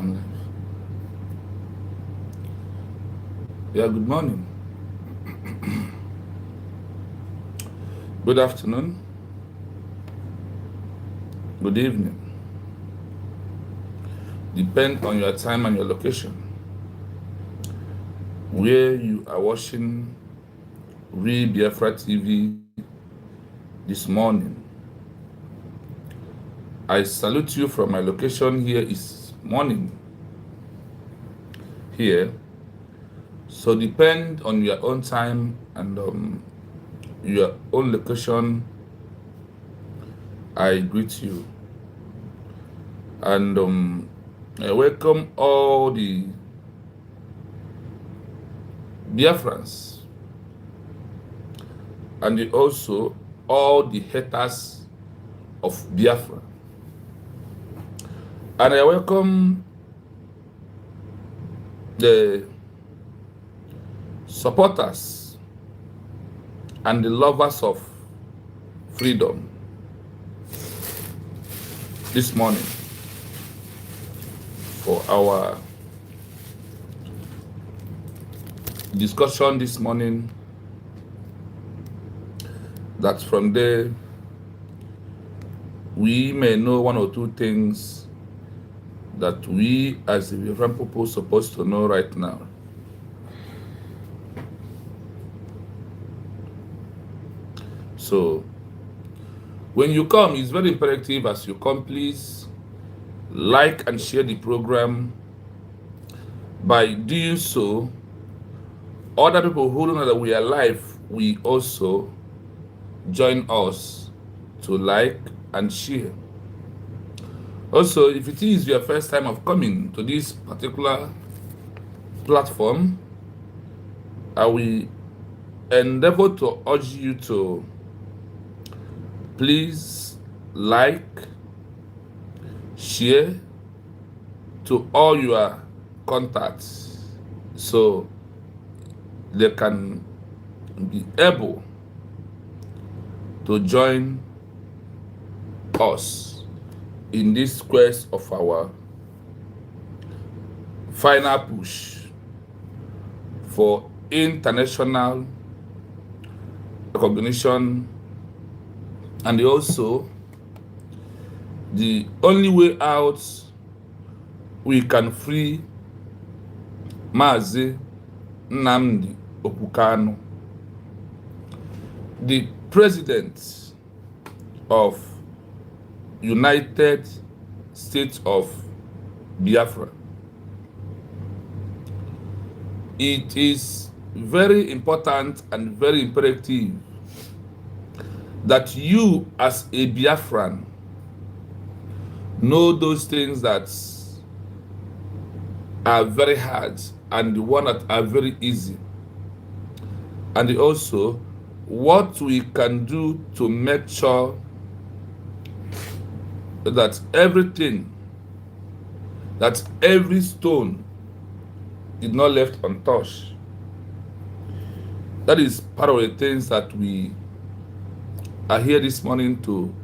I'm live. Yeah, good morning, good afternoon, good evening. Depend on your time and your location. Where you are watching Real Biafra TV this morning. I salute you from my location. Here is morning here. So depend on your own time and your own location. I greet you and I welcome all the Biafrans and also all the haters of Biafra. And I welcome the supporters and the lovers of freedom this morning for our discussion this morning, that from there we may know one or two things that we as the different people supposed to know right now. So when you come, it's very imperative as you come, please like and share the program. By doing so, other people who know that we are live, we also join us to like and share. Also, if it is your first time of coming to this particular platform, I will endeavor to urge you to please like, share to all your contacts so they can be able to join us in this quest of our final push for international recognition, and also the only way out we can free Mazi Nnamdi, the president of United States of Biafra. It is very important and very imperative that you as a Biafran know those things that are very hard and the one that are very easy, and also what we can do to make sure that everything, that every stone is not left untouched. That is part of the things that we are here this morning to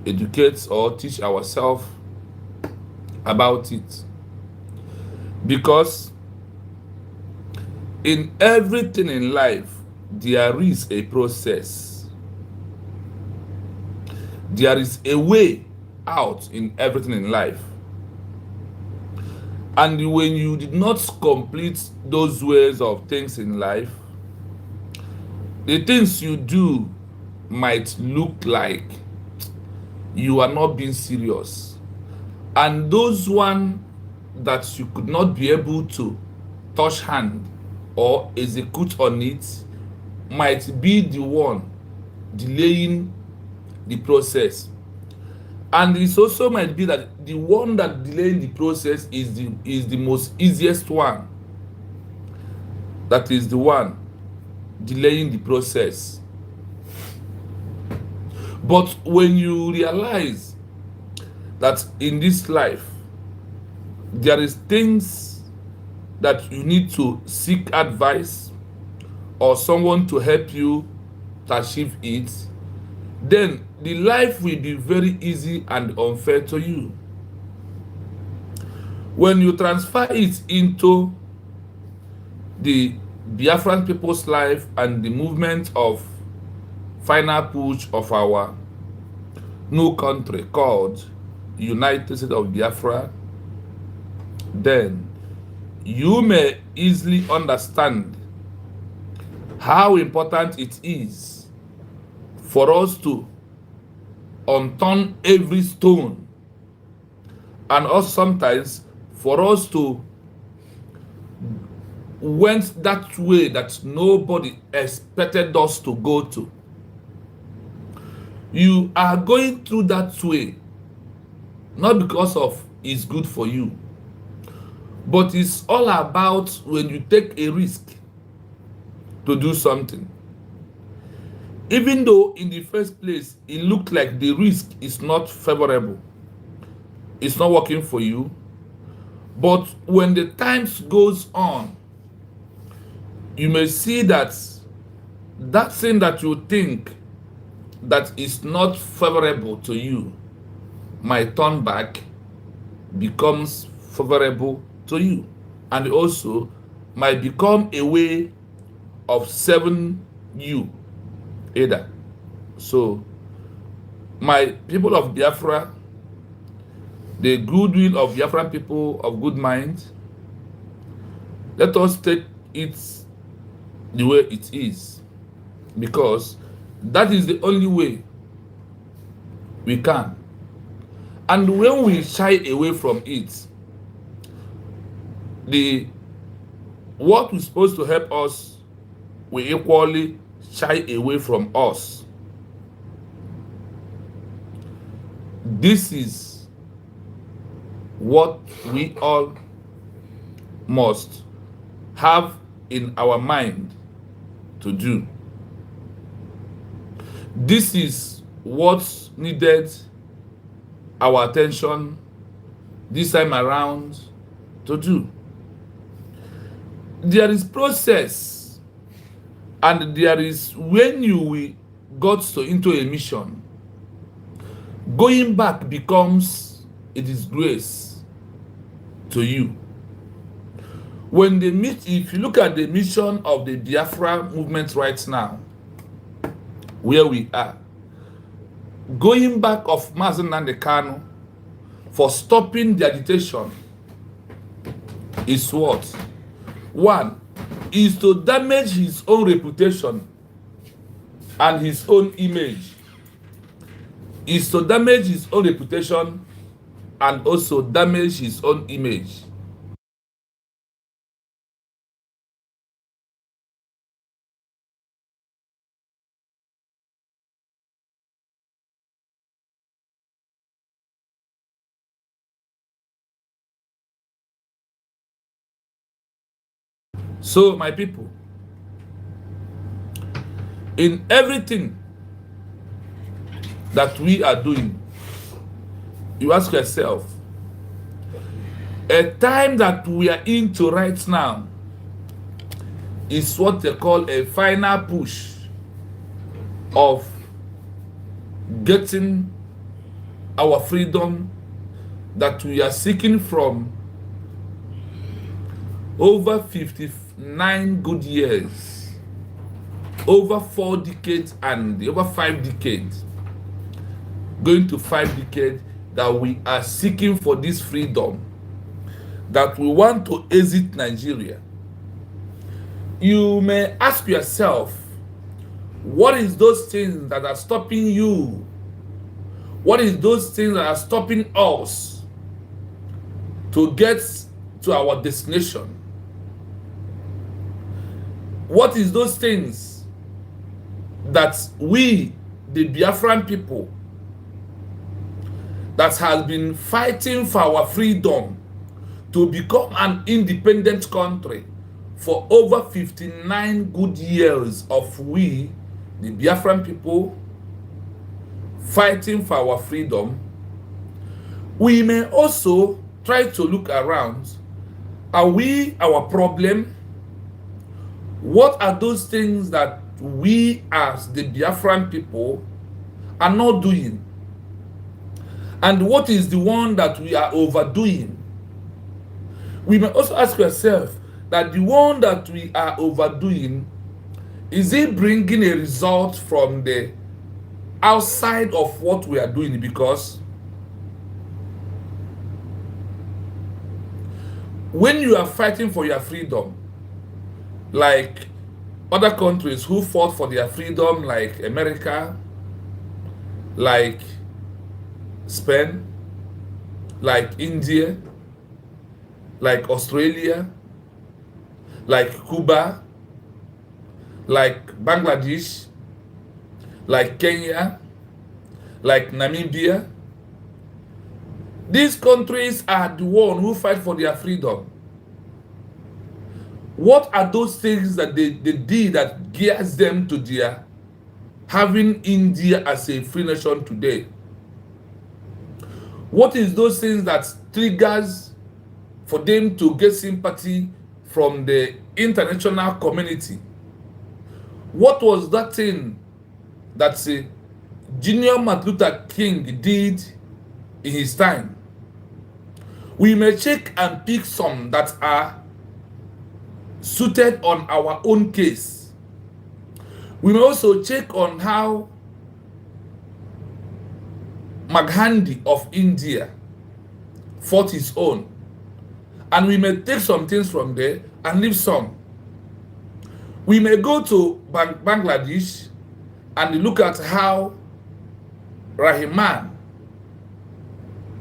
educate or teach ourselves about it. Because in everything in life, there is a process. There is a way out in everything in life. And when you did not complete those ways of things in life, the things you do might look like you are not being serious. And those one that you could not be able to touch hand or execute on it might be the one delaying the process. And it also might be that the one that delaying the process is the most easiest one. That is the one delaying the process. But when you realize that in this life there is things that you need to seek advice or someone to help you to achieve it, then the life will be very easy and unfair to you. When you transfer it into the Biafran people's life and the movement of final push of our new country called United States of Biafra, then you may easily understand how important it is for us to unturn every stone, and also sometimes for us to went that way that nobody expected us to go to. You are going through that way not because of it's good for you, but it's all about when you take a risk to do something. Even though in the first place it looked like the risk is not favorable, it's not working for you, but when the times goes on, you may see that that thing that you think that is not favorable to you might turn back, becomes favorable to you, and also might become a way of serving you either. So my people of Biafra, the goodwill of Biafran people of good mind, let us take it the way it is, because that is the only way we can. And when we shy away from it, the what is supposed to help us will equally shy away from us. This is what we all must have in our mind to do. This is what needed our attention this time around to do. There is process, and there is when you got into a mission, going back becomes a disgrace to you. When they meet, if you look at the mission of the Biafra movement right now, where we are, going back of Mazi Nnamdi for stopping the agitation is what? One is to damage his own reputation and his own image. Is to damage his own reputation and also damage his own image. So my people, in everything that we are doing, you ask yourself, a time that we are into right now is what they call a final push of getting our freedom that we are seeking from over 59 good years, over 4 decades and over 5 decades, going to 5 decades, that we are seeking for this freedom, that we want to exit Nigeria. You may ask yourself, what is those things that are stopping you? What is those things that are stopping us to get to our destination? What is those things that we, the Biafran people, that has been fighting for our freedom to become an independent country for over 59 good years of we, the Biafran people, fighting for our freedom? We may also try to look around. Are we our problem? What are those things that we as the Biafran people are not doing? And what is the one that we are overdoing? We may also ask yourself that the one that we are overdoing, is it bringing a result from the outside of what we are doing? Because when you are fighting for your freedom, like other countries who fought for their freedom, like America, like Spain, like India, like Australia, like Cuba, like Bangladesh, like Kenya, like Namibia. These countries are the one who fight for their freedom. What are those things that they did that gears them to their having India as a free nation today? What is those things that triggers for them to get sympathy from the international community? What was that thing that Junior Martin Luther King did in his time? We may check and pick some that are suited on our own case. We may also check on how Gandhi of India fought his own, and we may take some things from there and leave some. We may go to Bangladesh and look at how Rahman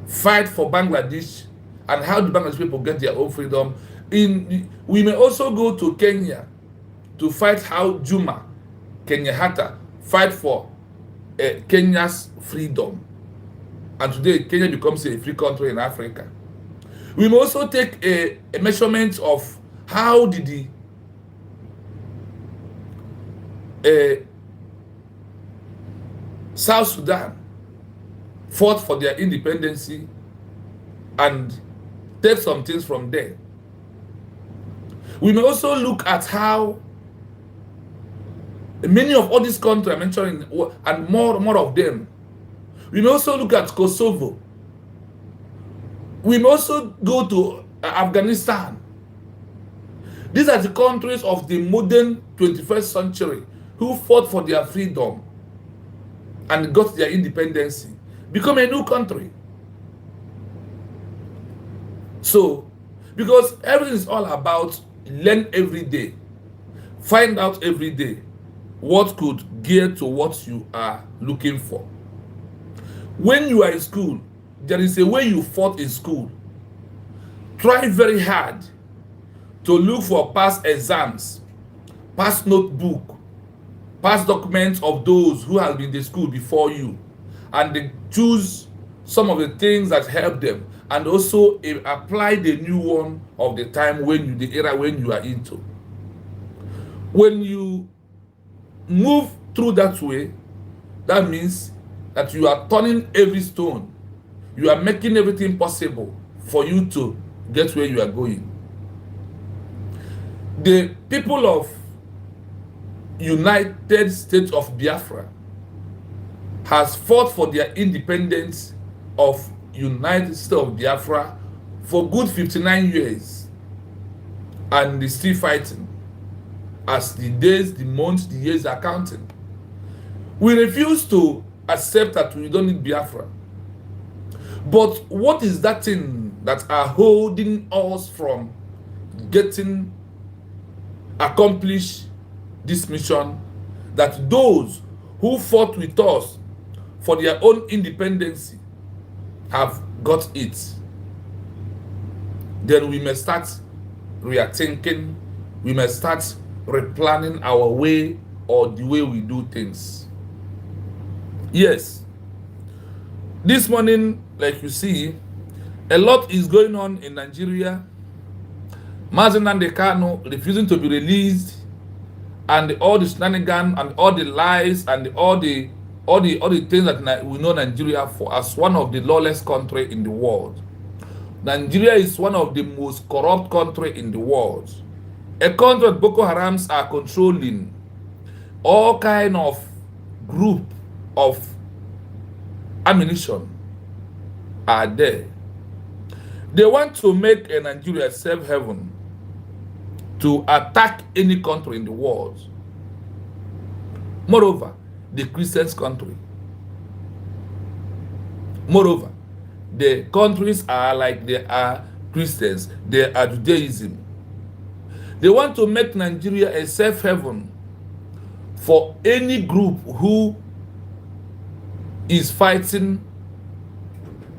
fight for Bangladesh and how the Bangladesh people get their own freedom. We may also go to Kenya to fight how Juma Kenyatta fight for Kenya's freedom. And today, Kenya becomes a free country in Africa. We may also take a measurement of how did the South Sudan fought for their independence and take some things from there. We may also look at how many of all these countries I mentioned, and more of them. We may also look at Kosovo. We may also go to Afghanistan. These are the countries of the modern 21st century who fought for their freedom and got their independence, become a new country. So, because everything is all about learn every day, find out every day what could gear to what you are looking for. When you are in school, there is a way you fought in school. Try very hard to look for past exams, past notebook, past documents of those who have been in the school before you, and they choose some of the things that help them, and also apply the new one of the time the era when you are into. When you move through that way, that means that you are turning every stone. You are making everything possible for you to get where you are going. The people of United States of Biafra has fought for their independence of United States of Biafra for good 59 years, and they still fighting as the days, the months, the years are counting. We refuse to accept that we don't need Biafra. But what is that thing that are holding us from getting accomplished this mission, that those who fought with us for their own independence have got it? Then we must start rethinking, we must start replanning our way or the way we do things. Yes, this morning, like you see, a lot is going on in Nigeria. Mazi Nnamdi refusing to be released, and all the shenanigans and all the lies and all the things that we know Nigeria for as one of the lawless country in the world. Nigeria is one of the most corrupt country in the world. A country that Boko Harams are controlling all kind of group of ammunition are there. They want to make a Nigeria safe haven to attack any country in the world. Moreover, the Christians' country. Moreover, the countries are like they are Christians, they are Judaism. They want to make Nigeria a safe haven for any group who is fighting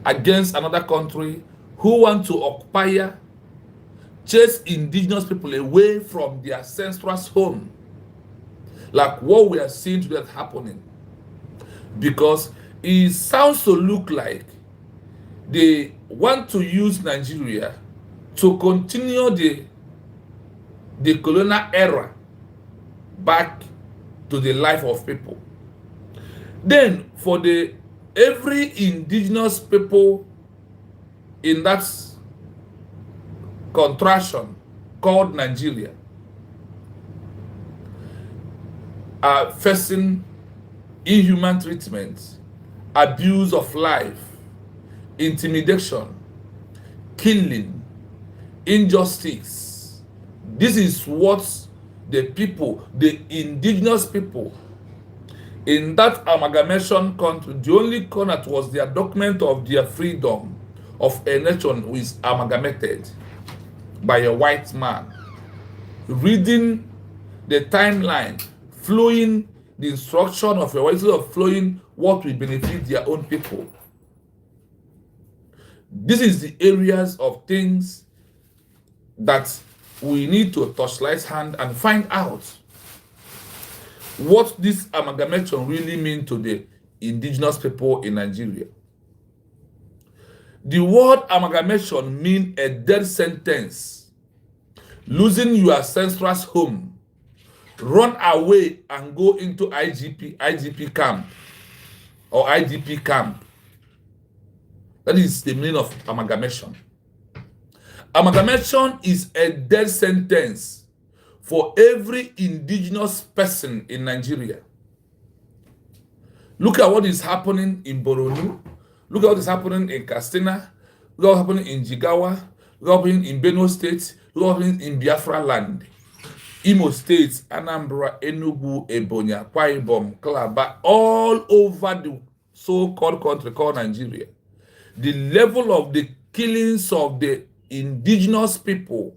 against another country, who want to occupy, chase indigenous people away from their ancestral home, like what we are seeing today happening. Because it sounds to look like they want to use Nigeria to continue the colonial era back to the life of people. Then for every indigenous people in that contraction called Nigeria are facing inhuman treatment, abuse of life, intimidation, killing, injustice. This is what the people, the indigenous people in that amalgamation country, the only country that was their document of their freedom of a nation was amalgamated by a white man, reading the timeline, flowing the instruction of a white, instead of flowing what will benefit their own people. This is the areas of things that we need to touchlight hand and find out what this amalgamation really means to the indigenous people in Nigeria. The word amalgamation means a death sentence, losing your ancestral home, run away and go into IGP camp or IDP camp. That is the meaning of amalgamation. Amalgamation is a death sentence for every indigenous person in Nigeria. Look at what is happening in Boronu. Look at what is happening in Katsina. Look at what is happening in Jigawa. Look at what is happening in Benue State. Look at what is happening in Biafra land. Imo State, Anambra, Enugu, Ebonyi, Akwa Ibom, Calabar, all over the so-called country called Nigeria. The level of the killings of the indigenous people,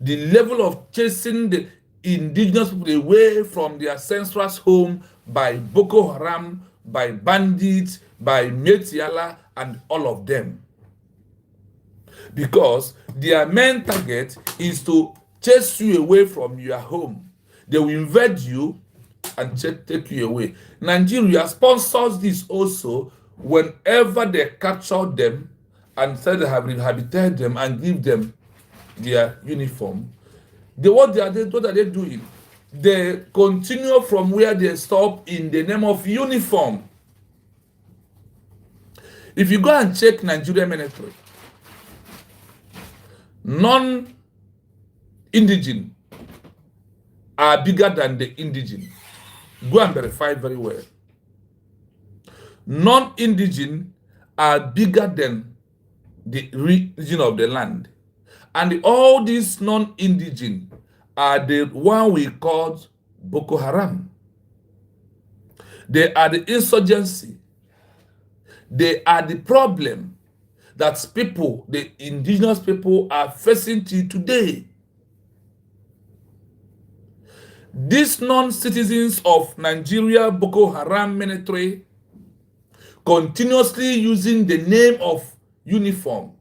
the level of chasing the indigenous people away from their ancestral home by Boko Haram, by bandits, by Metiala, and all of them. Because their main target is to chase you away from your home. They will invade you and take you away. Nigeria sponsors this also whenever they capture them and say they have rehabilitated them and give them their uniform. What are they doing? They continue from where they stop in the name of uniform. If you go and check Nigerian military, non-indigenous are bigger than the indigenous. Go and verify very well. Non-indigenous are bigger than the region of the land. And all these non-indigenous are the one we call Boko Haram. They are the insurgency. They are the problem that people, the indigenous people, are facing till today. These non-citizens of Nigeria, Boko Haram military, continuously using the name of uniform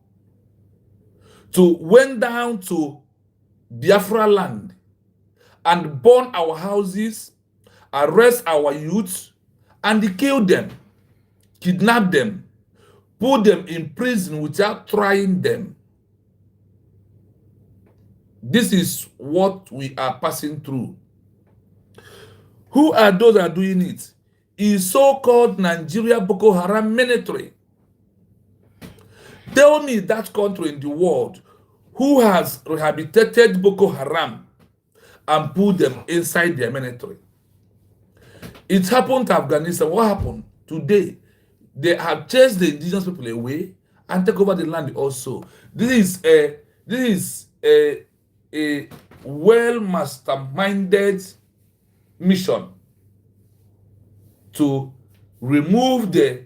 to went down to Biafra land and burn our houses, arrest our youths, and kill them, kidnap them, put them in prison without trying them. This is what we are passing through. Who are those that are doing it? Is so-called Nigeria Boko Haram military. Tell me that country in the world who has rehabilitated Boko Haram and put them inside their military. It happened to Afghanistan. What happened? Today, they have chased the indigenous people away and take over the land also. This is a well masterminded mission to remove the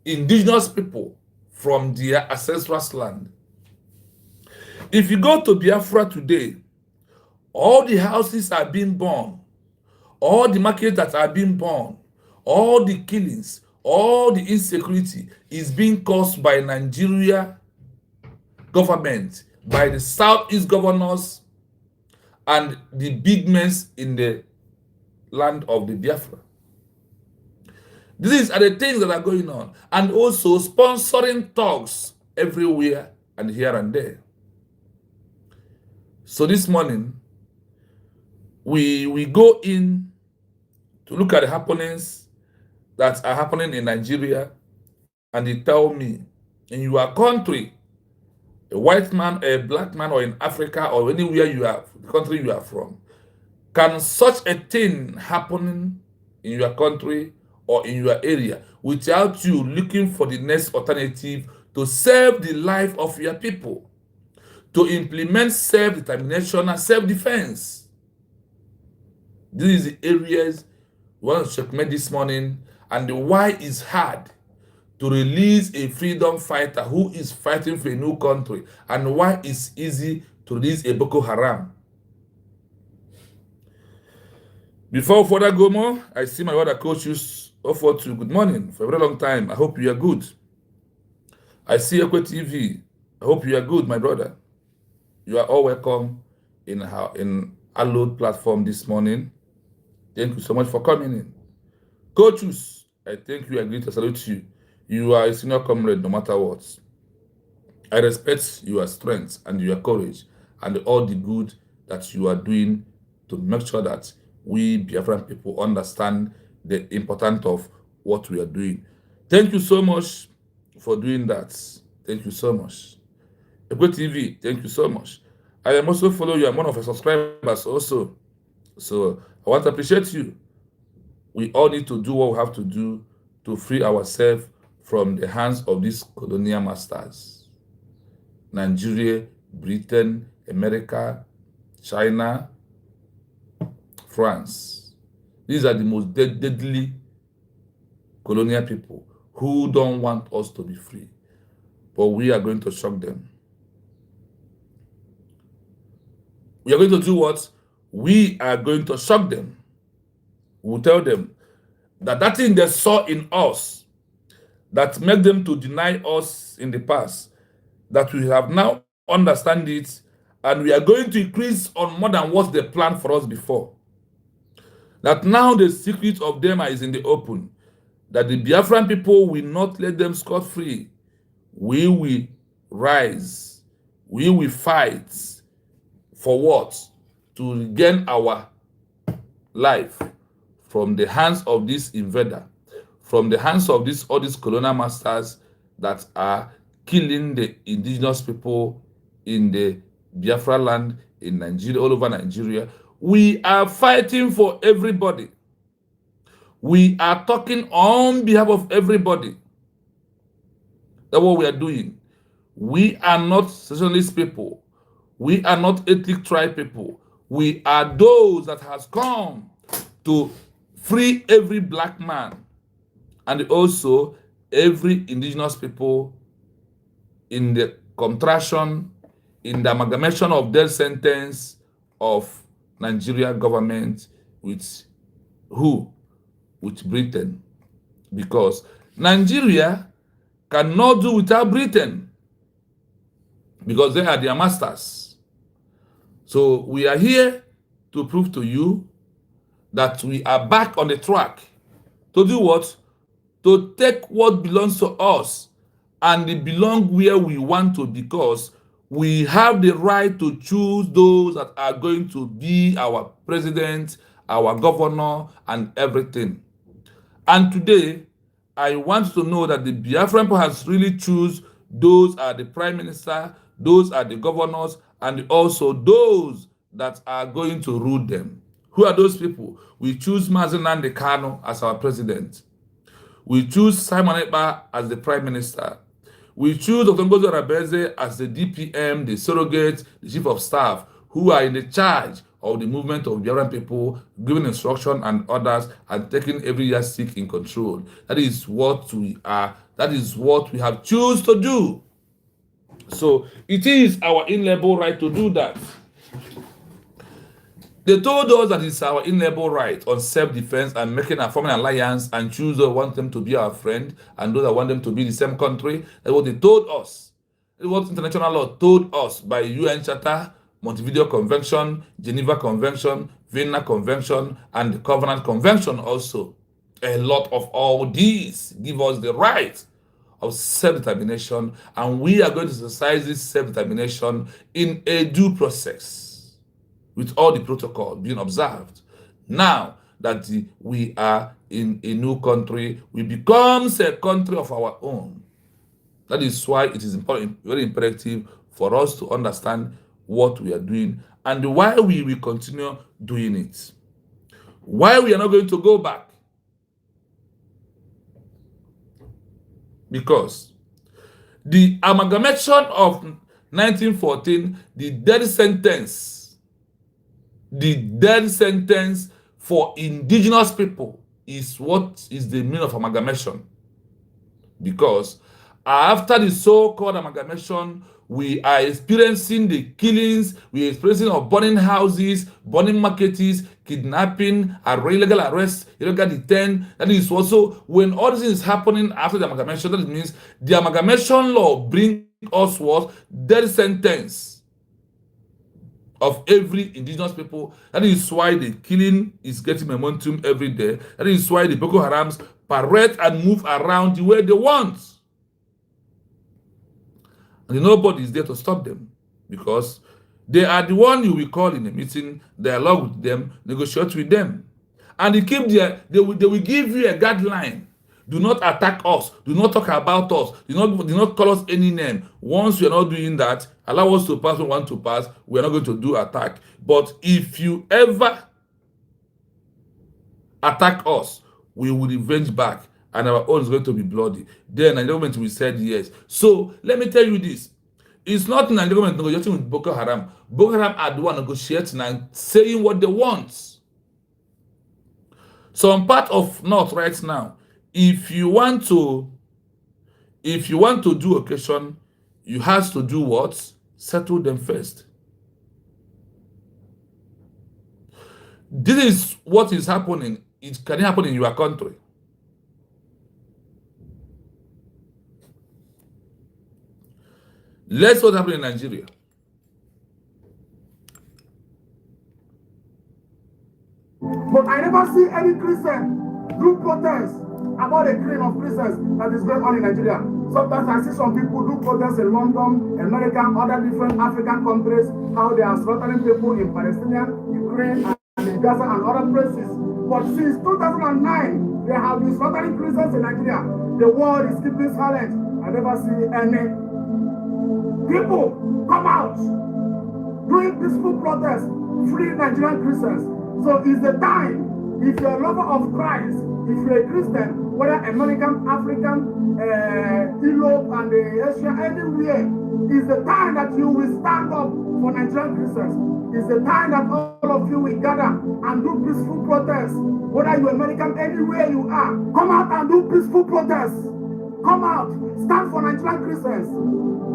indigenous people from their ancestral land. If you go to Biafra today, all the houses are being burned, all the markets that are being burned, all the killings, all the insecurity is being caused by Nigeria government, by the Southeast governors and the big men in the land of the Biafra. These are the things that are going on, and also sponsoring thugs everywhere and here and there. So this morning, we go in to look at the happenings that are happening in Nigeria, and they tell me, in your country, a white man, a black man, or in Africa, or anywhere you are, the country you are from, can such a thing happen in your country or in your area without you looking for the next alternative to save the life of your people, to implement self-determination and self-defense? These are the areas we want to checkmate this morning, and why it's hard to release a freedom fighter who is fighting for a new country, and why it's easy to release a Boko Haram. Before further go more, I see my brother coaches offer to good morning for a very long time. I hope you are good. I see Ekwe TV. I hope you are good, my brother. You are all welcome in our load platform this morning. Thank you so much for coming in. Coaches, I thank you. I greet and salute you. You are a senior comrade no matter what. I respect your strength and your courage and all the good that you are doing to make sure that we Biafran people understand the importance of what we are doing. Thank you so much for doing that. Thank you so much. Ekwe TV, thank you so much. I am also following you. I'm one of your subscribers also. So I want to appreciate you. We all need to do what we have to do to free ourselves from the hands of these colonial masters. Nigeria, Britain, America, China, France. These are the most deadly colonial people who don't want us to be free. But we are going to shock them. We are going to do what? We are going to shock them. We'll tell them that thing they saw in us, that made them to deny us in the past, that we have now understand it, and we are going to increase on more than what they planned for us before. That now the secret of them is in the open, that the Biafran people will not let them scot-free. We will rise. We will fight. For what? To regain our life from the hands of this invader, from the hands of all these colonial masters that are killing the indigenous people in the Biafra land, in Nigeria, all over Nigeria. We are fighting for everybody. We are talking on behalf of everybody. That's what we are doing. We are not secessionist people. We are not ethnic tribe people. We are those that has come to free every black man and also every indigenous people in the contraction, in the amalgamation of death sentence of Nigeria government with who? With Britain. Because Nigeria cannot do without Britain, because they are their masters. So we are here to prove to you that we are back on the track to do what? To take what belongs to us and it belong where we want to, because we have the right to choose those that are going to be our president, our governor, and everything. And today, I want to know that the Biafran people has really choose those are the prime minister, those are the governors, and also those that are going to rule them. Who are those people? We choose Mazi as our president. We choose Simon Ekpa as the prime minister. We choose Dr. Ngozi Arabeze as the DPM, the surrogate, the chief of staff, who are in the charge of the movement of Biafran people, giving instruction and orders and taking every yardstick in control. That is what we are. That is what we have chosen to do. So it is our inalienable right to do that. They told us that it's our inalienable right on self-defense and forming an alliance and choose those who want them to be our friend and those that want them to be the same country. That's what they told us. That's what international law told us by UN Charter, Montevideo Convention, Geneva Convention, Vienna Convention, and the Covenant Convention also. A lot of all these give us the right of self-determination, and we are going to exercise this self-determination in a due process with all the protocol being observed. Now that we are in a new country, we become a country of our own. That is why it is important, very imperative for us to understand what we are doing and why we will continue doing it. Why we are not going to go back. Because the amalgamation of 1914, the death sentence for indigenous people is what is the meaning of amalgamation. Because after the so-called amalgamation, we are experiencing the killings, we are experiencing of burning houses, burning markets, kidnapping, illegal arrests, illegal detention. That is also when all this is happening after the amalgamation. That means the amalgamation law brings us what? Death sentence of every indigenous people. That is why the killing is getting momentum every day. That is why the Boko Harams parade and move around the way they want. And nobody is there to stop them because they are the one you will call in a meeting, dialogue with them, negotiate with them. And they keep they will give you a guideline. Do not attack us. Do not talk about us. Do not call us any name. Once we are not doing that, allow us to pass when we want to pass. We are not going to do attack. But if you ever attack us, we will revenge back. And our own is going to be bloody. Then, at the moment, we said yes. So, let me tell you this. It's not Nigerian government negotiating with Boko Haram. Boko Haram are the one negotiating and saying what they want. Some part of North right now, if you want to do occasion, you have to do what? Settle them first. This is what is happening. It can happen in your country. Let's what happened in Nigeria. But I never see any Christian do protest about the killing of Christians that is going on in Nigeria. Sometimes I see some people do protests in London, America, other different African countries, how they are slaughtering people in Palestine, Ukraine, and in Gaza and other places. But since 2009, they have been slaughtering Christians in Nigeria. The world is keeping silent. I never see any people come out doing peaceful protests, free Nigerian Christians. So it's the time, if you're a lover of Christ, if you're a Christian, whether American, African, Europe, and Asia, anywhere, it's the time that you will stand up for Nigerian Christians. It's the time that all of you will gather and do peaceful protests. Whether you're American, anywhere you are, come out and do peaceful protests. Come out, stand for Nigerian Christians.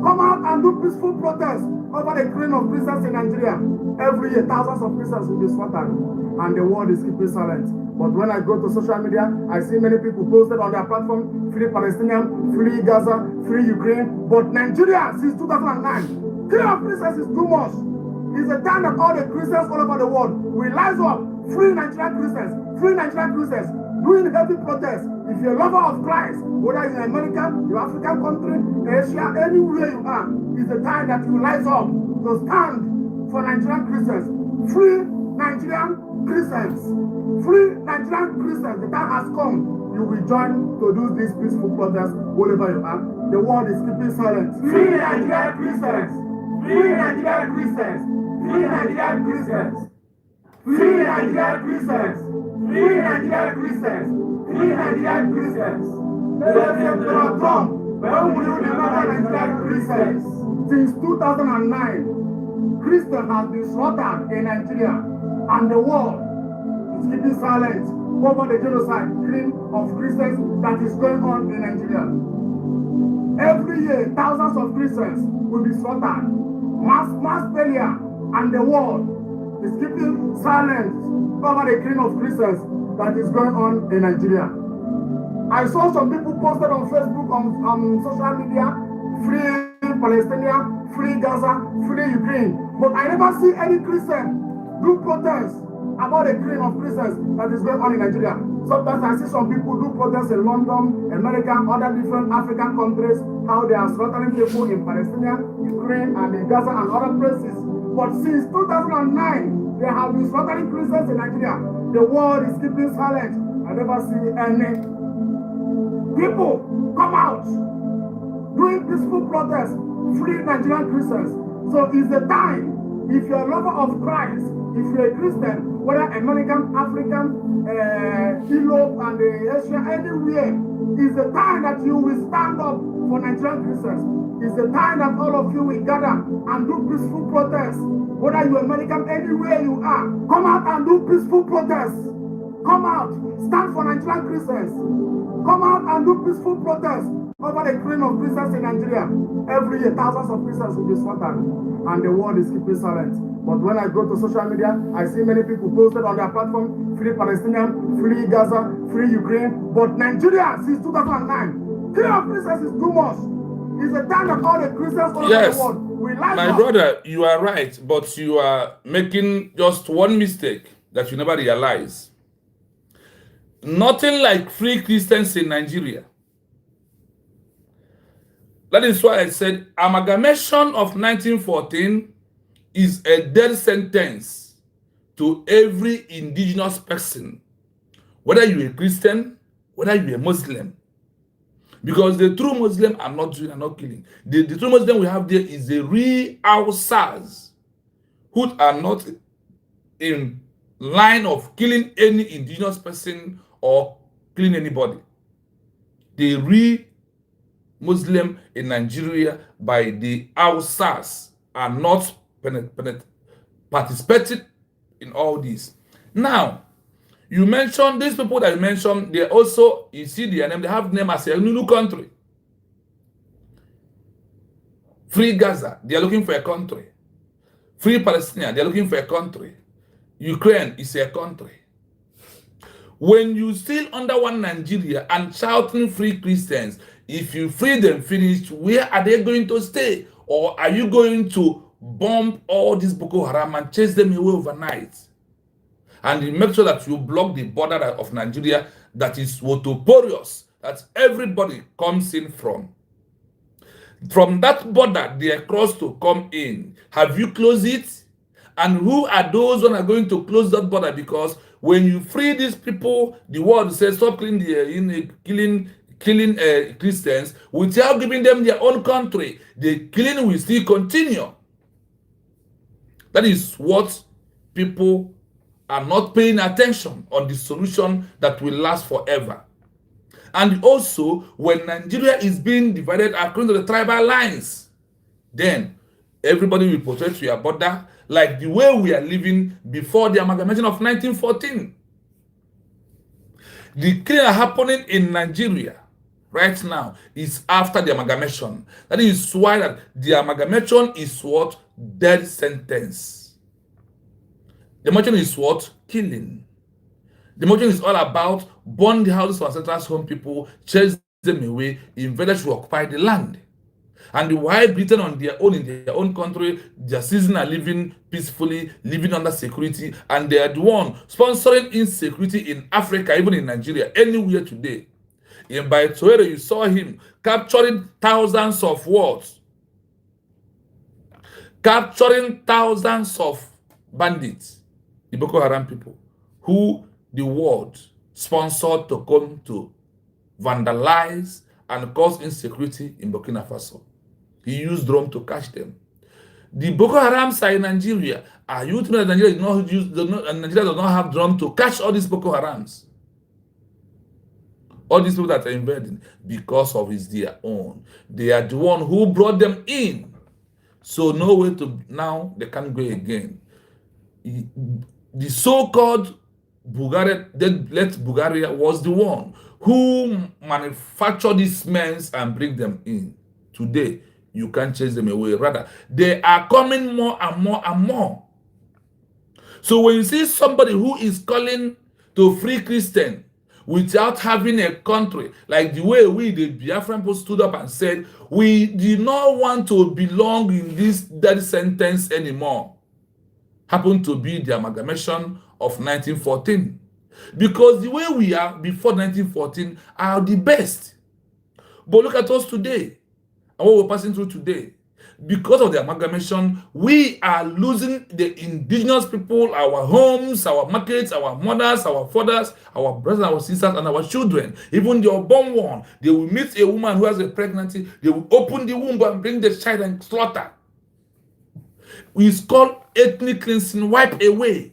Come out and do peaceful protests over the killing of Christians in Nigeria. Every year, thousands of Christians will be slaughtered, and the world is keeping silent. But when I go to social media, I see many people posted on their platform, free Palestinian, free Gaza, free Ukraine. But Nigeria, since 2009, killing of Christians is too much. It's a time that all the Christians all over the world will rise up, free Nigerian Christians, doing heavy protests. If you're a lover of Christ, whether you're American, your African country, Asia, anywhere you are, it's the time that you rise up to stand for Nigerian Christians. Free Nigerian Christians. Free Nigerian Christians. The time has come. You will join to do this peaceful protest wherever you are. The world is keeping silent. Free Nigerian Christians. Free Nigerian Christians. Free Nigerian Christians. Free Nigerian Christians. Free Nigerian Christians. Free Nigerian Christians. President Donald Trump, When will you remember Nigerian Christians? Since 2009, Christians have been slaughtered in Nigeria, and the world is keeping silent over the genocide killing of Christians that is going on in Nigeria. Every year, thousands of Christians will be slaughtered. Mass failure, and the world is keeping silent over the killing of Christians that is going on in Nigeria. I saw some people posted on Facebook, on social media, free Palestinian, free Gaza, free Ukraine. But I never see any Christian do protests about the killing of Christians that is going on in Nigeria. Sometimes I see some people do protests in London, America, other different African countries, how they are slaughtering people in Palestine, Ukraine, and in Gaza and other places. But since 2009, they have been slaughtering Christians in Nigeria. The world is keeping silent. I never see any people come out doing peaceful protests, free Nigerian Christians. So it's the time, if you're a lover of Christ, if you're a Christian, whether American, African, Europe, and Asia, anywhere, it's the time that you will stand up for Nigerian Christians. It's the time that all of you will gather and do peaceful protests. Whether you're American, anywhere you are, come out and do peaceful protests. Come out, stand for Nigerian Christians. Come out and do peaceful protests over the killing of Christians in Nigeria. Every year, thousands of Christians will be slaughtered, and the world is keeping silent. But when I go to social media, I see many people posted on their platform, free Palestinian, free Gaza, free Ukraine. But Nigeria, since 2009, killing of Christians is too much. It's a time that all the Christians all over the world will rise my up. brother, you are right, but you are making just one mistake that you never realize. Nothing like free Christians in Nigeria. That is why I said amalgamation of 1914 is a death sentence to every indigenous person, whether you're a Christian, whether you're a Muslim. Because the true Muslim are not doing and not killing. The true Muslim we have there is the real Hausas who are not in line of killing any indigenous person or killing anybody. The real Muslim in Nigeria by the Hausas are not participating in all this. Now, you mentioned these people that you mentioned, they also, you see their name, they have name as a new country. Free Gaza, they are looking for a country. Free Palestine, they are looking for a country. Ukraine is a country. When you still under one Nigeria and shouting free Christians, if you free them finished, where are they going to stay? Or are you going to bomb all these Boko Haram and chase them away overnight? And you make sure that you block the border of Nigeria that is porous, that everybody comes in from. From that border, they are crossed to come in. Have you closed it? And who are those who are going to close that border? Because when you free these people, the world says stop killing Christians without giving them their own country. The killing will still continue. That is what people are not paying attention on, the solution that will last forever. And also, when Nigeria is being divided according to the tribal lines, then everybody will protect your border like the way we are living before the amalgamation of 1914. The killing happening in Nigeria right now is after the amalgamation. That is why that the amalgamation is what? Death sentence. The motion is what? Killing. The motion is all about burn the houses of ancestors' home people, chase them away, invaders will occupy the land. And while Britain on their own, in their own country, their citizens are living peacefully, living under security, and they are the one sponsoring insecurity in Africa, even in Nigeria, anywhere today. In Baitoere, you saw him capturing thousands of wards, capturing thousands of bandits, the Boko Haram people, who the world sponsored to come to vandalize and cause insecurity in Burkina Faso. He used drone to catch them. The Boko Harams are in Nigeria. Are you telling me that Nigeria does not have drone to catch all these Boko Harams? All these people that are invading, because of is their own. They are the one who brought them in. So no way to, now they can't go again. The so-called Bulgaria was the one who manufactured these men and bring them in. Today, you can't chase them away. Rather, they are coming more and more and more. So when you see somebody who is calling to free Christian without having a country, like the way we, the Biafran people, stood up and said, we do not want to belong in this death sentence anymore, happened to be the amalgamation of 1914. Because the way we are before 1914 are the best. But look at us today, and what we're passing through today. Because of the amalgamation, we are losing the indigenous people, our homes, our markets, our mothers, our fathers, our brothers, our sisters, and our children. Even the unborn one, they will meet a woman who has a pregnancy, they will open the womb and bring the child and slaughter. It's called ethnic cleansing, wipe away.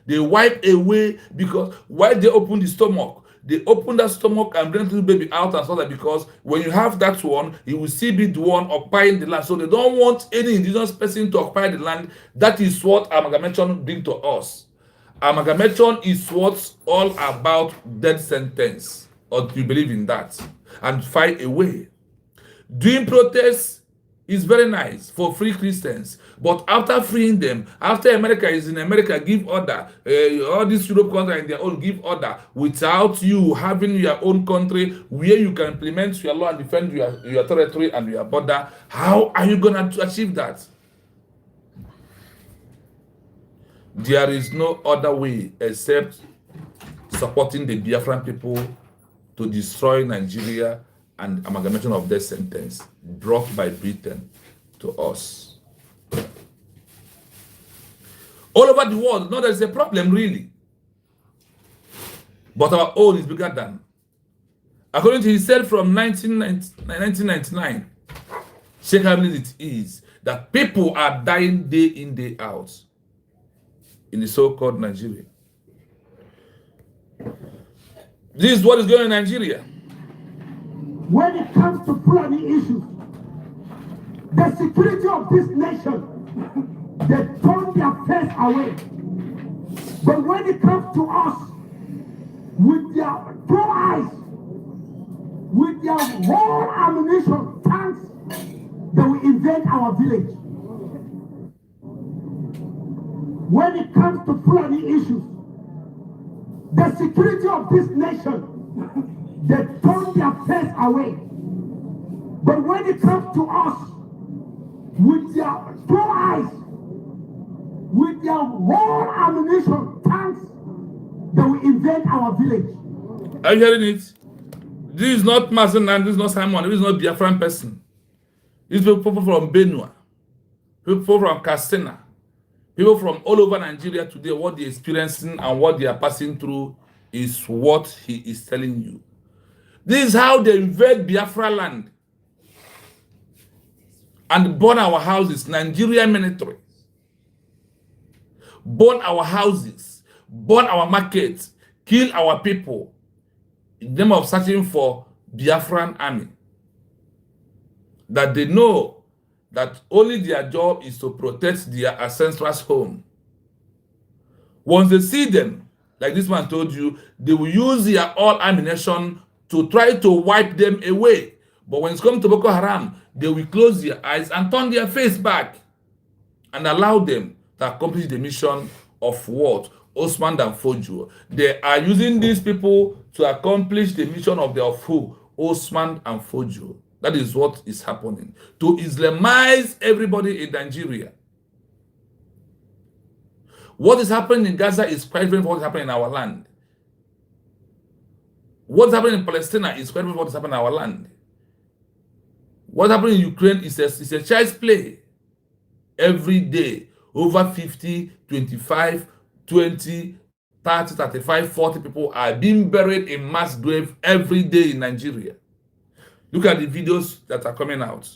They wipe away because why they open the stomach? They open that stomach and bring the baby out and slaughter, because when you have that one, you will still be the one occupying the land. So they don't want any indigenous person to occupy the land. That is what amalgamation brings to us. Amalgamation is what's all about death sentence. Or do you believe in that? And fight away. Doing protests is very nice for free Christians, but after freeing them, after America is in America, give order, all these Europe countries in their own give order, without you having your own country where you can implement your law and defend your territory and your border, how are you going to achieve that? There is no other way except supporting the Biafran people to destroy Nigeria and amalgamation of death sentence brought by Britain to us. All over the world, no, there's a problem really. But our own is bigger than. According to himself from 1999, Sheikh Hamid, it is that people are dying day in, day out in the so-called Nigeria. This is what is going on in Nigeria. When it comes to Fulani issues, the security of this nation, they turn their face away. But when it comes to us, with their 2 eyes, with their whole ammunition, tanks, they will invade our village. When it comes to Fulani issues, the security of this nation, they turn their face away. But when it comes to us, with their 2 eyes, with their whole ammunition, tanks, they will invade our village. Are you hearing it? This is not Mazi, and this is not Simon, this is not Biafran person. These people from Benue, people from Katsina, people from all over Nigeria today, what they're experiencing and what they are passing through is what he is telling you. This is how they invade Biafra land and burn our houses, Nigerian military. Burn our houses, burn our markets, kill our people in the name of searching for Biafran army. That they know that only their job is to protect their ancestors' home. Once they see them, like this man told you, they will use their all ammunition to try to wipe them away. But when it's come to Boko Haram, they will close their eyes and turn their face back and allow them to accomplish the mission of what? Osman and Fojo. They are using these people to accomplish the mission of who? Osman and Fojo. That is what is happening. To Islamize everybody in Nigeria. What is happening in Gaza is quite different from what is happening in our land. What's happening in Palestine is quite different from what is happening in our land. What happened in Ukraine is a child's play. Every day, over 50, 25, 20, 30, 35, 40 people are being buried in mass grave every day in Nigeria. Look at the videos that are coming out.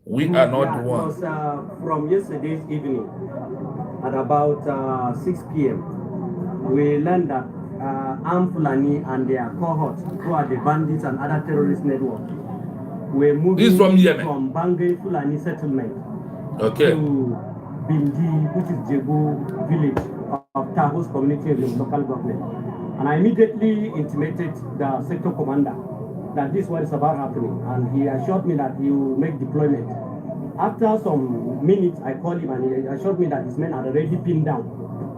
We are not the ones. It was from yesterday's evening at about 6 p.m. We learned that armed Fulani and their cohorts, who are the bandits and other terrorist networks, were moving from Bangay Fulani settlement to Bindi, which is Jebu village of Tahos community of the local government. And I immediately intimated the sector commander that this is what is about happening, and he assured me that he will make deployment. After some minutes, I called him and he assured me that his men are already pinned down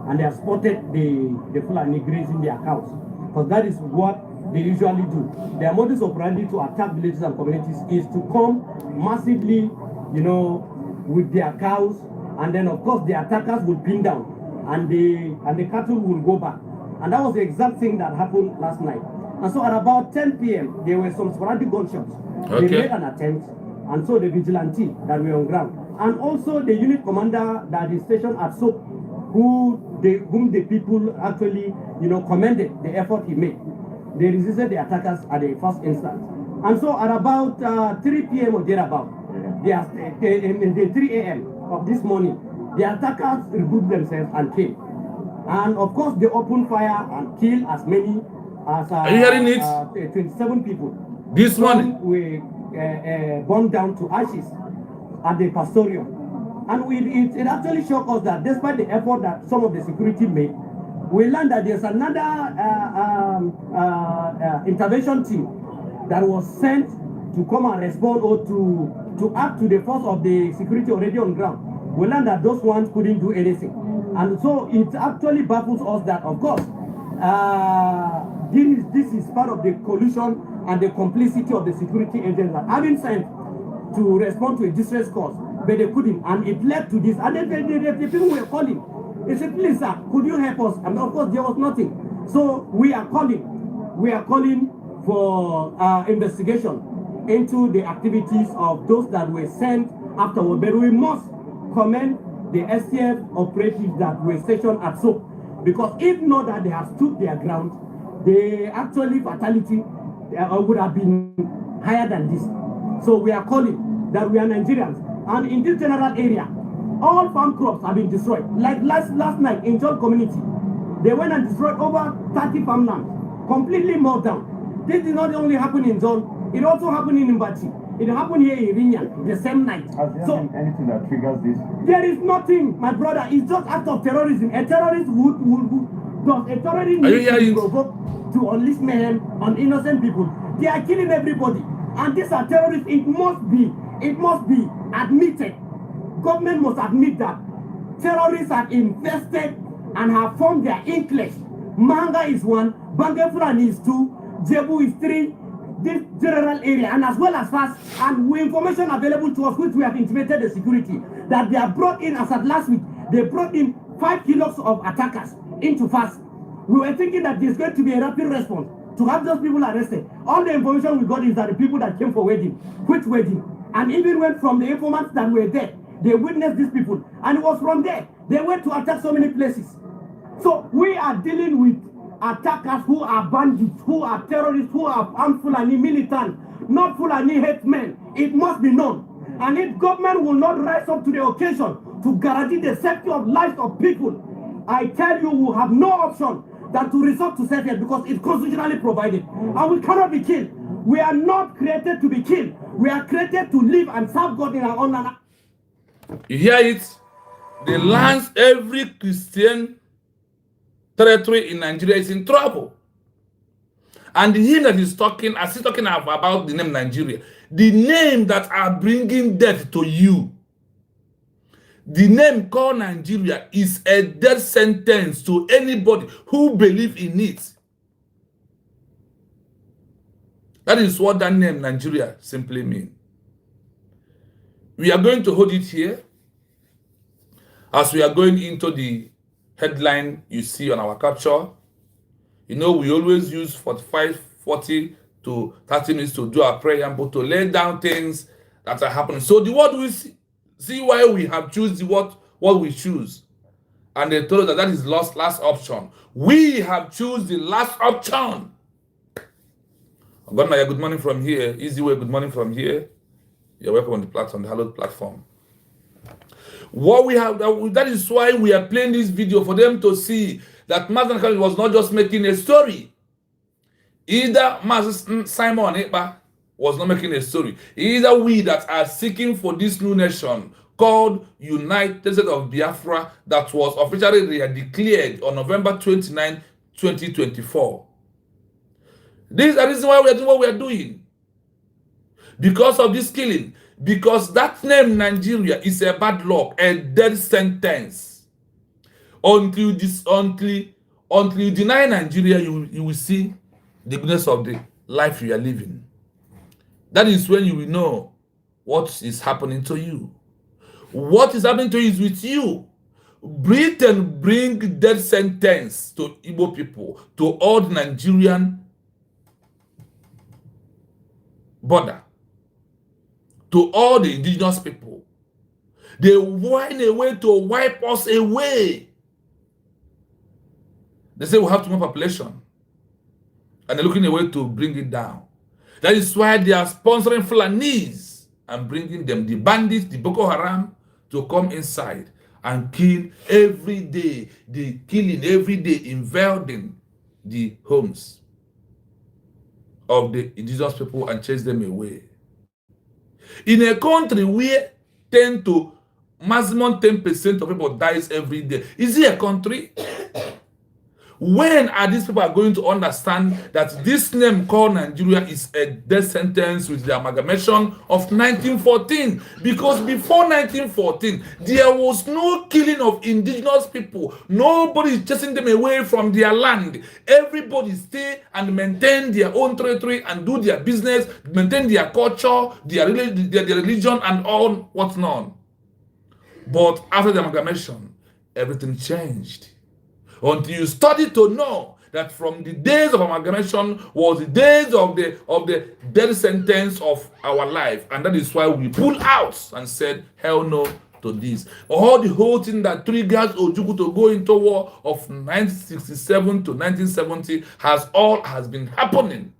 and they have spotted the Fulani grazing their cows, because that is what they usually do. Their modus operandi to attack villages and communities is to come massively, you know, with their cows, and then of course the attackers will pin down and the cattle will go back. And that was the exact thing that happened last night. And so at about 10 p.m., there were some sporadic gunshots. They made an attempt, and so the vigilante that were on ground, and also the unit commander that is stationed at Soap, whom the people actually, you know, commended the effort he made. They resisted the attackers at the first instance. And so at about 3 p.m. or thereabout, in the 3 a.m. of this morning, the attackers regrouped themselves and came. And of course, they opened fire and killed as many as are you hearing it? 27 people. This morning were burned down to ashes at the pastorium. And it actually shocked us that despite the effort that some of the security made, we learned that there's another intervention team that was sent to come and respond or to add to the force of the security already on ground. We learned that those ones couldn't do anything. And so it actually baffles us that, of course, this is part of the collusion and the complicity of the security agents that have been sent to respond to a distress cause, but they couldn't. And it led to this. And then the people were calling. They said, please, sir, could you help us? And of course, there was nothing. So we are calling for investigation into the activities of those that were sent afterward. But we must commend the STF operatives that were stationed at SOAP, because if not that they have stood their ground, the actually fatality would have been higher than this. So we are calling that we are Nigerians, and in this general area, all farm crops have been destroyed. Like last night in John community, they went and destroyed over 30 farmlands, completely mowed down. This did not only happen in John, it also happened in Mbati. It happened here in Rinyan the same night. Has there been anything that triggers this? There is nothing, my brother. It's just act of terrorism. A terrorist does a terrorist need to be provoked to unleash mayhem on innocent people. They are killing everybody, and these are terrorists. It must be admitted. Government must admit that terrorists have infested and have formed their enclaves. Manga is 1, Bangay Fulani is 2, Jebu is 3. This general area, and as well as fast, and with information available to us, which we have intimated the security, that they have brought in, as at last week, they brought in 5 kilos of attackers into fast. We were thinking that there's going to be a rapid response to have those people arrested. All the information we got is that the people that came for wedding, which wedding, and even went from the informants that were there, they witnessed these people, and it was from there they went to attack so many places. So we are dealing with attackers who are bandits, who are terrorists, who are armed Fulani militants, not Fulani hate men. It must be known. And if government will not rise up to the occasion to guarantee the safety of lives of people, I tell you, we have no option than to resort to safety, because it's constitutionally provided. And we cannot be killed. We are not created to be killed. We are created to live and serve God in our own land. You hear it? The lands every Christian territory in Nigeria is in trouble. And him that is talking, as he's talking about the name Nigeria, the name that are bringing death to you, the name called Nigeria is a death sentence to anybody who believes in it. That is what that name Nigeria simply means. We are going to hold it here as we are going into the headline you see on our capture. You know, we always use 40 to 30 minutes to do our prayer, but to lay down things that are happening. So the word we see why we have chosen what we choose. And they told us that is last option. We have chosen the last option. Godmaya, good morning from here. Easy way, good morning from here. You're welcome on the platform, the hallowed platform. What we have, that is why we are playing this video, for them to see that Mazi Kano was not just making a story. Either Mazi Simon Ekpa was not making a story. Either we that are seeking for this new nation called United States of Biafra that was officially declared on November 29, 2024. This is the reason why we are doing what we are doing. Because of this killing. Because that name Nigeria is a bad luck, a death sentence. Until you deny Nigeria, you will see the goodness of the life you are living. That is when you will know what is happening to you. What is happening to you is with you. Britain bring death sentence to Igbo people, to all the Nigerian border, to all the indigenous people. They whine away to wipe us away. They say we have too much population, and they're looking away to bring it down. That is why they are sponsoring Fulanese and bringing them, the bandits, the Boko Haram, to come inside and kill every day. The killing every day, invading the homes of the indigenous people and chase them away. In a country where maximum 10% of people dies every day, is it a country? When are these people going to understand that this name called Nigeria is a death sentence with the amalgamation of 1914? Because before 1914, there was no killing of indigenous people. Nobody is chasing them away from their land. Everybody stay and maintain their own territory and do their business, maintain their culture, their religion, and all what's known. But after the amalgamation, everything changed. Until you study to know that from the days of amalgamation was the days of the death sentence of our life. And that is why we pulled out and said, hell no to this. All the whole thing that triggers Ojukwu to go into war of 1967 to 1970 has been happening.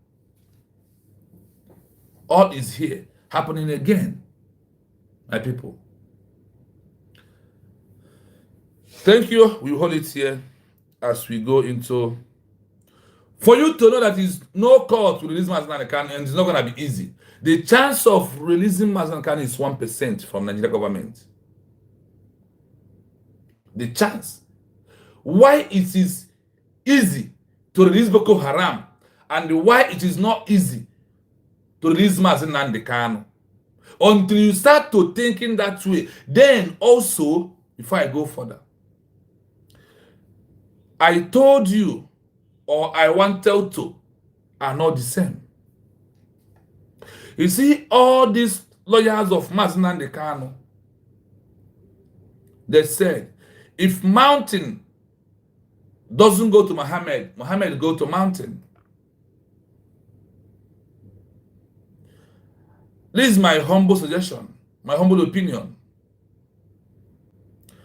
All is here, happening again, my people. Thank you. We hold it here as we go into, for you to know that there is no call to release Mazi Nnamdi Kanu, and it's not going to be easy. The chance of releasing Mazi Nnamdi Kanu is 1% from Nigeria government. The chance. Why it is easy to release Boko Haram and why it is not easy to release Mazi Nnamdi Kanu. Until you start to thinking that way, then also, before I go further, I told you, or I wanted to, are not the same. You see, all these lawyers of Mazi Nnamdi Kanu, they said, if mountain doesn't go to Muhammad, Muhammad go to mountain. This is my humble suggestion, my humble opinion,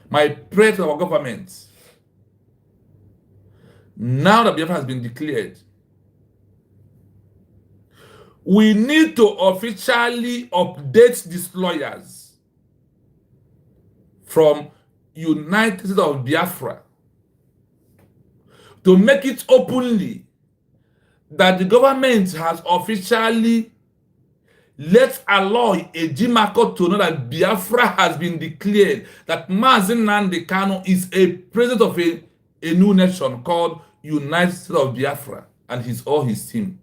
my prayer to our government. Now that Biafra has been declared, we need to officially update these lawyers from United States of Biafra to make it openly that the government has officially let allow Ejimako to know that Biafra has been declared, that Mazi Nnamdi Kanu is a president of a new nation called United States of Biafra, and his team.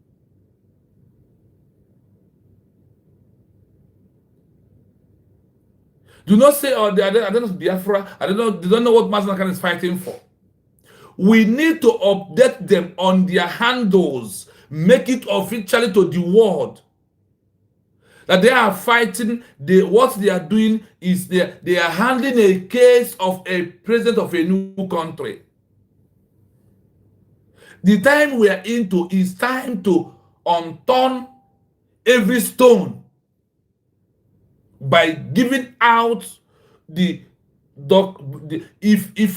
Do not say, oh, I don't know Biafra, they don't know what Mazi Nnamdi Kanu is fighting for. We need to update them on their handles, make it officially to the world that they are fighting. What they are doing is they are handling a case of a president of a new country. The time we are into is time to unturn every stone by giving out if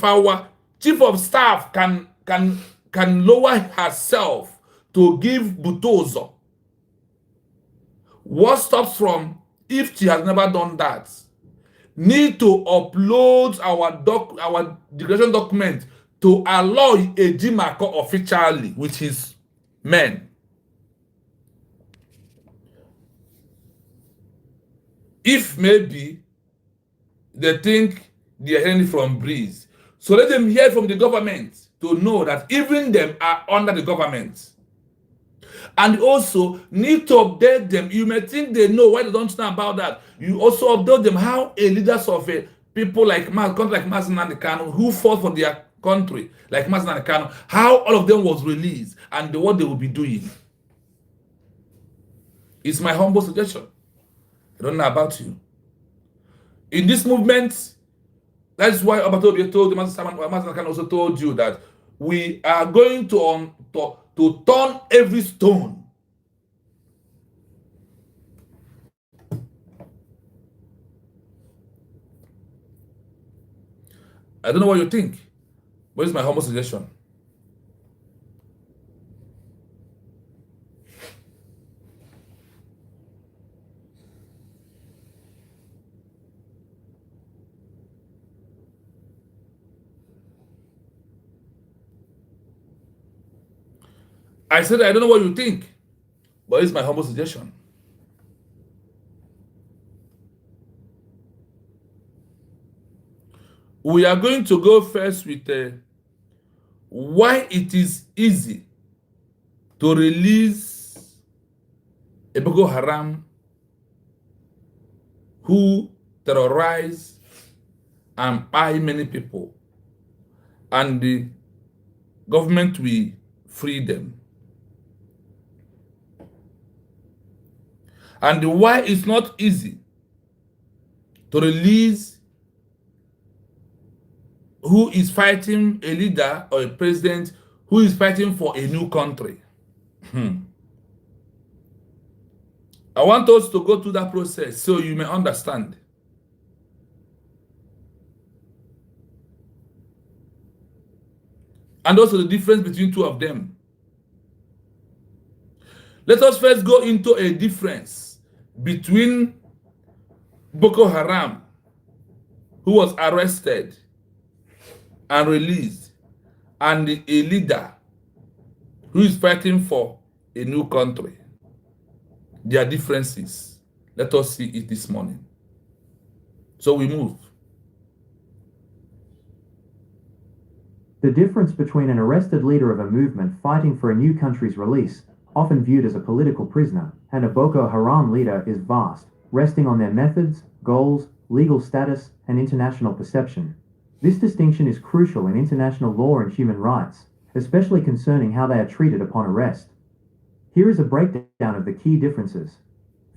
our chief of staff can lower herself to give Butozo, what stops from, if she has never done that, need to upload our declaration document to allow Ejimako officially with his men. If maybe they think they are hearing from breeze, so let them hear from the government to know that even them are under the government. And also need to update them. You may think they know why they don't know about that. You also update them how a leaders of a people like Mazi Nnamdi who fought for their country, like Mazi Nnamdi, how all of them was released and what they will be doing. It's my humble suggestion. I don't know about you. In this movement, that's why Obatobia told Mazi Nnamdi also told you that we are going to turn every stone. I don't know what you think, but it's my humble suggestion. I said I don't know what you think, but it's my humble suggestion. We are going to go first with why it is easy to release a Boko Haram who terrorize and buy many people, and the government will free them. And why it's not easy to release who is fighting a leader or a president who is fighting for a new country. I want us to go through that process so you may understand. And also the difference between two of them. Let us first go into a difference between Boko Haram, who was arrested and released, and a leader who is fighting for a new country. There are differences. Let us see it this morning. So we move. The difference between an arrested leader of a movement fighting for a new country's release, often viewed as a political prisoner, and a Boko Haram leader is vast, resting on their methods, goals, legal status, and international perception. This distinction is crucial in international law and human rights, especially concerning how they are treated upon arrest. Here is a breakdown of the key differences.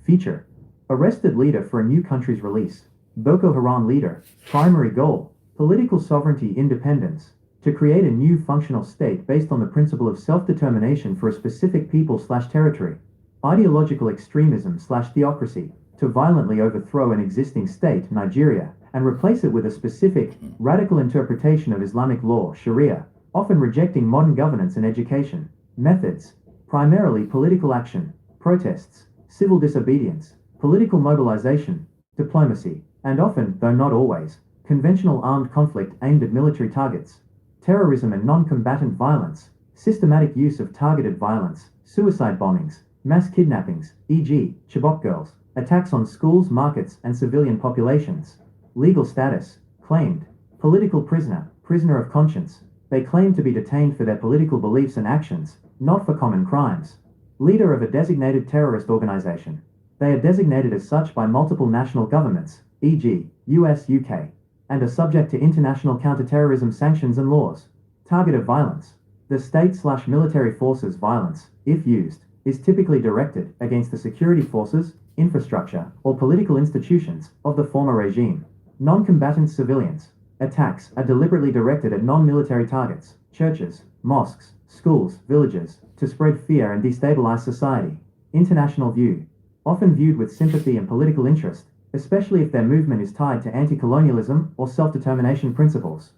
Feature: arrested leader for a new country's release. Boko Haram leader, primary goal, political sovereignty independence, to create a new functional state based on the principle of self-determination for a specific people/territory. Ideological extremism/theocracy, to violently overthrow an existing state, Nigeria, and replace it with a specific, radical interpretation of Islamic law, Sharia, often rejecting modern governance and education. Methods: primarily political action, protests, civil disobedience, political mobilization, diplomacy, and often, though not always, conventional armed conflict aimed at military targets. Terrorism and non-combatant violence, systematic use of targeted violence, suicide bombings, mass kidnappings, e.g., Chibok girls, attacks on schools, markets, and civilian populations. Legal status: claimed, political prisoner, prisoner of conscience. They claim to be detained for their political beliefs and actions, not for common crimes. Leader of a designated terrorist organization. They are designated as such by multiple national governments, e.g., US, UK, and are subject to international counterterrorism sanctions and laws. Target of violence: the state/military forces violence, if used, is typically directed against the security forces, infrastructure, or political institutions of the former regime. Non-combatant civilians. Attacks are deliberately directed at non-military targets, churches, mosques, schools, villages, to spread fear and destabilize society. International view. Often viewed with sympathy and political interest, especially if their movement is tied to anti-colonialism or self-determination principles.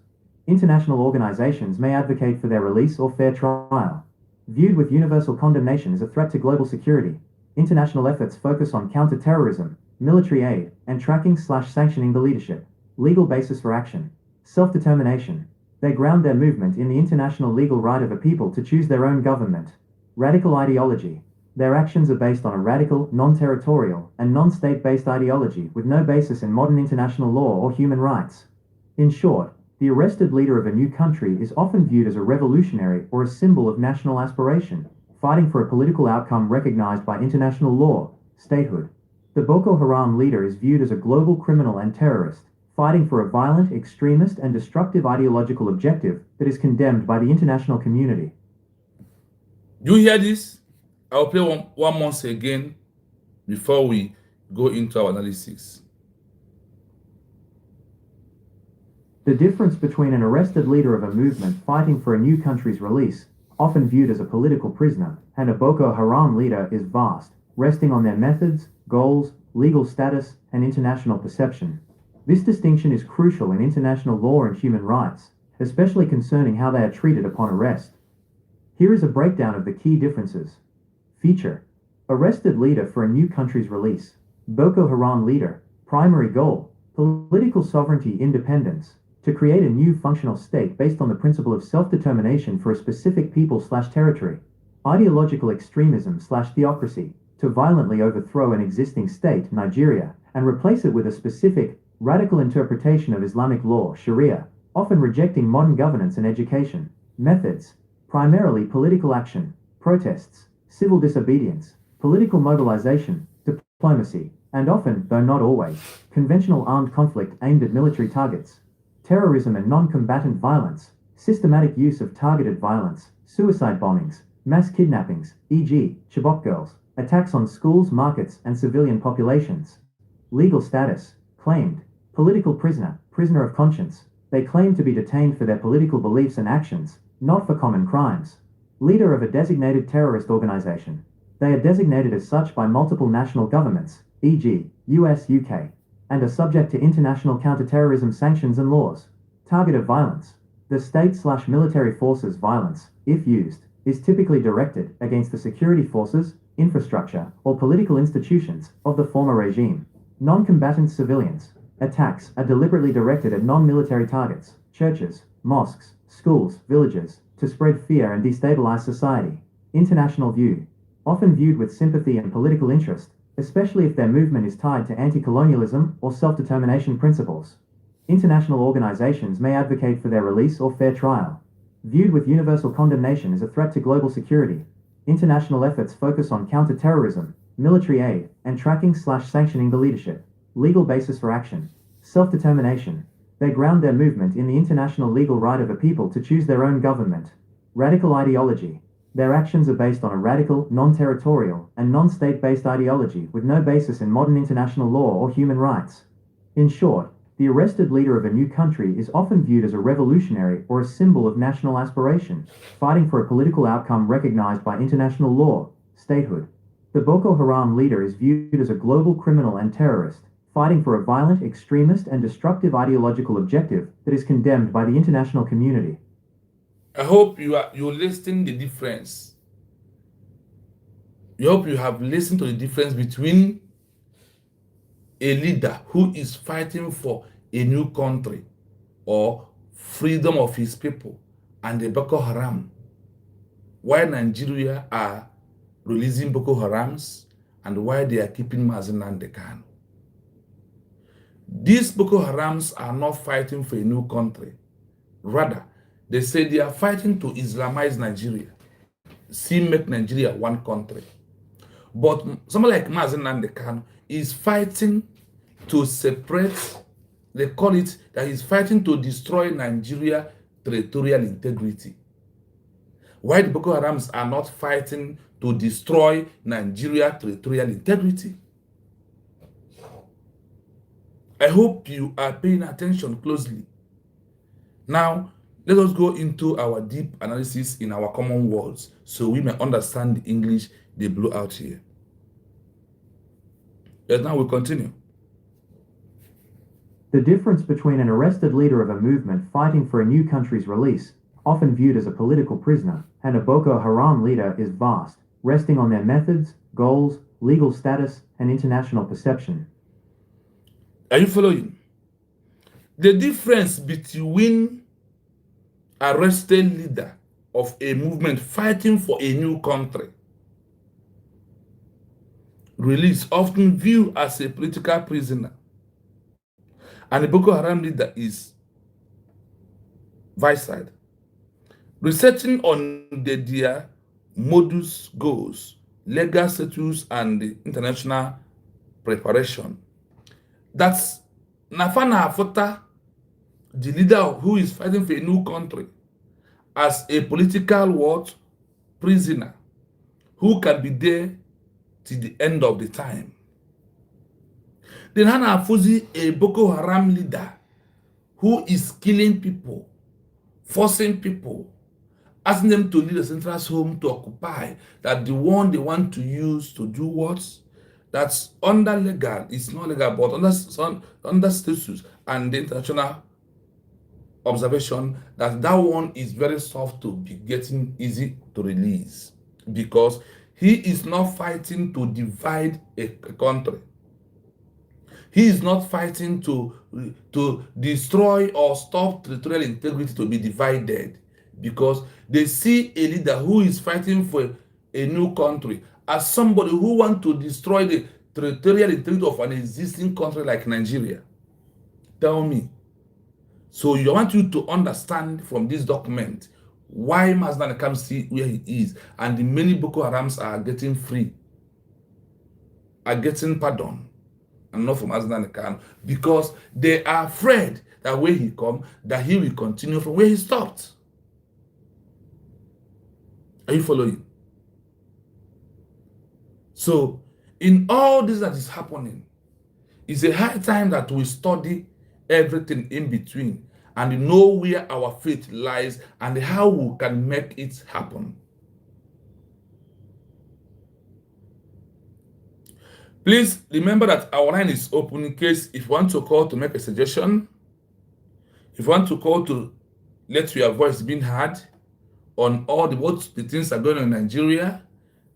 International organizations may advocate for their release or fair trial. Viewed with universal condemnation as a threat to global security. International efforts focus on counter-terrorism, military aid, and tracking/sanctioning the leadership. Legal basis for action. Self-determination. They ground their movement in the international legal right of a people to choose their own government. Radical ideology. Their actions are based on a radical, non-territorial, and non-state-based ideology with no basis in modern international law or human rights. In short, the arrested leader of a new country is often viewed as a revolutionary or a symbol of national aspiration, fighting for a political outcome recognized by international law, statehood. The Boko Haram leader is viewed as a global criminal and terrorist, fighting for a violent, extremist, and destructive ideological objective that is condemned by the international community. You hear this? I'll play one once again before we go into our analysis. The difference between an arrested leader of a movement fighting for a new country's release, often viewed as a political prisoner, and a Boko Haram leader is vast, resting on their methods, goals, legal status, and international perception. This distinction is crucial in international law and human rights, especially concerning how they are treated upon arrest. Here is a breakdown of the key differences. Feature: arrested leader for a new country's release. Boko Haram leader. Primary goal: political sovereignty independence, to create a new functional state based on the principle of self-determination for a specific people/territory. Ideological extremism/theocracy, to violently overthrow an existing state, Nigeria, and replace it with a specific, radical interpretation of Islamic law, Sharia, often rejecting modern governance and education. Methods: primarily political action, protests, civil disobedience, political mobilization, diplomacy, and often, though not always, conventional armed conflict aimed at military targets. Terrorism and non-combatant violence, systematic use of targeted violence, suicide bombings, mass kidnappings, e.g., Chibok girls, attacks on schools, markets, and civilian populations. Legal status: claimed, political prisoner, prisoner of conscience. They claim to be detained for their political beliefs and actions, not for common crimes. Leader of a designated terrorist organization. They are designated as such by multiple national governments, e.g., US, UK, and are subject to international counterterrorism sanctions and laws. Target of violence: the state/military forces. Violence, if used, is typically directed against the security forces, infrastructure, or political institutions of the former regime. Non-combatant civilians. Attacks are deliberately directed at non-military targets, churches, mosques, schools, villages, to spread fear and destabilize society. International view: often viewed with sympathy and political interest, especially if their movement is tied to anti-colonialism or self-determination principles. International organizations may advocate for their release or fair trial. Viewed with universal condemnation as a threat to global security. International efforts focus on counter-terrorism, military aid, and tracking/sanctioning the leadership. Legal basis for action: self-determination. They ground their movement in the international legal right of a people to choose their own government. Radical ideology. Their actions are based on a radical, non-territorial, and non-state-based ideology with no basis in modern international law or human rights. In short, the arrested leader of a new country is often viewed as a revolutionary or a symbol of national aspiration, fighting for a political outcome recognized by international law, statehood. The Boko Haram leader is viewed as a global criminal and terrorist, fighting for a violent, extremist, and destructive ideological objective that is condemned by the international community. I hope you're listening the difference. I hope you have listened to the difference between a leader who is fighting for a new country or freedom of his people and the Boko Haram. Why Nigeria are releasing Boko Harams and why they are keeping Mazi Nnamdi. These Boko Harams are not fighting for a new country. Rather, they say they are fighting to Islamize Nigeria, see make Nigeria one country. But someone like Mazi Nnamdi is fighting to separate, they call it that he's fighting to destroy Nigeria territorial integrity. Why the Boko Harams are not fighting to destroy Nigeria territorial integrity? I hope you are paying attention closely. Now, let us go into our deep analysis in our common words so we may understand the English they blew out here. Yes, now we continue. The difference between an arrested leader of a movement fighting for a new country's release, often viewed as a political prisoner, and a Boko Haram leader is vast, resting on their methods, goals, legal status, and international perception. Are you following? The difference between arrested leader of a movement fighting for a new country, released, often viewed as a political prisoner. And the Boko Haram leader is vice side. Researching on their modus goes, legal status, and the international preparation. That's Nafana Afota, the leader who is fighting for a new country, as a political what? Prisoner, who can be there till the end of the time. Then Hana Afuzi, a Boko Haram leader, who is killing people, forcing people, asking them to leave the central home to occupy, that the one they want to use to do what? That's under legal, it's not legal, but under status and the international observation, that one is very soft to be getting easy to release, because he is not fighting to divide a country. He is not fighting to destroy or stop territorial integrity to be divided, because they see a leader who is fighting for a new country as somebody who wants to destroy the territorial integrity of an existing country like Nigeria. Tell me. So I want you to understand from this document why Mazi can see where he is, and the many Boko Harams are getting free, are getting pardon, and not from Mazi, because they are afraid that when he comes, that he will continue from where he stopped. Are you following? So, in all this that is happening, it's a high time that we study everything in between and know where our faith lies and how we can make it happen. Please remember that our line is open in case if you want to call to make a suggestion, if you want to call to let your voice be heard on all what the things that are going on in Nigeria,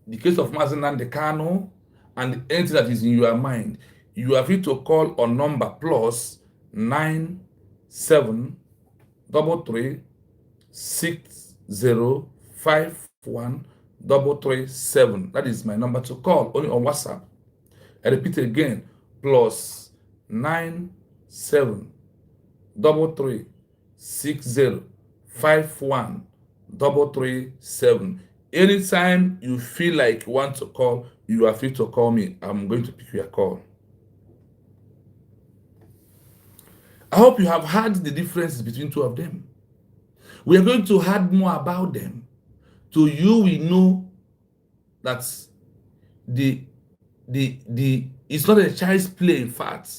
the case of Mazi Nnamdi, and anything that is in your mind, you are free to call on number +973360513337. That is my number to call, only on WhatsApp. I repeat again, +973360513337. Anytime you feel like you want to call, you are free to call me. I'm going to pick your call. I hope you have heard the differences between two of them. We are going to add more about them. To you, we know that it's not a child's play, in fact.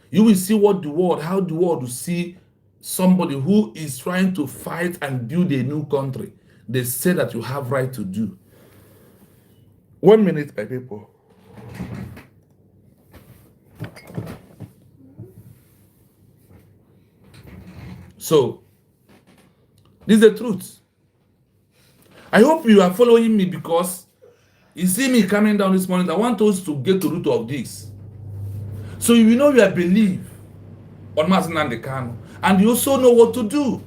You will see how the world will see somebody who is trying to fight and build a new country. They say that you have right to do. 1 minute, my people. So, this is the truth. I hope you are following me, because you see me coming down this morning. I want us to get to the root of this. So you know you believe on Mazi Nnamdi, and you also know what to do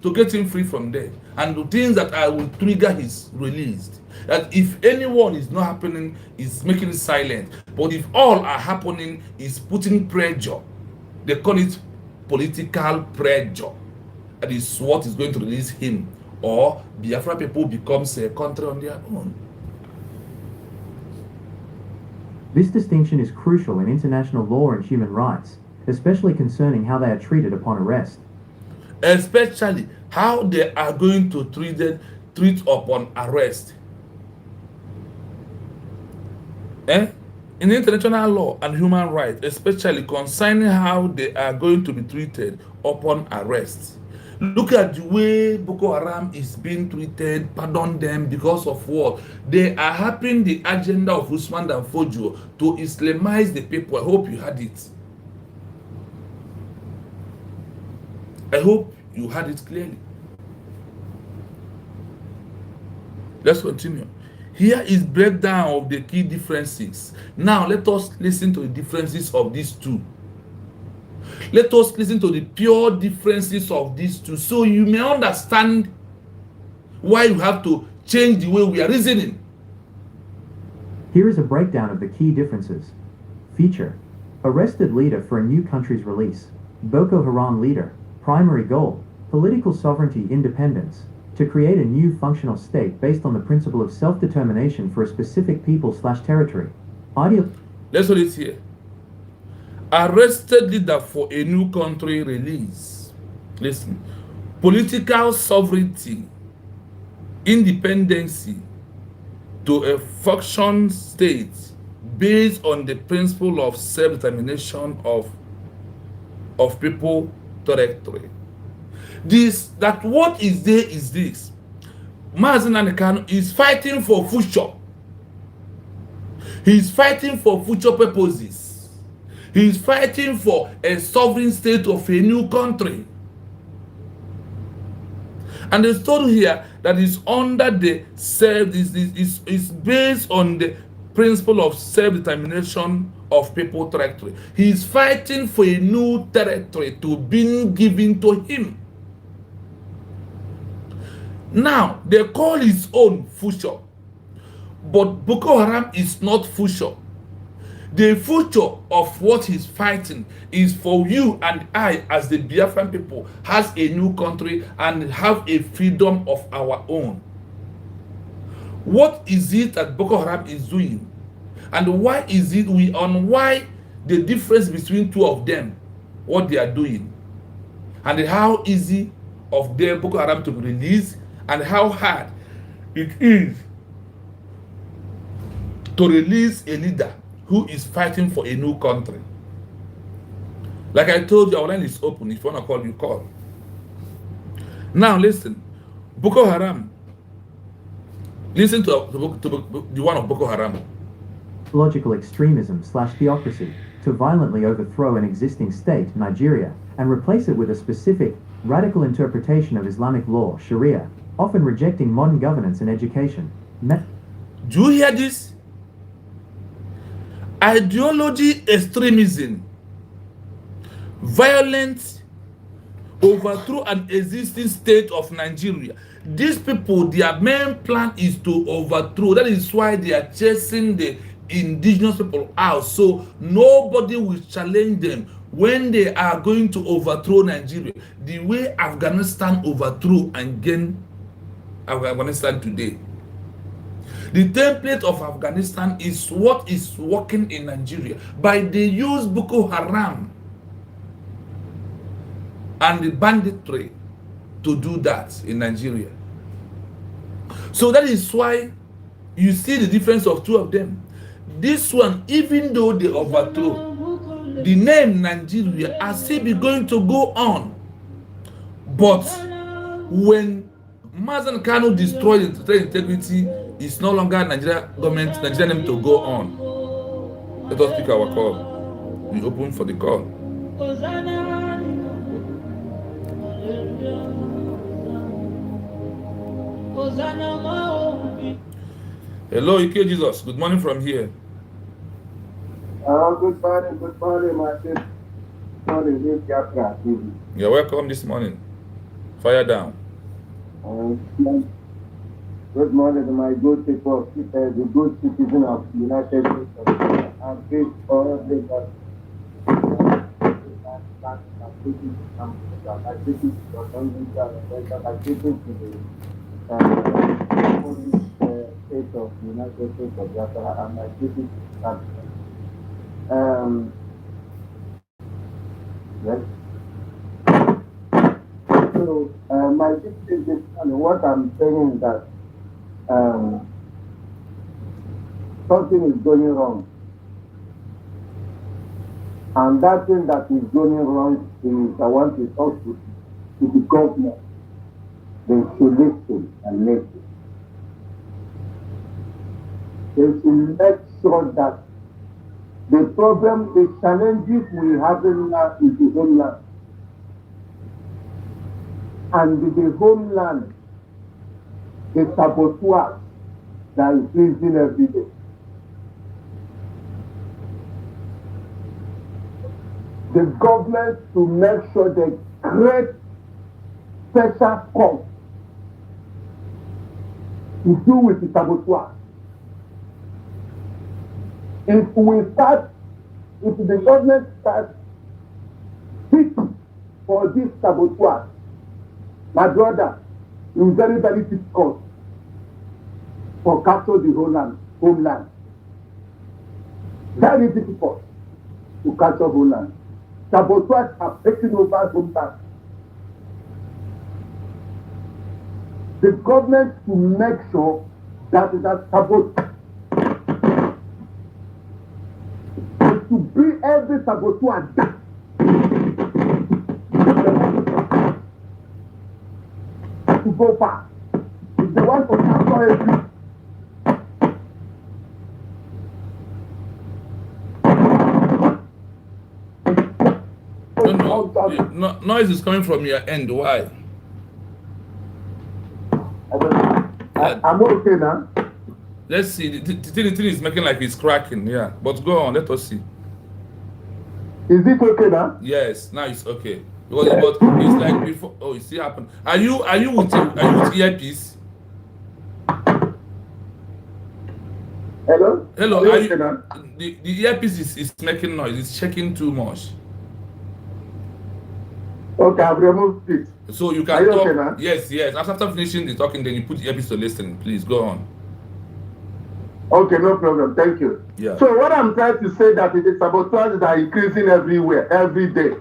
to get him free from there, and the things that I will trigger his release. That if anyone is not happening, is making it silent. But if all are happening, is putting pressure. They call it political pressure. That is what is going to release him. Or Biafra people becomes a country on their own. This distinction is crucial in international law and human rights, especially concerning how they are treated upon arrest. Especially how they are going to treat upon arrest. In international law and human rights, especially concerning how they are going to be treated upon arrest. Look at the way Boko Haram is being treated, pardon them, because of what? They are helping the agenda of Usman Dan Fodio to Islamize the people. I hope you had it. I hope you had it clearly. Let's continue. Here is breakdown of the key differences. Now let us listen to the differences of these two. Let us listen to the pure differences of these two so you may understand why you have to change the way we are reasoning. Here is a breakdown of the key differences. Feature: arrested leader for a new country's release. Boko Haram leader. Primary goal: political sovereignty independence. To create a new functional state based on the principle of self-determination for a specific people/territory. Let's read it here. Arrested leader for a new country release. Listen. Political sovereignty, independency to a function state based on the principle of self-determination of people territory. What is there is this. Mazi Nnamdi is fighting for future. He is fighting for future purposes. He is fighting for a sovereign state of a new country. And the story here that is under the is based on the principle of self-determination of people territory. He is fighting for a new territory to be given to him. Now, they call his own future. But Boko Haram is not future. The future of what he's fighting is for you and I, as the Biafran people, has a new country and have a freedom of our own. What is it that Boko Haram is doing? And why is it why the difference between two of them, what they are doing? And how easy of them Boko Haram to be released, and how hard it is to release a leader who is fighting for a new country. Like I told you, our line is open. If you want to call, you call. Now listen, Boko Haram. Listen to the one of Boko Haram. Logical extremism/theocracy to violently overthrow an existing state, Nigeria, and replace it with a specific, radical interpretation of Islamic law, Sharia, often rejecting modern governance and education. Do you hear this? Ideology extremism, violent overthrow an existing state of Nigeria. These people, their main plan is to overthrow. That is why they are chasing the indigenous people out, so nobody will challenge them when they are going to overthrow Nigeria the way Afghanistan overthrew and gained Afghanistan today. The template of Afghanistan is what is working in Nigeria. By they use Boko Haram and the banditry to do that in Nigeria. So that is why you see the difference of two of them. This one, even though they overthrow, the name Nigeria as still be going to go on. But when Mazi Nnamdi destroyed the integrity, it's no longer Nigeria government, Nigeria name to go on. Let us pick our call. We open for the call. Hello, Ike Jesus. Good morning from here. Good morning, my sister. You're welcome this morning. Fire down. Good morning to my good people, the good citizen of the United States. I'm great for everybody. State of the United States of Biafra, and my duty yes. So my duty is this, and what I'm saying is that something is going wrong, and that thing that is going wrong is I want to talk to the government. They should listen and listen. They should make sure that the problem, the challenges we have in the homeland, and with the homeland, the saboteur that is increasing every day. the government to make sure they create special court to do with the saboteur. If the government starts hitting for this saboteur, my brother, it is very, very difficult for capture the homeland. Very difficult to capture homeland. Saboteurs are taking over homeland. The government to make sure that saboteur to bring every saboteur down. To go far. If they want to capture every no, noise is coming from your end. Why? I'm okay now. Let's see. The thing is making like it's cracking. Yeah, but go on. Let us see. Is it okay now? Yes, now it's okay. Because but it's like before. Oh, it still happened. Are you with earpiece? Hello. Hello. Are you okay now? The earpiece is making noise. It's shaking too much. Okay, I've removed it. So you can Are you talk. Okay now? Yes. After finishing the talking, then you put the earpiece to listen. Please go on. Okay, no problem. Thank you. Yeah. So what I'm trying to say that the saboteurs are increasing everywhere, every day.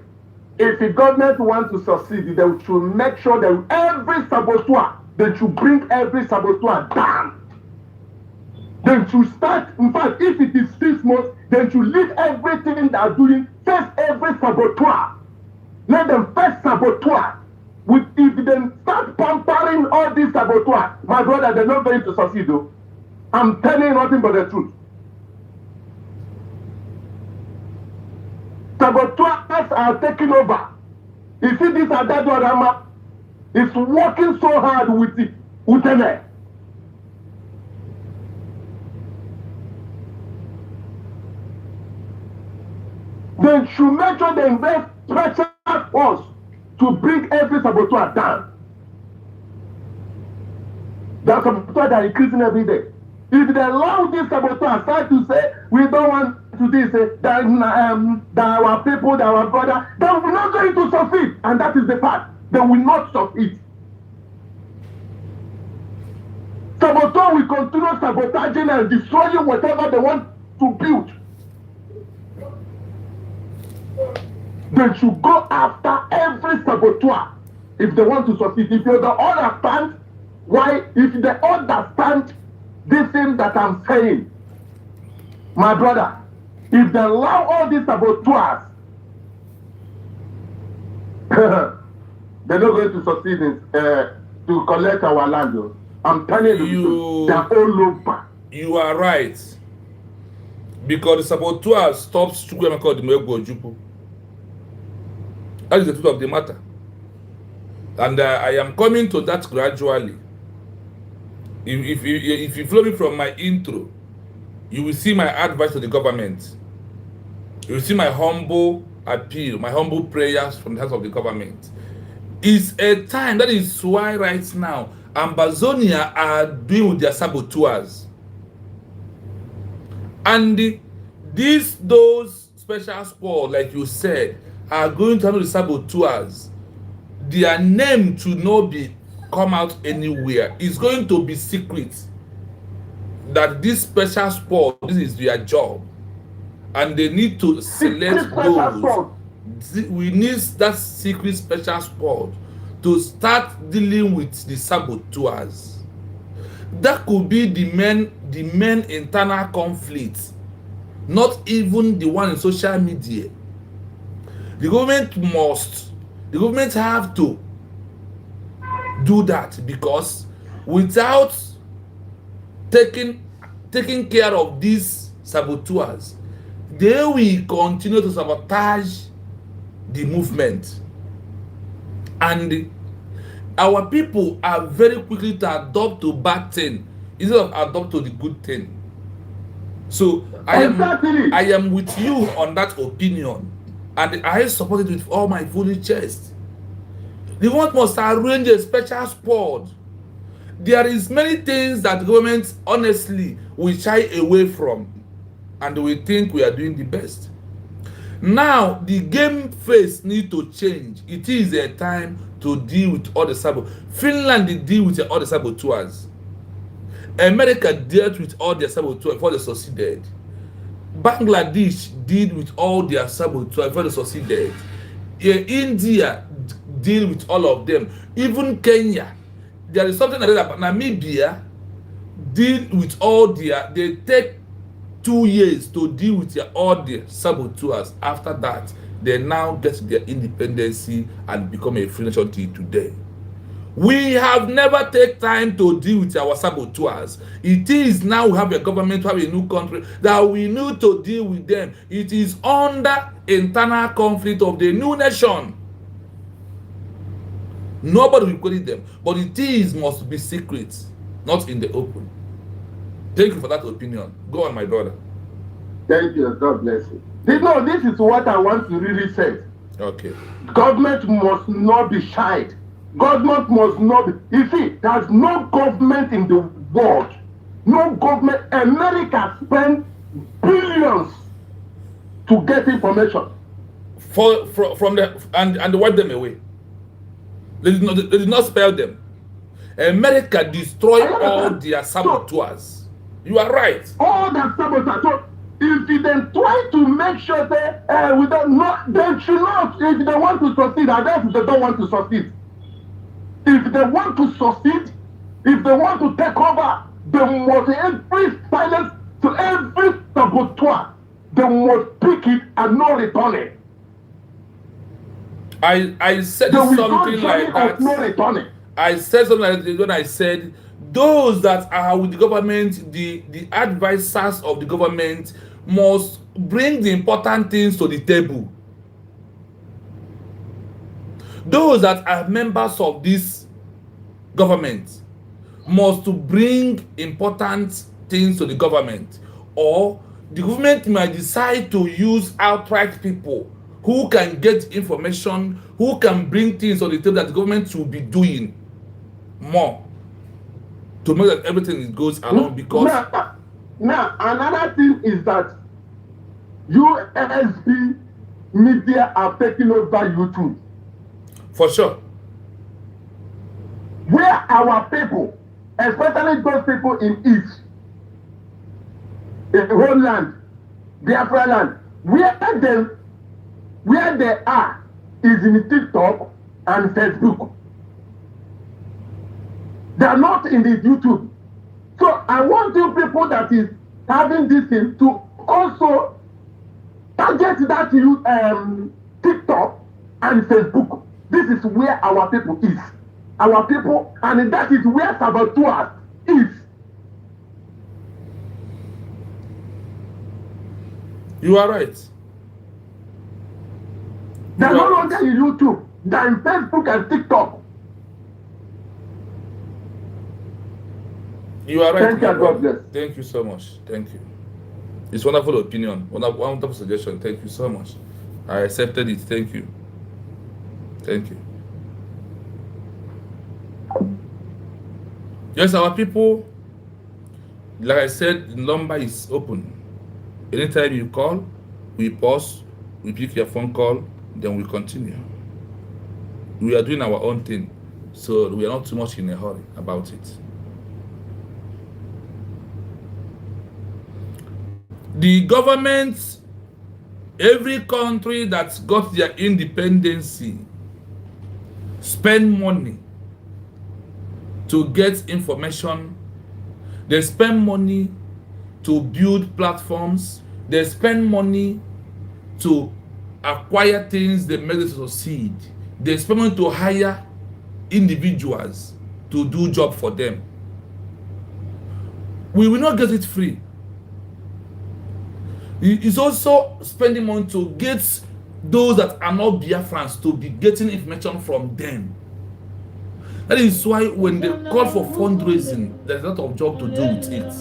If the government wants to succeed, they should make sure that every saboteur, they should bring every saboteur down. They should start, in fact, if it is 6 months, they should leave everything they are doing, face every saboteur. Let them face saboteur. If they start pampering all these saboteurs, my brother, they're not going to succeed though. I'm telling you nothing but the truth. Saboteurs are taking over. You see this Adadwarama is working so hard with it. Utene. They should make sure they invest special force to bring every saboteur down. The saboteurs are increasing every day. If they allow this saboteur start to say, we don't want to this, that our people, that our brother, then we're not going to succeed. And that is the fact. They will not succeed. Saboteur will continue sabotaging and destroying whatever they want to build. They should go after every saboteur if they want to succeed. If you don't understand why, if they understand this thing that I'm saying, my brother, if they allow all these saboteurs, they're not going to succeed in, to collect our land. I'm telling you, they're all over. You are right. Because the saboteurs stops Chukwemeka Ojukwu. That is the truth of the matter. And I am coming to that gradually. If you follow me from my intro, you will see my advice to the government. You will see my humble appeal, my humble prayers from the hands of the government. It's a time, that is why right now, Ambazonia are doing with their saboteurs. And those special squad, like you said, are going to handle the saboteurs. Their name should not come out anywhere. It's going to be secret. That this special squad, this is their job. And they need to select those. We need that secret special squad to start dealing with the saboteurs. That could be the main internal conflict, not even the one in social media. The government have to do that, because without taking care of these saboteurs, they will continue to sabotage the movement. And our people are very quickly to adopt to bad thing instead of adopt to the good thing. So I am with you on that opinion. and I support it with all my full chest. The government must arrange a special sport. There is many things that government honestly will shy away from, and we think we are doing the best. Now the game face need to change. It is a time to deal with all the saboteurs. Finland did deal with all the saboteurs. America dealt with all their saboteurs before they succeeded. Bangladesh did with all their saboteurs before they succeeded. India deal with all of them. Even Kenya. There is something like that about Namibia deal with all their, they take 2 years to deal with all the saboteurs. After that, they now get their independence and become a free nation till today. We have never take time to deal with our saboteurs. It is now we have a government, we have a new country, that we need to deal with them. It is under internal conflict of the new nation. Nobody will query them, but it is must be secret, not in the open. Thank you for that opinion. Go on, my brother. Thank you. God bless you. No, this is what I want to really say. Okay. Government must not be shy. Government must not be. You see, there's no government in the world. No government. America spent billions to get information. From the and wipe them away. They did not spare them. America destroyed all their saboteurs. You are right. All the saboteurs. So if they then try to make sure that we don't not, they should not. If they want to succeed, I guess they don't want to succeed. If they want to succeed, if they want to take over, they must every silence to every saboteur. They must pick it and not return it. I said something like that. I said something like that when I said those that are with the government, the advisors of the government must bring the important things to the table. Those that are members of this government must to bring important things to the government, or the government might decide to use outright people who can get information, who can bring things on the table that the government should be doing more to make that everything goes along. Because now another thing is that USB media are taking over YouTube. For sure. Where our people, especially those people in East, in the whole land, Biafra land, where they are is in TikTok and Facebook. They are not in the YouTube. So I want you people that is having this thing to also target that TikTok and Facebook. This is where our people is. Our people, and that is where saboteurs is. You are right. They're no longer in YouTube. They're in Facebook and TikTok. You are right. Thank you, God bless. Thank you so much. Thank you. It's wonderful opinion. Wonderful suggestion. Thank you so much. I accepted it. Thank you. Thank you. Yes, our people, like I said, the number is open. Anytime you call, we pause, we pick your phone call, then we continue. We are doing our own thing, so we are not too much in a hurry about it. The government, every country that's got their independence, spend money to get information. They spend money to build platforms. They spend money to acquire things that make them succeed. They spend money to hire individuals to do job for them. We will not get it free. It's also spending money to get those that are not Biafrans to be getting information from them. That is why when they call for fundraising, there's a lot of job to do with it.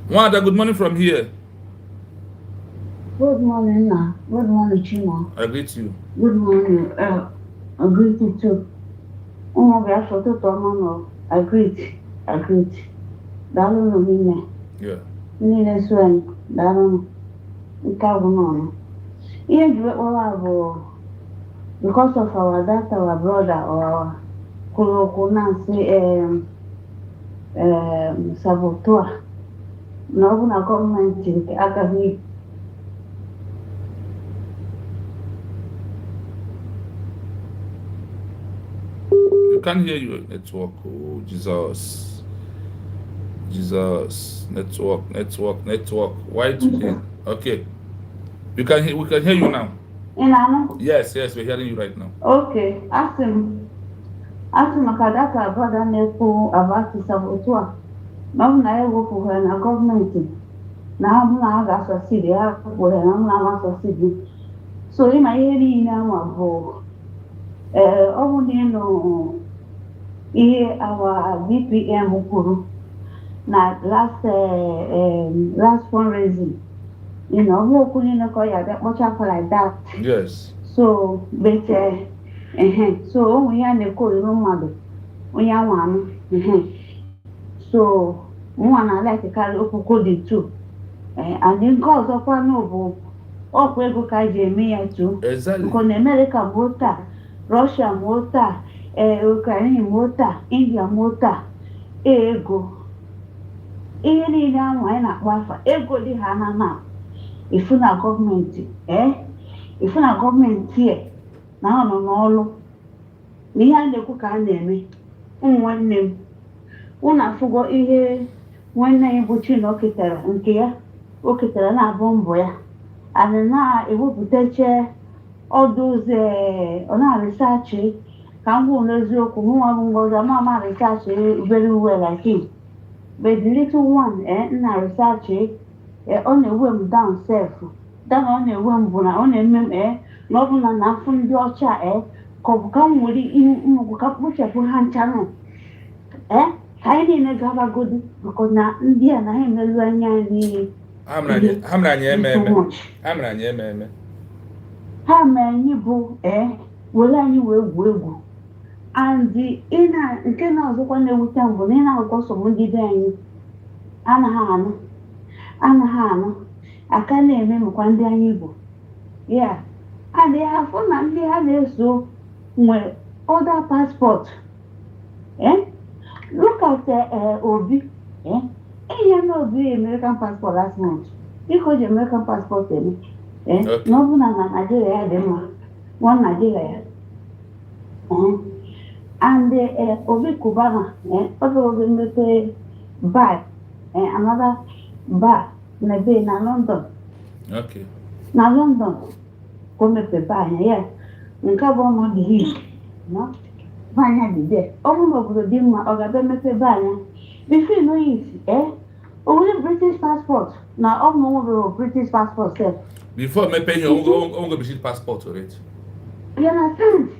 Wanda, good morning from here. Good morning, Ma. Good morning, Chima. I greet you. Good morning. I greet you too. We have to talk, I greet. Darling, no me. Yeah. Nile swen. Darling, no. Here you all because of our that our brother or our Kulokuna saboteur. No, na government academy. We can't hear you, network. Oh, Jesus. Network. Why today? Okay. We can hear you now. Yes, we're hearing you right now. Okay. Ask him Makadaka brother Nepo about the saboteur. No, I work for her in a government. Now I'm not succeed. I work for her. I'm not succeed. So in my area now, only no. Here our BPM Ukuru. Now last fundraising. You know, who couldn't that much like that. Yes. So, but so we are the call no mother. We are one. So one I like to carry up code too. And in cause of one noble, or Quego Kaji me too. Exactly. Because America motor, Russia motor, Ukraine motor, India motor, ego. Any now why not wife, ego the Hana now. If you not government, if you not government here, now no all. Me and the cook and me. One name. Una forgot ihe when I butcher no kitera and care. Okitera na bomboya. And now it will protect all those on our research. Can go no joke, who was a mama research very well, I think. But the little one, na research. On a worm down self, down on a worm, on a mem, not on a from your chair, come with it in which I put hand channel. I didn't have a good because now India and I am a Luanya. I'm not How many you will I you will. And the inner, can also when they would tell when I got some did Anahano, I can't name him one day. Yeah, and they have fun and they have so well other passport. Look at the Obi. You know the American passport last month. Because the American passport no one Nigeria, one Nigeria. And the Obi Kubana, also will buy another bar maybe na London. Okay. Na London, come pe buy yeah. Nka bo mo di no. Banya di there. Omo no go di ma oga be me pe buy. Before no easy, only British passport. Na omo go British passport sef. Before me pay you go British passport already. You understand?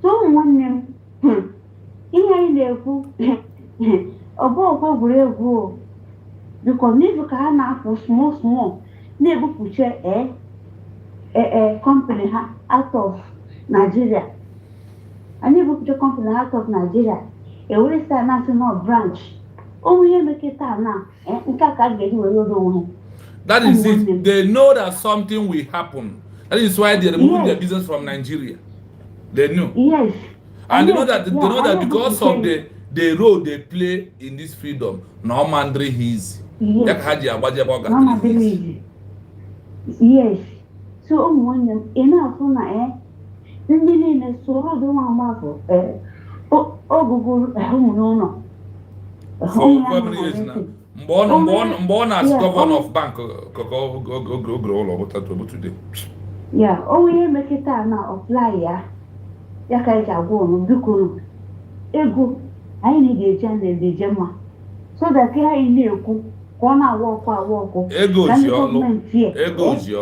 So one name. Ihe ile ku. Obo ko gure egu. Because if can have small, never put a company out of Nigeria. I never put a company out of Nigeria. A Western national branch. Oh, we make it now. That is it. They know that something will happen. That is why they remove their business from Nigeria. They know. Yes. And they know that because of the role they play in this freedom, no man is. Yes. So when enough na ndị na soro do ma mafo ogugu no. For family years now. Mbon as governor of bank go today. Yeah, we make it now apply ya ka ja go no bikuru. Ego I need the jema. So that I na-ekwu ka ọ na-awọ ọkụ ego ji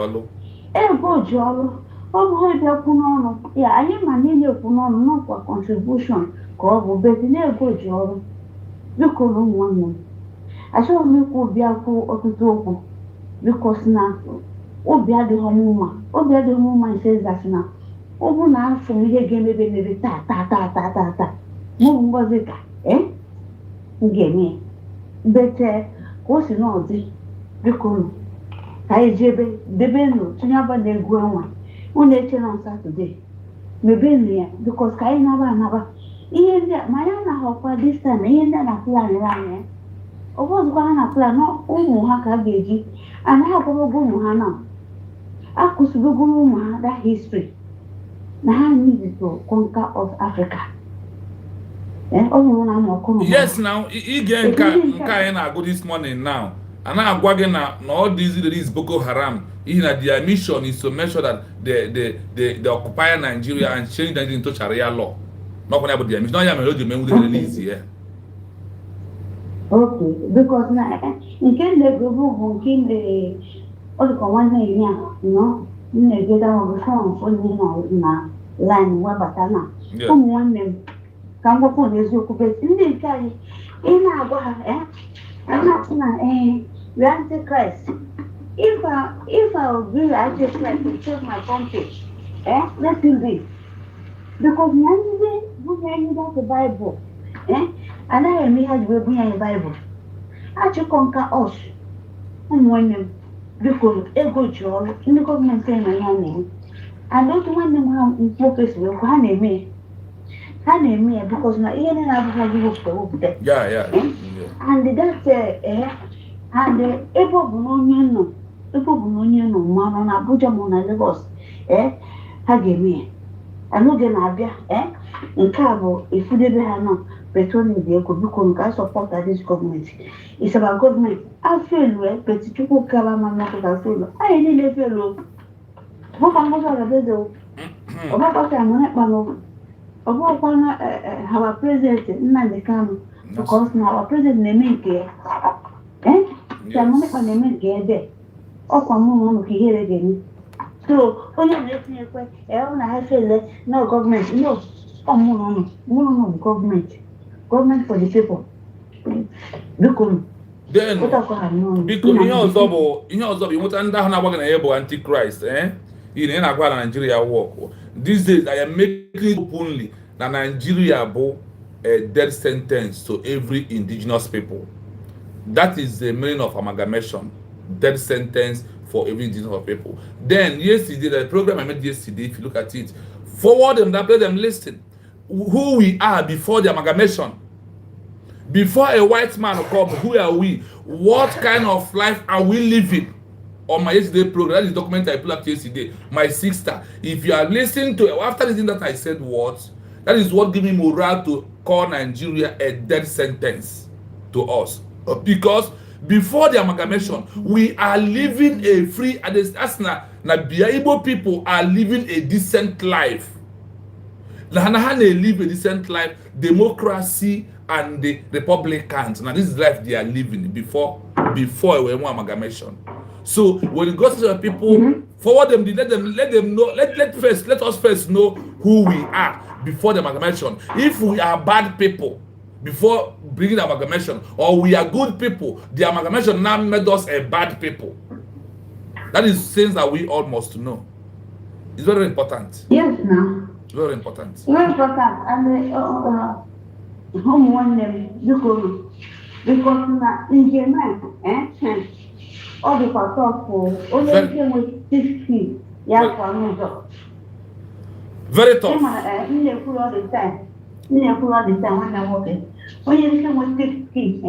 ọlụ ọ bụ ekwu n'ọnụ ya anyị ma niile ekwu n'ọnụ n'ọkwa contribution ka ọ bụ beti na-ego ji ọrụ biko na ụmụnne m achọghị m ikwu obi akwụ ọtụtụ okwu biko si na obi adịghị m mma nke zasị na ọ bụ na afọ m ihe ga-emebe emebe taa mụ ngozi ka m ga-eme bete ka o si n'ọdị biko ka anyị jebe debe nụ tinye aba na-egwu ọnwa unu eche na Satọde mebenu ya bikos ka anyị anaba ihe ndị ma ya na-ahọkwa dis time ihe ndị a na plan anyị ọbọzụkwa ha na plan ụmụ ha ka a ga-eji anaghị akwagogo ụmụ ha na akụsigogo ụmụ ha that history na ha need to conquer of Africa. Yes, now ige nke anyị na-agụ this morning now. And I'm going now all these there is Boko Haram. Their mission is to make sure that they occupy Nigeria and change Nigeria into Sharia law. Not going about their mission. Not yet the men release here. Okay, because now in case they go in the all the command you know, in the get out of the phone for na line where batana. Come one them. Come go for this you could in the guy in our I'm not we are Antichrist. If I will be Antichrist to save my country, let him be. Because Nnamdi who the Bible, and I may have to bring a Bible. I should conquer us. And when because a good job in the government saying my name. I don't want them how in focus will honey me because my ear and I have to go. Yeah. And that's and ebe ọ bụ n'onye nọ mmanụ na Abuja ma na Lagos ha ga-eme ya n'oge na-abịa nke a bụ ifudebe ha nọ petrol dị ego biko nke a support this government it's about government afelu peti chukwu kaba ma mmadụ ka felu anyị niile felu bụkwa ngọzi ọgadezo ọgbakwa ka mụ na-ekpanụ ọgbakwa na our president Nnamdi Kanu because na our president na-eme nke ya Jamani paneme gede. Okwa mumu kihere geni. So, onye na-etinye kwe, ọ na-efele no government. No, no government. Government for the people. Biko. Then, biko ihe ọzọ bụ ịnweta ndị ahụ na-agwa na ya bụ Antichrist, ị na-agwa na Nigeria work. These days, I am making it openly that Nigeria bụ a death sentence to every indigenous people. That is the meaning of amalgamation, death sentence for every indigenous people. Then yesterday, the program I made yesterday, if you look at it, forward them, let them listen who we are before the amalgamation. Before a white man come, who are we? What kind of life are we living? On my yesterday program, that is the document I put up yesterday, my sister. If you are listening to it, after listening that I said what, that is what gave me morale to call Nigeria a death sentence to us. Because before the amalgamation, we are living a free, as na Igbo people are living a decent life. They live a decent life, democracy and the Republicans. Now this is life they are living before we went amalgamation. So when it goes to the people, forward them, let them know, let us first know who we are before the amalgamation. If we are bad people before bringing the amalgamation, or we are good people, the amalgamation now made us a bad people. That is things that we all must know. It's very important. Yes, now. It's very important. Very important. And home one name, because now in German, all the talk for only with 60, yeah, for no. Very tough. In the full of the time. When I'm working. When you come with 60,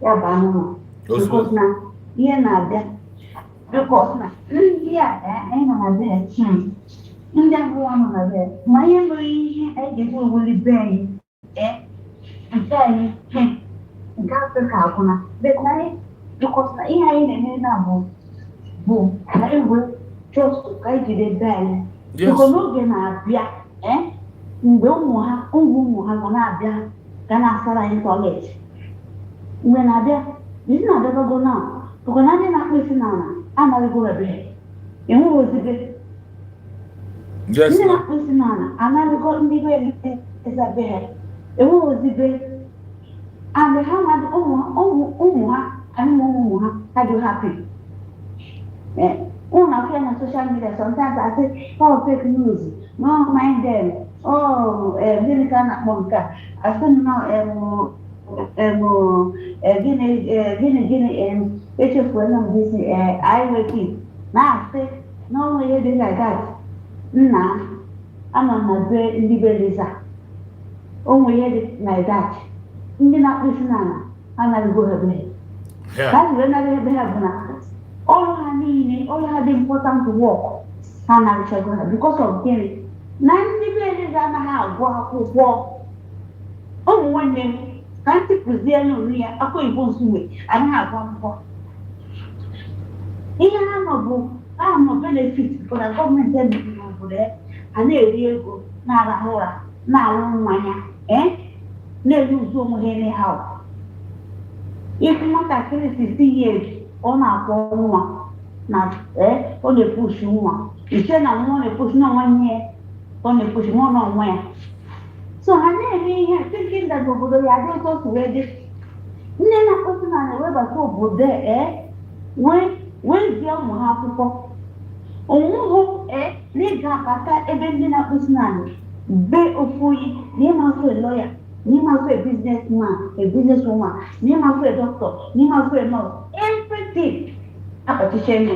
yeah, banana. Because now, here now, because now, yeah, I'm on there. In that one on there, my English, I get you will be and then, got the calcuna. But now, because now, here I ain't a boom. I will just to guide you the bell. Because no game, mgbe ụmụ ha ga na-abịa ga na-asara anyị toilet mgbe na-abịa isi na-abịagogo na ọkụ na ndị na-akpụ isi n'ala anaghịgo ebe enweghị ozibe Yes, Nina no. Kusinana, another golden debate is a bear. It was debate, and the Hamad Umuha and Mumuha had you happy. Una on social media, sometimes I say, oh, fake news. No, mind them. Oh, Vinica Monka. I still know, Guinea, HF for them, this, I waiting. Now, say, no way, like that. Nah, I'm on my bed in the Belisa. Oh, we had it like that. Ndị na-akpụsi n'ala anaghịgo ebe. Yeah. That's when I have na all her need, all her important work. Ha na-arụchago ha because of gịnị? Na ndị Belisa anaghị agụ akwụkwọ. Ụmụ nwanne m ka ntị kụziere onwe ya akwa Igbo Nsugbe anaghị agụ akwụkwọ. Ihe ha nọ bụ ahụ benefit for the gọọmenti emebi n'obodo ya. Ha na-eri ego na-arahụ ụra na-aṅụ mmanya na-eruzu onwe ha anyhow. If nwatakịrị 16 years ọ na-akwọ nwa na ọ na-epushi nwa iche na nwa ọ na-epushi na nwanne ya ọ na-epushi nwa na onwe ya. So ha na-eme ihe thinking that obodo ya dị otu otu wee dị. Nne na-akpọsi na na-ewebata obodo wee zie ụmụ ha akwụkwọ. Onwuhụ n'ịga abata ebe ndị na-akpụsi n'ala be ofu oyi na ịmasụ lọya na ịmasụ businessman businesswoman na ịmasụ doctor na ịmasụ nurse everything akpọchiche eme.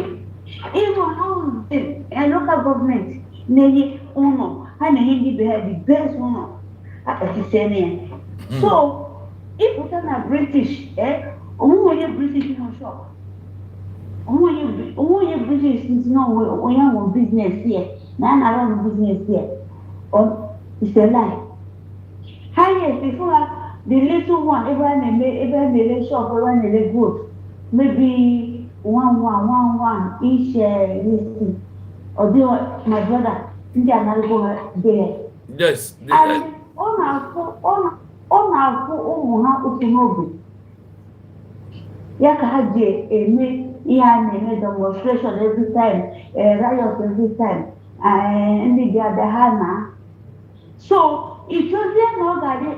Even housing local government na-enye ụlọ ha na-enye ndị be ha the best ụlọ akpọchiche eme ya. So ịpụta na British onwe onye British nọ shop. Onye British since no onye nwe business here na a na-arụ business here it's a lie. Highest before the little one ebe a na-ele shop ebe a na-ele goat maybe one each listing or my brother ndị anaghịgo there. Yes. And ọ na-afụ ụmụ ha otu n'obi ya ka ha ji eme ihe a na-eme demonstration every time, riot every time, ndị dị abịa ha na. So ichezie na ọ ga-adị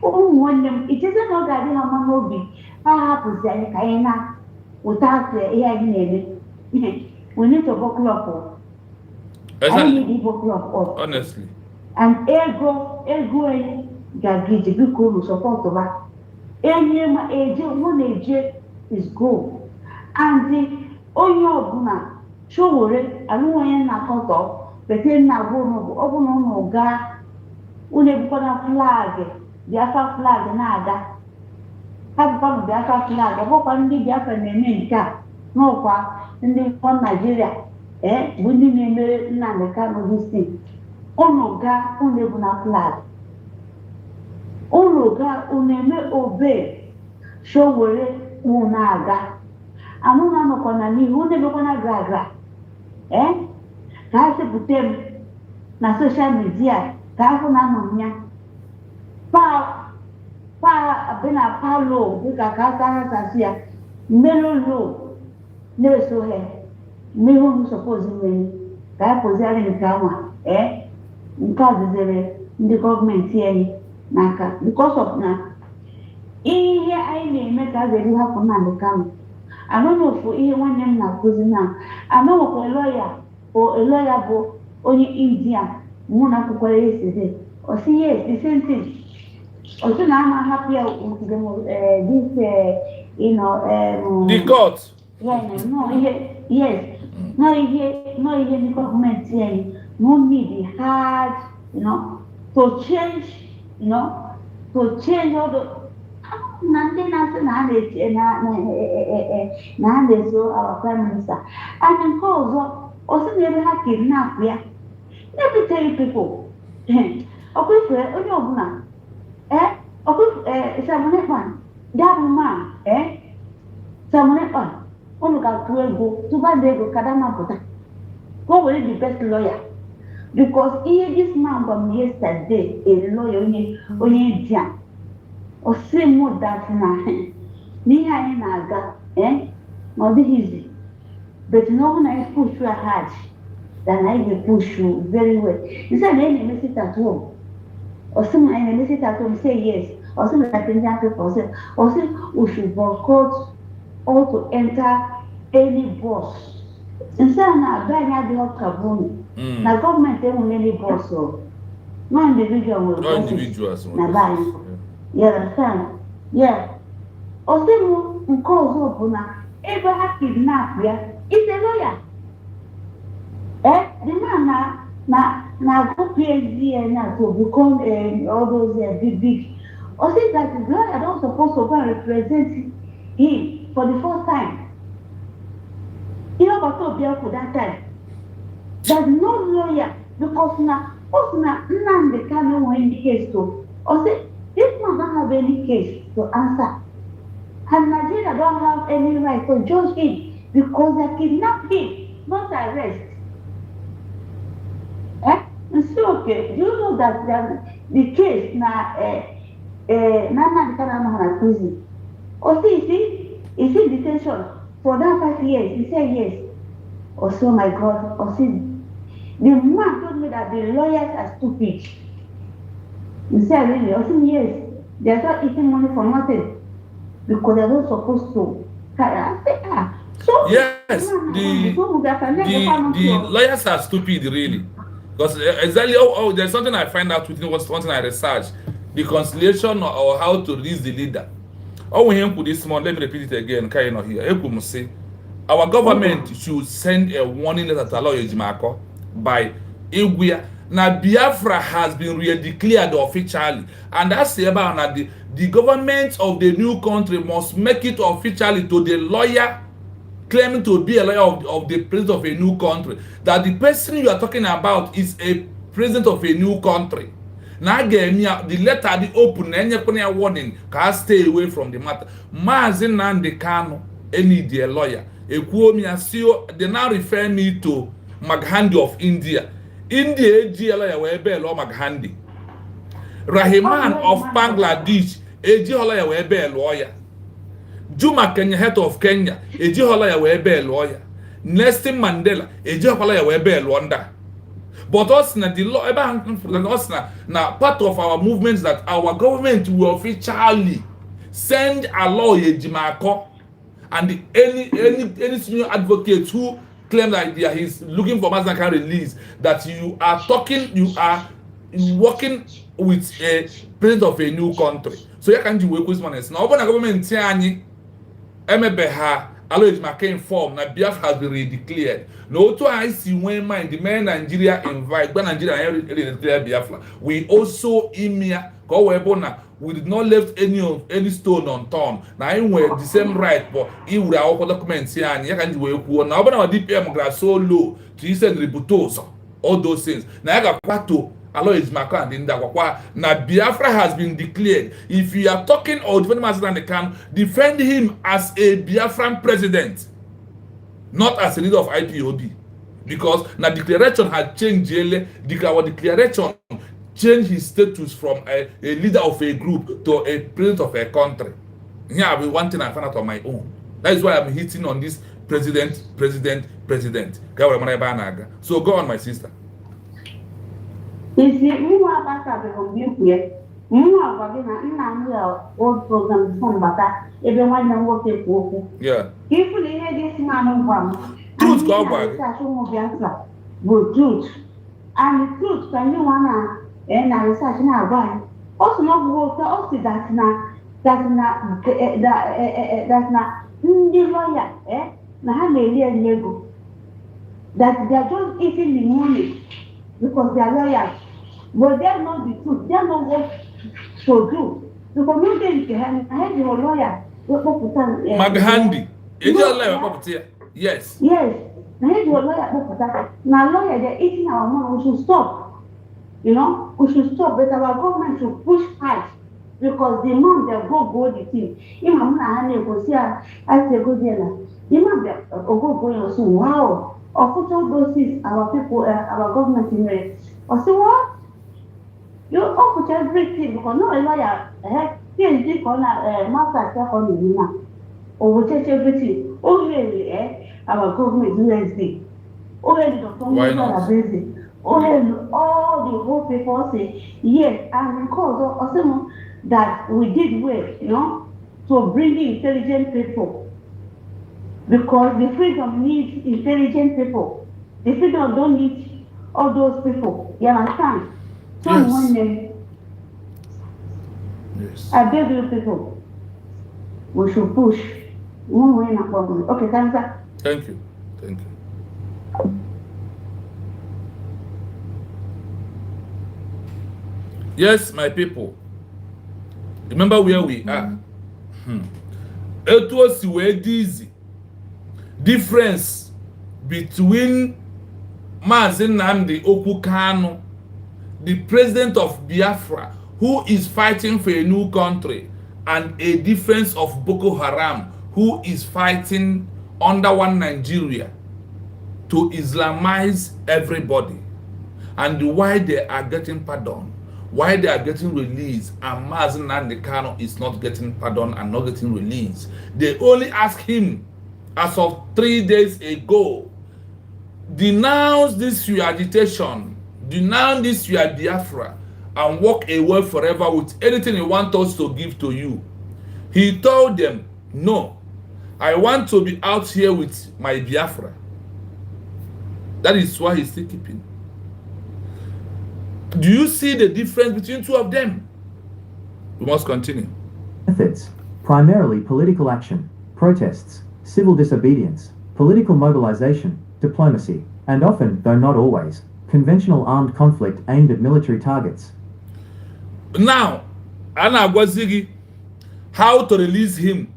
ụmụ nwanne m ichezie na ọ ga-adị ha mma n'obi ha hapụzi anyị ka anyị na wụta asị ihe anyị na-eme. We need to buckle up. I need to buckle up. Honestly. And ego anyị ga-aga ije biko unu sọpọtụ ha. Enye ma eje mụ na-eje is go. And onye ọbụla chọwere alụghị onye na-akọtọ bekee na-agwa ụnụ ọ bụ na ụnụ gaa unu ebukwana flag Biafra flag na-aga ha bụkwanụ Biafra flag ọ bụkwa ndị Biafra na-eme nke a n'ọkwa ndị nkwọ Naijiria bụ ndị na-emere Nnamdi Kanu unu gaa unu ebuna flag unu gaa unu eme obe chọwere unu na-aga anụ na-anọkwana n'ihu unu emekwana gra ka ha sepụta m na soshal midia ka ahụ na-anọ m ya bena palo dịka ka aka ha sasị ya melolo na-eso ha mmehie unu sọpozi nwere ka ya pụziarị nke anwa nke a dịzere ndị gọọmenti anyị n'aka because of na ihe anyị na-eme ka a ga-eri hapụ Nnamdi Kanu. Anụghị ofu ihe nwanne m na-akụzi na anụghịkwa eloya bụ onye India mụ na akwụkwọ ya esede osi yes the same thing otu na ama hapụ ya the court no ihe ndị gọọmenti anyị no need hard to change all the na ndị na-asị na ha na-eso our prime minister and nke ọzọ o si na ebe ha kidnap ya let me tell you people ọkwefere onye ọbụla Samunekpan that man Samunekpan unu ga-atụ ego tụba ndị ego ka dama pụta ka o were the best lawyer because ihe this man gwara m yesterday a lawyer onye India o si mụ dat na n'ihe anyị na-aga na ọ dịghị izi but na ọ bụ na anyị push ya hard then I will push you very well. You say, I may sit at home. Or some I may sit at home, say yes. Or some like people say, or say, we should boycott or to enter any bus. Instead, now, buy now the hot carbon. Now, government, they won't any bus. So, no individual will no individuals. Now, buy. You understand? Yeah. Or say, we call Zopuna. Abraham kidnapped ya. It's a lawyer. The man now go PhD and now to become all those big. Or say that the lawyer don't supposed to go and represent him for the first time. You know what to be for that time. There's no lawyer because now Nnamdi can't know any case to. Or say this man don't have any case to answer. And Nigeria don't have any right to judge him because they kidnapped him, not arrest. It's okay. Do you know that the case now, Nnamdi Kanu prison? Or see, is he detention for that 5 years? He said yes. Or so, my God. Or see, the man told me that the lawyers are stupid. He said really. Or see, yes, they are not eating money for nothing. Because they're not supposed to. So yes, the lawyers are stupid, really. Because exactly, there's something I find out within something I research, the conciliation or how to release the leader. Oh, when you put this month, let me repeat it again. Can you not hear? You say our government should send a warning letter to allow Ejimako by Iguia. Now Biafra has been re-declared officially, and that's about the government of the new country must make it officially to the lawyer claiming to be a lawyer of the president of a new country, that the person you are talking about is a president of a new country. Now the letter the open and warning can stay away from the matter. Mazi Nnamdi Kanu any the lawyer. They now refer me to Maghandi of India. India lawyer were be law Maghandi. Rahman of Bangladesh lawyer were be lawyer. Juma Kenya, head of Kenya, Ejihola we be lawyer. Nelson Mandela, Ejihola we be Rwanda. But us na the law us na part of our movements that our government will officially send a lawyer Ejimako and any senior advocate who claim that he's looking for Mazi can release that you are working with a president of a new country. So you can't do work with money. Now open a government Emebeha, always McCain form, na Biafra has been redeclared. No, to I see when mind the men Nigeria invite, when Nigeria declare Biafra, we also Imia, we did not left any stone unturned. Now, anyway, the same right, but he would have documents here and you can do it. Now, but our DPM grass so low to send rebutos, all those things. Now, I got Pato. Now Biafra has been declared. If you are talking or defending Mazi Nnamdi Kanu, defend him as a Biafran president, not as a leader of IPOB. Because now declaration had changed. Our declaration changed his status from a leader of a group to a president of a country. Here I will one thing I found out on my own. That is why I'm hitting on this president. So go on, my sister. Isi mwa abaka be obiekwe mwa agwagi na Nnamdi old program from bata ebe nwanne nwoke kwu okwu. Yeah. Ifu na ihe dị man ngwa Truth ka ogwa. Good truth. And the truth can you wanna na research na agwa. Also no go also that na ndị lawyer na ha na-eri ego. That they are just eating the money because they are lawyers. But they know the truth. They know what to do. The community I had your lawyer. Maghandi. Yes. Yes. I had your lawyer. Now lawyer, they're eating our money. We should stop. You know, we should stop. But our government should push hard because the man they go the thing. Imam na hane go see I say go there. Imam they go so wow. Of all those things, our people, our government in there. I say what? You offer everything because no lawyer PhD for master second in now. Or we check everything. Oh really, our government USD. Why not? All the whole people say, yes, and because of some that we did well, to bring the intelligent people. Because the freedom needs intelligent people. The freedom don't need all those people. You understand? Someone Yes. Yes. I beg you people, we should push one way and problem. Okay, thank you. Thank you. Thank you. Yes, my people. Remember where we are. It was very easy. Difference between Mazi Nnamdi Kanu, the president of Biafra, who is fighting for a new country, and a difference of Boko Haram, who is fighting under one Nigeria to Islamize everybody, and why they are getting pardon, why they are getting released, and Mazi Nnamdi Kanu is not getting pardon and not getting released. They only ask him, as of 3 days ago, denounce this your agitation, denounce this your Biafra, and walk away forever with anything you want us to give to you. He told them, no, I want to be out here with my Biafra. That is why he's still keeping. Do you see the difference between two of them? We must continue. Methods: primarily political action, protests, civil disobedience, political mobilization, diplomacy, and often, though not always, conventional armed conflict aimed at military targets. Now, Anna Gwazigi, how to release him,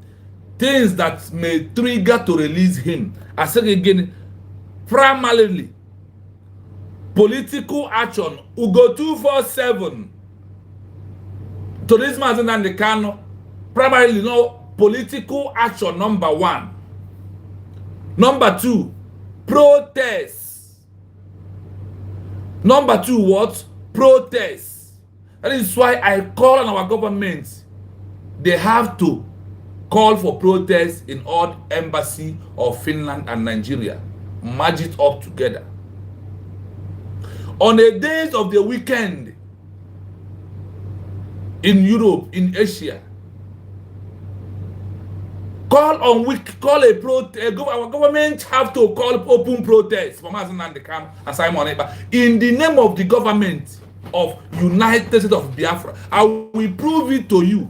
things that may trigger to release him. I said again, primarily political action. Ugo 247 to this Mazi Nnamdi Kanu, primarily political action, number one. Number two, protest. Number two, what? Protest. That is why I call on our government. They have to call for protest in all embassy of Finland and Nigeria. Merge it up together. On the days of the weekend in Europe, in Asia, call a protest. Our government have to call open protest for Mazi Nnamdi Kanu and Simon Ekpa in the name of the government of United States of Biafra. I will prove it to you.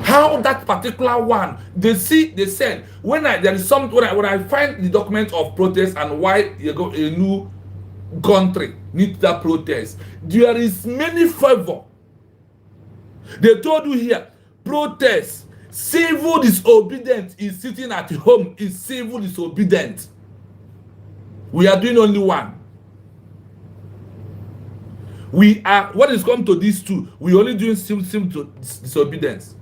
How that particular one, they said when I find the document of protest and why you go a new country needs that protest, there is many favor. They told you here, protest, civil disobedient is sitting at home, is civil disobedient. We are doing only one. We are, what is come to these two, we only doing civil disobedience.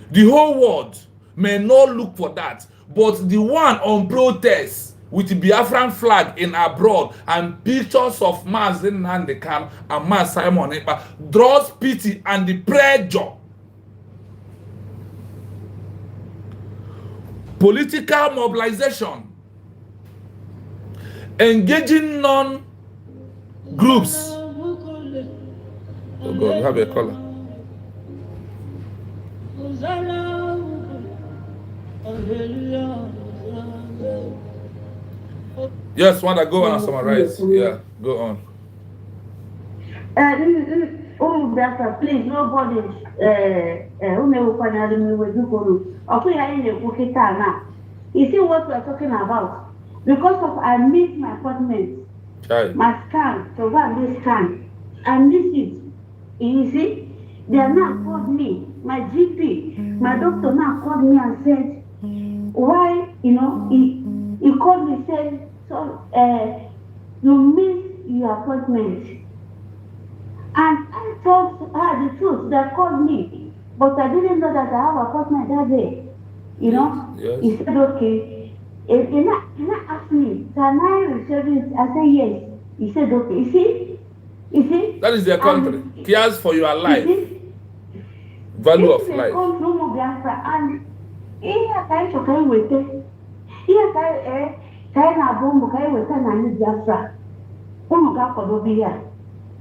The whole world may not look for that, but the one on protest with the Biafran flag in abroad and pictures of Mazi Nnamdi Kanu and Mazi Simon Ekpa draws pity and the pressure. Political mobilization, engaging non-groups. Oh God, we have a caller. Yes, want to go on and summarize. Yeah, go on. Oh, Biafra, please, nobody. You see what we are talking about? Because of I missed my appointment, my scan, to go and do scan. I missed it. You see, they have now called me, my GP, my doctor now called me and said, why, he called me, said, so, you missed your appointment. And I told her the truth, they called me, but I didn't know that I have appointment that day. Yes. He said, okay. He asked me, can I reschedule it? I said, yes. He said, okay. You see? That is their country. Cares for your life. Value of life. And China bomb kai weta na ni Biafra. Unu ga kwado bi ya.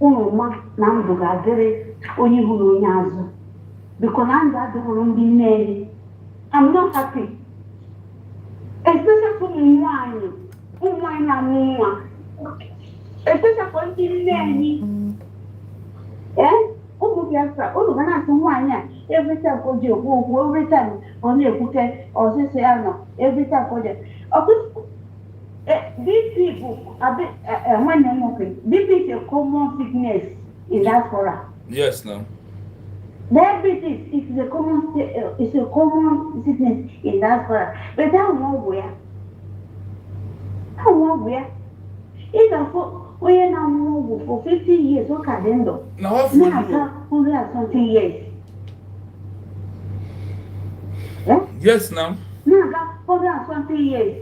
Unu ma na ndụ ga-adịrị onye hụrụ onye azụ. Because na ndụ adịghị ndị nne. I'm not happy. Especially for ụmụnwaanyị. Ụmụnwaanyị na-amụ nwa. Especially for ndị nne. Ụmụ Biafra, unu ga na-atụ nwaanyị a every time o ji ekwu okwu, every time ọ na-ekwute ọsịsọ ya nọ, every time o ji. BP bụ nwanne m nwoke. BP is a common sickness in diaspora. Yes, no. Diabetes is a common sickness in diaspora. But that won't wear. That won't wear. Even for onye na-amụ ọgwụ for 50 years ọ ka dị ndụ. Na-asa 100 years. Yes, now. Na-aga 100 years.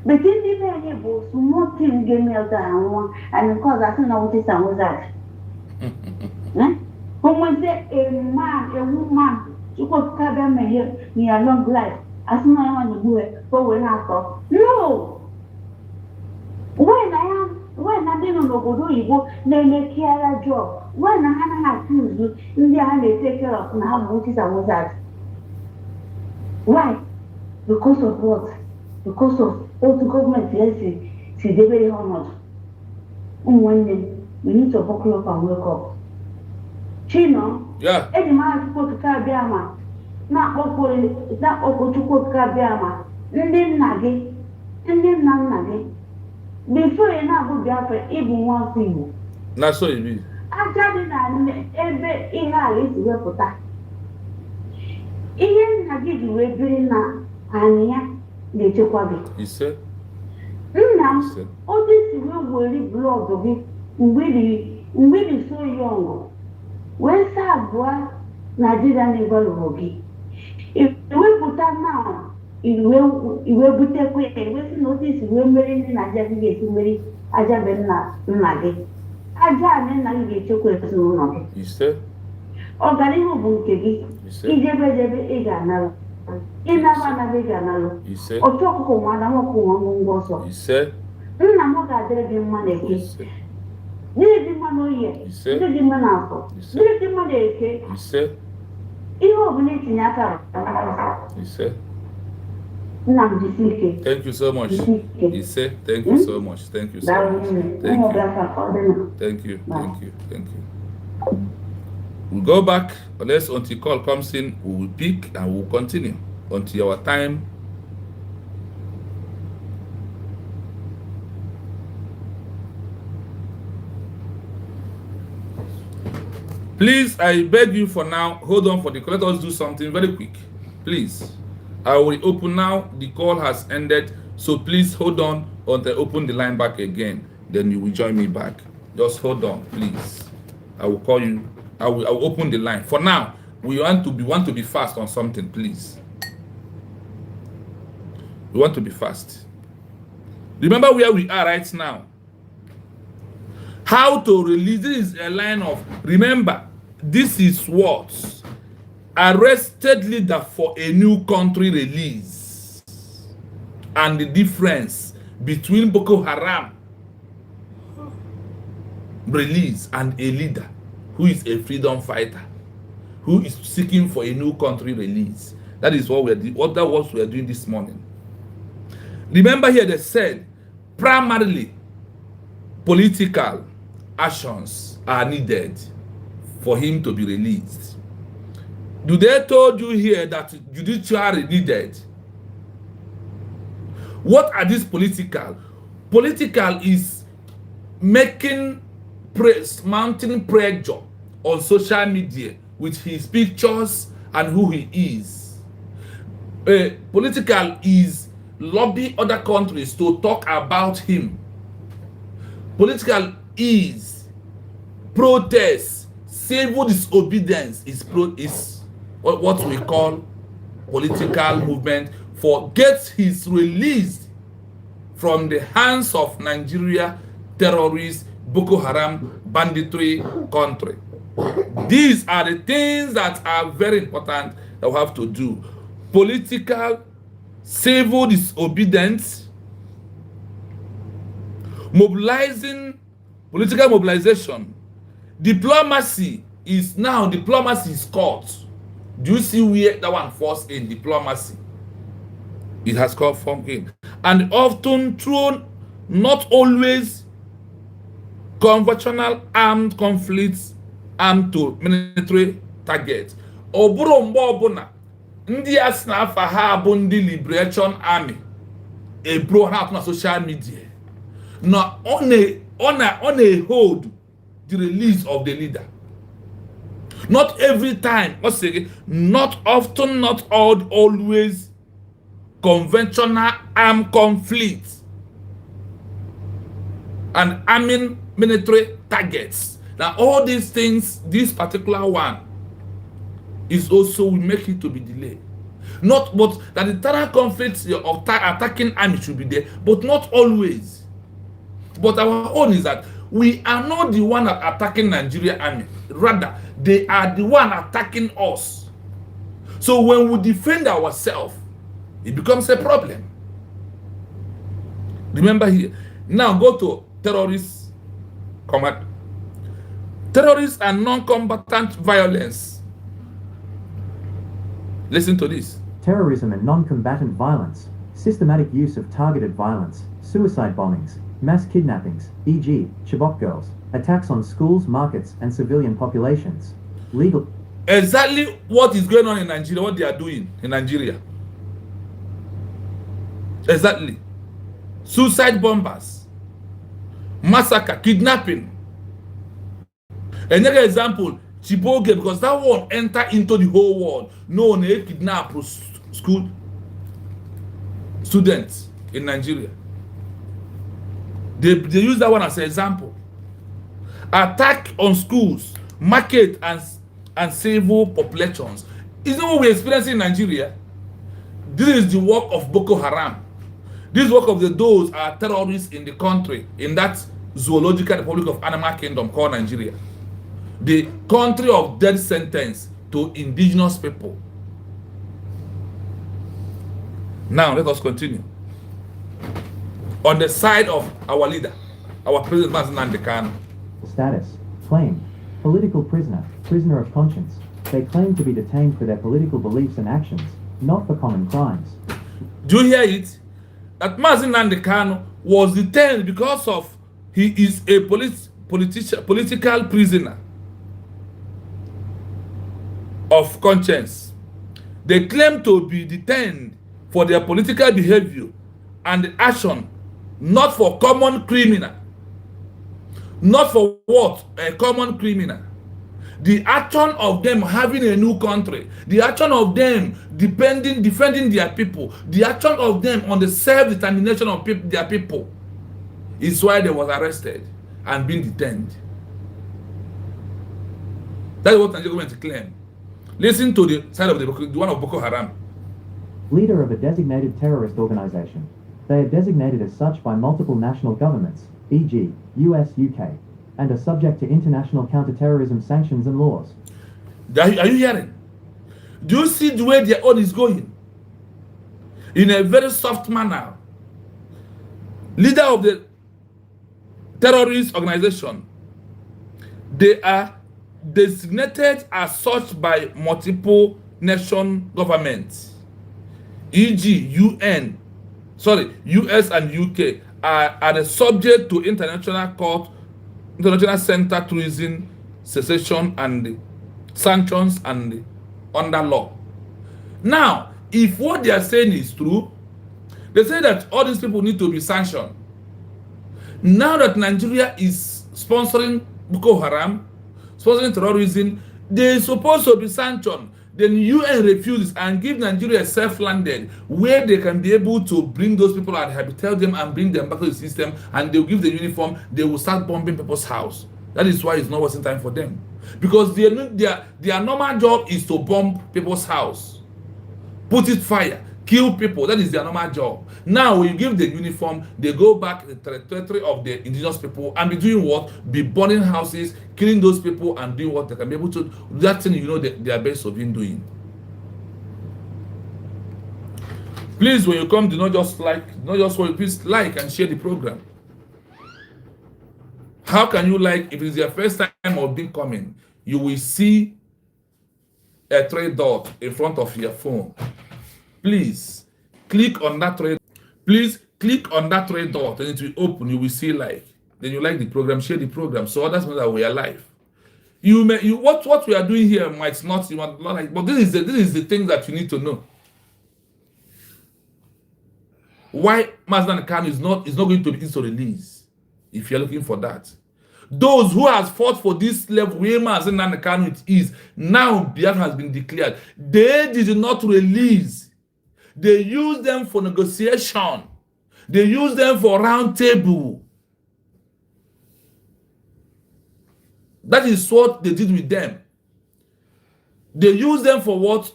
But ndị be anyị bụ small thing ga-eme anwụ and because asị na what is and what that. When a woman chukwu kabịa meghe na long life asị na ya nwanne gbuo ka o wee na-atọ. No! When na ndị nọ n'obodo oyibo na-eme kiara job, when na ha anaghị atụ uzu ndị ha na-ete care of na ha bụ what is and what that. Why? Because of what? Because of otu gọọmenti ya si debe ihe ọnọdụ. Ụmụnne, we need to buckle up and wake up. Chino, eji mara Chukwu Okike abịa ma na-akpọkwu Chukwu Okike abịa ma ndị nna gị, ndị nna gị, before ị na-abụ Biafra ịbụ nwa afọ Igbo. Na so ibi. Aja dị na ebe ihe ala esi wepụta. Ihe nna gị ji wee biri na anyị ya na-echekwa gị. Ise. Nna m, otu isi wee weri blọọdụ gị mgbe ị so yọngụ wee saa abụọ Naịjirịa na-egbalụrụ gị. Iwepụta na iwe butekwa ya ewesị na otu isi wee mmeri ndị Naịjirịa gị ga-esi mmeri aja be nna gị. Aja a nna gị ga-echekwa ezinụlọ gị. Ise. Ọganihu bụ nke gị. Ijebe ị ga-analụ. Ịnaba anaghị ị ga-analụ. Otu ọkụkọ nwa ada nwoke nwa ngwongwo ọsọ. Nna m ga-adịrị gị mma na eke. Ndị dị mma n'oye, ndị dị mma n'afọ, ndị dị mma n'eke. Ihe ọbụla itinye aka Nnamdi ike. Thank you so much. Ise, thank you so much. Thank you so much. Thank you. Thank you. Thank you. Thank you. We'll go back unless until call comes in, we will pick and we'll continue until our time. Please, I beg you for now, hold on for the call. Let us do something very quick. Please. I will open now. The call has ended. So please hold on until I open the line back again. Then you will join me back. Just hold on, please. I will call you. I will open the line. For now, we want to be fast on something, please. We want to be fast. Remember where we are right now. How to release, this is a line of, remember, this is what arrested leader for a new country release and the difference between Boko Haram release and a leader who is a freedom fighter who is seeking for a new country release. That is what we are doing this morning. Remember here they said primarily political actions are needed for him to be released. Do they told you here that judiciary needed? What are these political? Political is making mounting pressure on social media with his pictures and who he is. Political is lobby other countries to talk about him. Political is protest, civil disobedience is what we call political movement for get his released from the hands of Nigeria terrorists, Boko Haram, banditry country. These are the things that are very important that we have to do. Political, civil disobedience, Mobilizing, political mobilization. Diplomacy is caught. Do you see where that one falls in diplomacy? It has caught from in. And often through not always conventional armed conflicts armed to military targets. Oburo mgbe ọbụla ndị a sị na afa ha bụ ndị Liberation Army ebro ha atụ na social media na ọ na-hold the release of the leader. Not every time, not often, not always conventional armed conflicts and arming military targets. Now all these things, this particular one is also will make it to be delayed. Not but that the terror conflicts of attacking army should be there, but not always. But our own is that we are not the one attacking Nigeria army. Rather, they are the one attacking us. So when we defend ourselves, it becomes a problem. Remember here. Now go to terrorist combat. Terrorist and non-combatant violence. Listen to this. Terrorism and non-combatant violence, systematic use of targeted violence, suicide bombings, mass kidnappings, e.g., Chibok girls, attacks on schools, markets, and civilian populations. Legal. Exactly what is going on in Nigeria, what they are doing in Nigeria. Exactly. Suicide bombers, massacre, kidnapping. Another example, Chibok, because that one enter into the whole world. No one kidnap school students in Nigeria. They use that one as an example. Attack on schools, market, and civil populations. Isn't what we experience in Nigeria? This is the work of Boko Haram. This work of those are terrorists in the country, in that zoological republic of animal kingdom called Nigeria. The country of death sentence to indigenous people. Now let us continue. On the side of our leader, our president Nnamdi. Status, claim, political prisoner, prisoner of conscience. They claim to be detained for their political beliefs and actions, not for common crimes. Do you hear it? That Mazi Nnamdi was detained because of he is a political prisoner of conscience. They claim to be detained for their political behavior and action, not for common criminal. Not for what? A common criminal. The action of them having a new country, the action of them defending their people, the action of them on the self-determination of their people is why they was arrested and being detained. That is what Nigeria government claim. Listen to the side of the one of Boko Haram. Leader of a designated terrorist organization. They are designated as such by multiple national governments, e.g., US, UK, and are subject to international counterterrorism sanctions and laws. Are you hearing? Do you see the way their own is going? In a very soft manner. Leader of the terrorist organization, they are designated as such by multiple nation governments, e.g., US and UK are subject to international court, international center tourism, cessation and sanctions and under law. Now, if what they are saying is true, they say that all these people need to be sanctioned. Now that Nigeria is sponsoring Boko Haram, sponsoring terrorism, they are supposed to be sanctioned. Then UN refuses and give Nigeria self-landed where they can be able to bring those people and rehabilitate them and bring them back to the system, and they'll give the uniform, they will start bombing people's house. That is why it's not wasting time for them. Because their normal job is to bomb people's house, put it fire, kill people. That is their normal job. Now, when you give the uniform, they go back to the territory of the indigenous people and be doing what? Be burning houses, killing those people, and doing what they can be able to. That thing, they are best of in doing. Please, when you come, do not just like, please like and share the program. How can you like, if it's your first time of being coming, you will see a three dot in front of your phone. Please click on that three. Please click on that three dot and it will open. You will see like. Then you like the program, share the program, so others know that we are live. What we are doing here might not, you might not like, but this is the thing that you need to know. Why Mazi Nnamdi Kanu is not going to be easy to release, if you're looking for that. Those who has fought for this level where Mazi Nnamdi Kanu is, now Biafra has been declared. They did not release. They used them for negotiation. They used them for round table. That is what they did with them. They used them for what?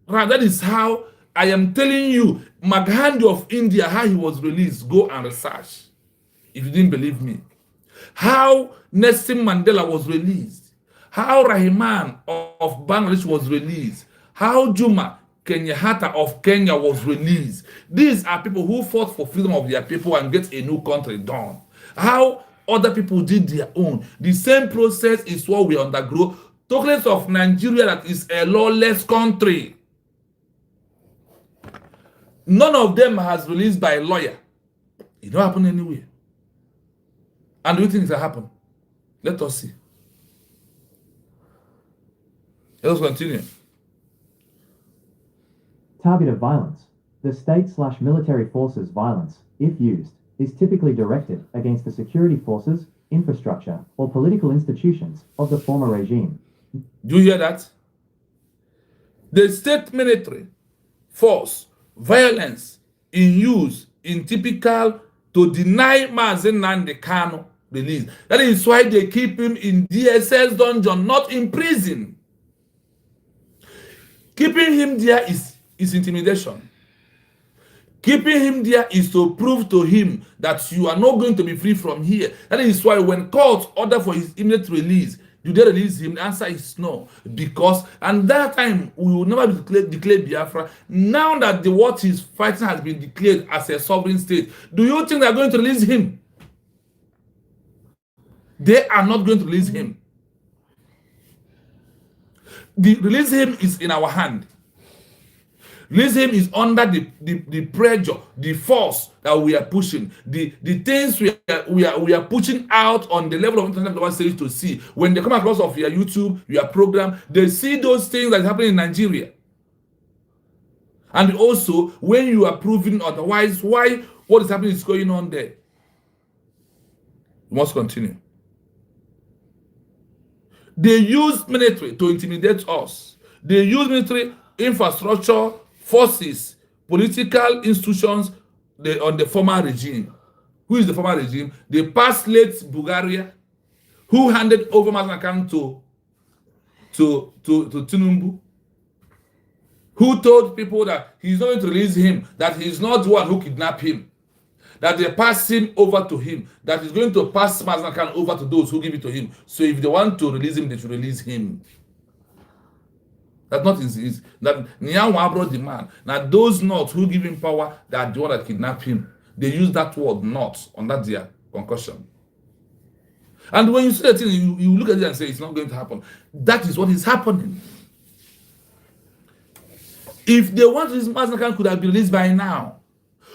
That is how I am telling you, Maghandi of India, how he was released. Go and research if you didn't believe me. How Nelson Mandela was released. How Rahman of Bangladesh was released. How Juma Kenyatta of Kenya was released. These are people who fought for freedom of their people and get a new country done. How other people did their own. The same process is what we undergo. Talking of Nigeria, that is a lawless country. None of them has released by a lawyer. It don't happen anywhere. And do you think it will happen? Let us see. Let us continue. Target of violence. The state/military forces violence, if used, is typically directed against the security forces, infrastructure, or political institutions of the former regime. Do you hear that? The state military force violence in use in typical to deny Mazi Nnamdi Kanu release. That is why they keep him in DSS dungeon, not in prison. Keeping him there is intimidation. Keeping him there is to prove to him that you are not going to be free from here. That is why when courts order for his immediate release, do they release him? The answer is no. Because at that time, we will never declare Biafra. Now that what he's fighting has been declared as a sovereign state, do you think they're going to release him? They are not going to release him. The release him is in our hand. Release him is under the pressure, the force that we are pushing, the things we are pushing out on the level of international series to see. When they come across of your YouTube, your program, they see those things that happen in Nigeria. And also, when you are proving otherwise, why what is happening is going on there. We must continue. They use military to intimidate us. They use military infrastructure, forces, political institutions on the former regime. Who is the former regime? The past late Bulgaria, who handed over Mazi Nnamdi Kanu to Tinubu, who told people that he's not going to release him, that he's not the one who kidnapped him, that they pass him over to him, that he's going to pass Mazi Nnamdi Kanu over to those who give it to him. So if they want to release him, they should release him. That's not his that Nyawa brought the man. Now those not who give him power, that the one that kidnapped him. They use that word not on that their concussion. And when you see the thing, you look at it and say it's not going to happen. That is what is happening. If they want this, Mazi Nnamdi Kanu could have been released by now.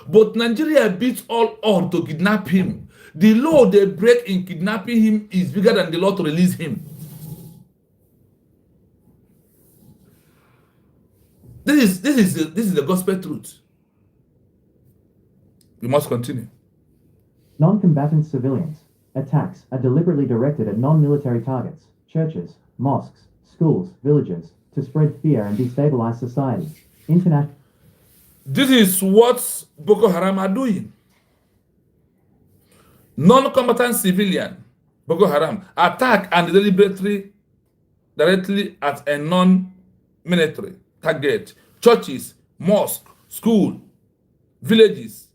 But Nigeria beats all on to kidnap him. The law they break in kidnapping him is bigger than the law to release him. This is the gospel truth. We must continue. Non-combatant civilians. Attacks are deliberately directed at non-military targets, churches, mosques, schools, villages, to spread fear and destabilize society. This is what Boko Haram are doing. Non-combatant civilian, Boko Haram, attack and deliberately directly at a non-military target, churches, mosques, school, villages,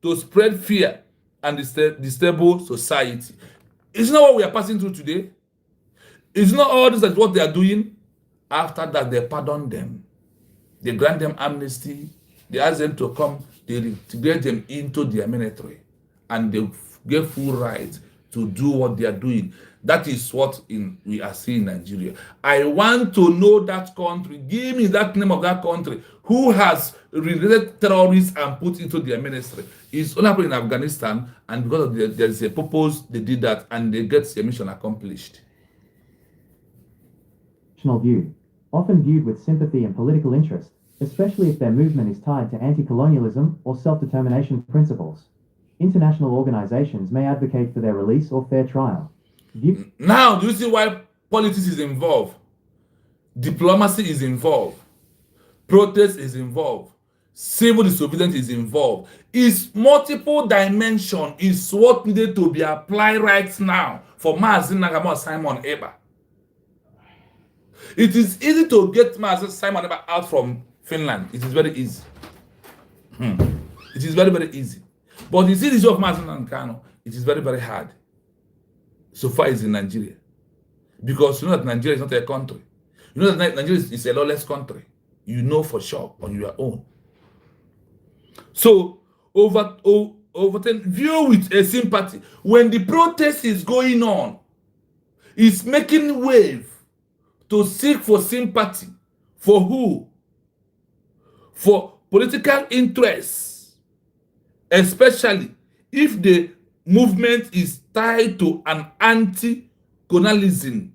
to spread fear and destabilize society. Isn't that what we are passing through today? Isn't not all this that what they are doing? After that, they pardon them. They grant them amnesty. They ask them to come. They integrate them into their military. And they get full rights to do what they are doing. That is what we are seeing in Nigeria. I want to know that country. Give me that name of that country who has related terrorists and put into their ministry. It's only happening in Afghanistan, and because of there's a purpose, they did that, and they get their mission accomplished. View, often viewed with sympathy and political interest, especially if their movement is tied to anti-colonialism or self-determination principles. International organizations may advocate for their release or fair trial. Now, do you see why politics is involved? Diplomacy is involved. Protest is involved. Civil disobedience is involved. It's multiple dimension is what needed to be applied right now for Mazi Nagamo Simon Eba. It is easy to get Mazi Simon Eba out from Finland. It is very easy. It is very, very easy. But you see the issue of Mazi Nankano, it is very, very hard. So far it's in Nigeria. Because you know that Nigeria is not a country. You know that Nigeria is a lawless country. You know for sure on your own. So, view with a sympathy. When the protest is going on, it's making wave to seek for sympathy. For who? For political interests. Especially if the movement is tied to an anti-colonialism,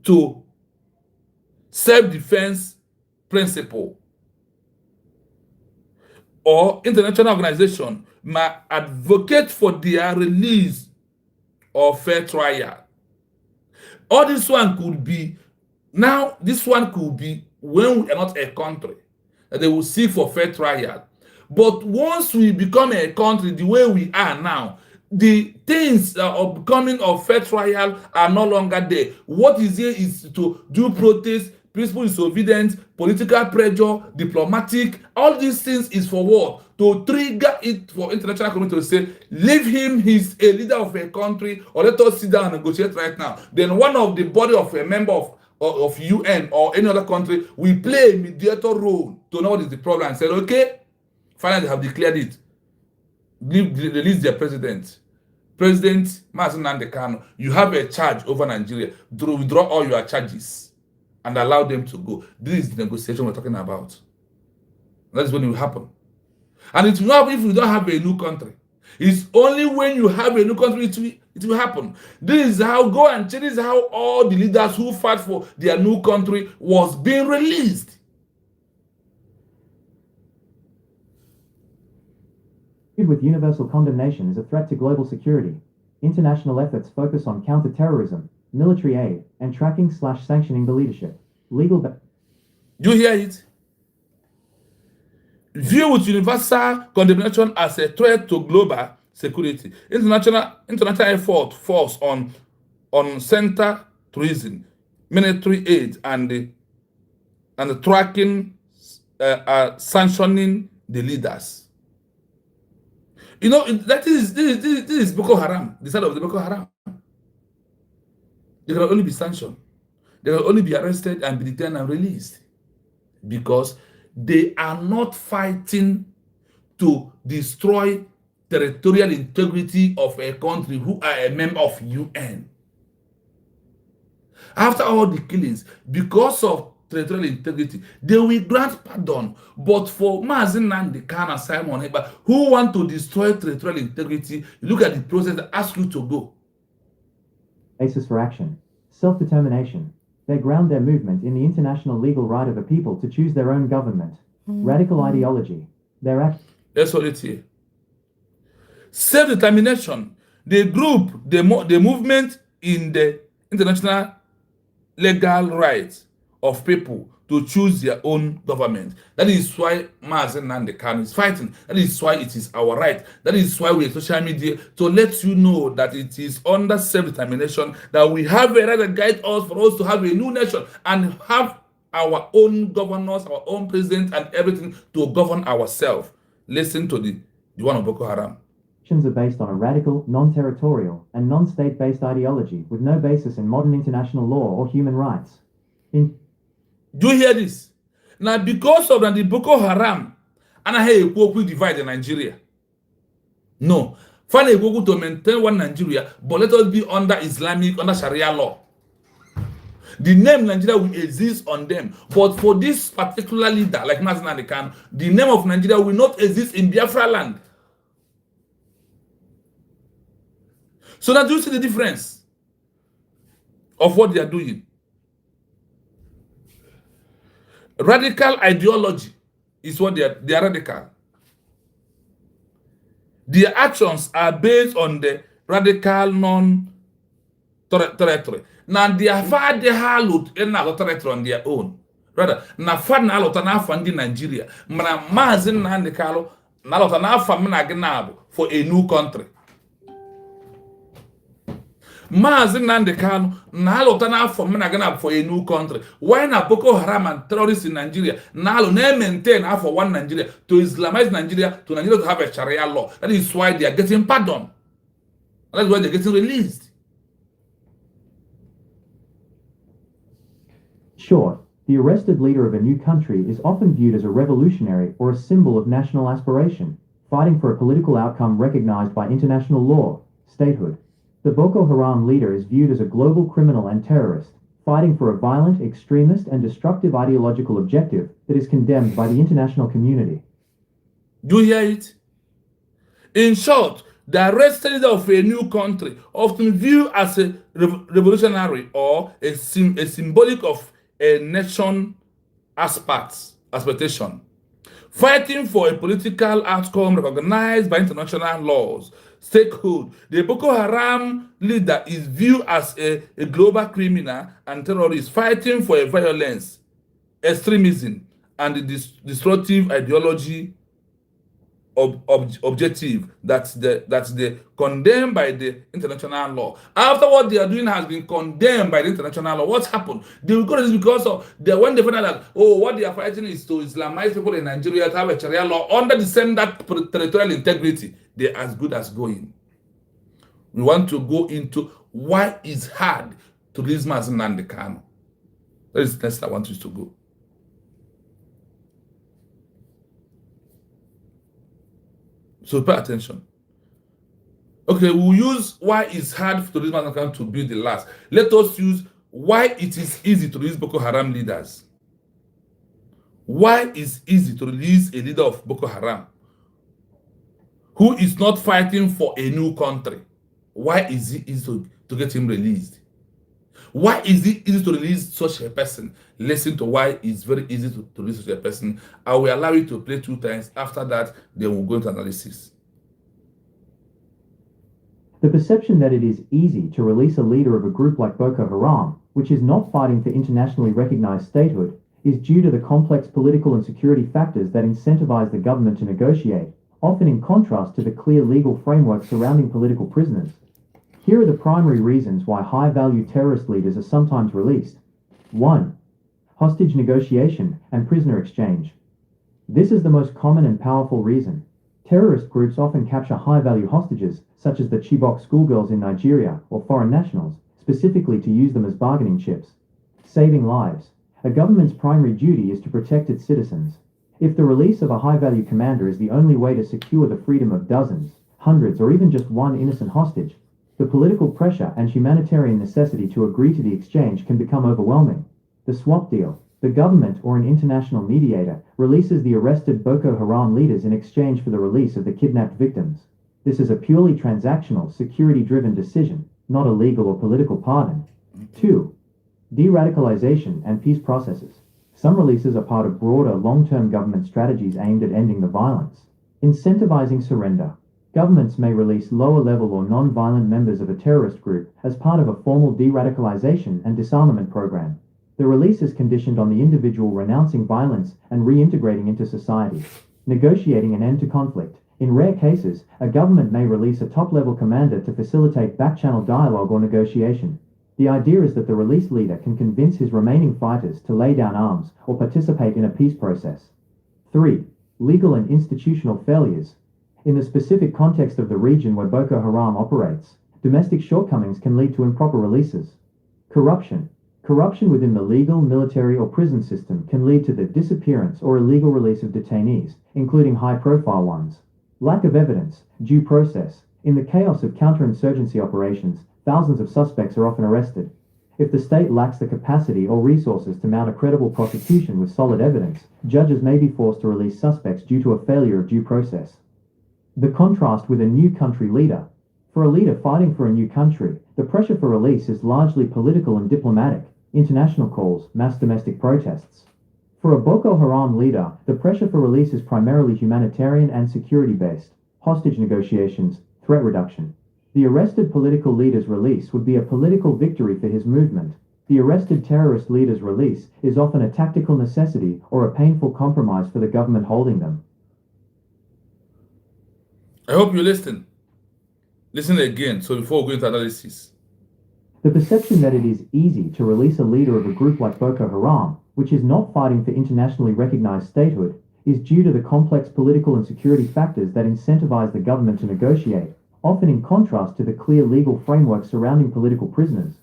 to self-defense principle, or international organization may advocate for their release or fair trial. Or this one could be, now this one could be when we are not a country, that they will seek for fair trial. But once we become a country the way we are now, the things of becoming of fair trial are no longer there. What is here is to do protest, peaceful disobedience, political pressure, diplomatic. All these things is for what? To trigger it for international community to say, leave him, he's a leader of a country, or let us sit down and negotiate right now. Then one of the body of a member of UN or any other country will play a mediator role to know what is the problem and say, okay, finally they have declared it. Release their president. President Mazi Nnamdi Kanu, you have a charge over Nigeria. Withdraw all your charges and allow them to go. This is the negotiation we're talking about. That's when it will happen. And it will not happen if you don't have a new country. It's only when you have a new country it will happen. This is how go and check. This is how all the leaders who fought for their new country was being released. With universal condemnation is a threat to global security. International efforts focus on counter-terrorism, military aid, and tracking/sanctioning the leadership. Legal. You hear it? View with universal condemnation as a threat to global security. International effort force on center tourism, military aid, and the tracking, sanctioning the leaders. You know, this is Boko Haram, the side of the Boko Haram. They can only be sanctioned. They can only be arrested and be detained and released. Because they are not fighting to destroy territorial integrity of a country who are a member of UN. After all the killings, because of territorial integrity, they will grant pardon. But for Mazi Nnamdi Kanu and Simon Eba, who want to destroy territorial integrity, look at the process that asks you to go. Basis for action. Self-determination. They ground their movement in the international legal right of a people to choose their own government. Radical ideology. Their act. That's all it here. Self-determination. They group the movement in the international legal rights of people to choose their own government. That is why Mazi Nnamdi Kanu is fighting. That is why it is our right. That is why we are social media to let you know that it is under self-determination that we have a right that guide us for us to have a new nation and have our own governors, our own president, and everything to govern ourselves. Listen to the one of Boko Haram. Actions are based on a radical, non-territorial, and non-state-based ideology with no basis in modern international law or human rights. Do you hear this? Now, because of the Boko Haram, and I hear a divide in Nigeria. No. Find a Google to maintain one Nigeria, but let us be under Islamic, under Sharia law. The name Nigeria will exist on them, but for this particular leader, like Mazi Nnamdi, the name of Nigeria will not exist in Biafra land. So now do you see the difference of what they are doing? Radical ideology is what they are radical. Their actions are based on the radical non-territory. Now they are far the halud in our territory on their own. Rather, na far na alota na fandi Nigeria. Mana Mazi Nnamdi na alota na famina gnabo for a new country. Mazi Nnamdi na alota na famina gnabo for a new country. Why na Boko Haram and terrorists in Nigeria na maintain for one Nigeria to Islamize Nigeria to Nigeria to have a Sharia law. That is why they are getting pardon. That's why they're getting released. Sure, the arrested leader of a new country is often viewed as a revolutionary or a symbol of national aspiration, fighting for a political outcome recognized by international law, statehood. The Boko Haram leader is viewed as a global criminal and terrorist, fighting for a violent, extremist, and destructive ideological objective that is condemned by the international community. Do you hear it? In short, the arrested leader of a new country, often viewed as a revolutionary or a symbolic of a nation aspiration, fighting for a political outcome recognized by international laws, statehood. The Boko Haram leader is viewed as a global criminal and terrorist, fighting for a violence, extremism, and the destructive ideology objective that's the condemned by the international law. After what they are doing has been condemned by the international law, what's happened? They will go to this because of when they find out that what they are fighting is to Islamize people in Nigeria to have a Sharia law under the same territorial integrity. They're as good as going. We want to go into why it's hard to release Mazi Nnamdi. That is the next I want you to go. So pay attention. Okay, we'll use why it's hard to release Mazi Nnamdi to be the last. Let us use why it is easy to release Boko Haram leaders. Why it's easy to release a leader of Boko Haram who is not fighting for a new country. Why is it easy to get him released? Why is it easy to release such a person? Listen to why it's very easy to release such a person. I will allow you to play 2 times. After that, then we'll go into analysis. The perception that it is easy to release a leader of a group like Boko Haram, which is not fighting for internationally recognized statehood, is due to the complex political and security factors that incentivize the government to negotiate, often in contrast to the clear legal framework surrounding political prisoners. Here are the primary reasons why high-value terrorist leaders are sometimes released. 1. Hostage negotiation and prisoner exchange. This is the most common and powerful reason. Terrorist groups often capture high-value hostages, such as the Chibok schoolgirls in Nigeria or foreign nationals, specifically to use them as bargaining chips. Saving lives. A government's primary duty is to protect its citizens. If the release of a high-value commander is the only way to secure the freedom of dozens, hundreds, or even just one innocent hostage, the political pressure and humanitarian necessity to agree to the exchange can become overwhelming. The swap deal. The government or an international mediator releases the arrested Boko Haram leaders in exchange for the release of the kidnapped victims. This is a purely transactional, security-driven decision, not a legal or political pardon. 2. De-radicalization and peace processes. Some releases are part of broader, long-term government strategies aimed at ending the violence. Incentivizing surrender. Governments may release lower-level or non-violent members of a terrorist group as part of a formal de-radicalization and disarmament program. The release is conditioned on the individual renouncing violence and reintegrating into society. Negotiating an end to conflict. In rare cases, a government may release a top-level commander to facilitate back-channel dialogue or negotiation. The idea is that the released leader can convince his remaining fighters to lay down arms or participate in a peace process. 3. Legal and institutional failures. In the specific context of the region where Boko Haram operates, domestic shortcomings can lead to improper releases. Corruption. Corruption within the legal, military, or prison system can lead to the disappearance or illegal release of detainees, including high-profile ones. Lack of evidence, due process, In the chaos of counterinsurgency operations, thousands of suspects are often arrested. If the state lacks the capacity or resources to mount a credible prosecution with solid evidence, judges may be forced to release suspects due to a failure of due process. The contrast with a new country leader. For a leader fighting for a new country, the pressure for release is largely political and diplomatic, international calls, mass domestic protests. For a Boko Haram leader, the pressure for release is primarily humanitarian and security-based, hostage negotiations, threat reduction. The arrested political leader's release would be a political victory for his movement. The arrested terrorist leader's release is often a tactical necessity or a painful compromise for the government holding them. I hope you listen. Listen again, so before we go into analysis. The perception that it is easy to release a leader of a group like Boko Haram, which is not fighting for internationally recognized statehood, is due to the complex political and security factors that incentivize the government to negotiate, often in contrast to the clear legal framework surrounding political prisoners.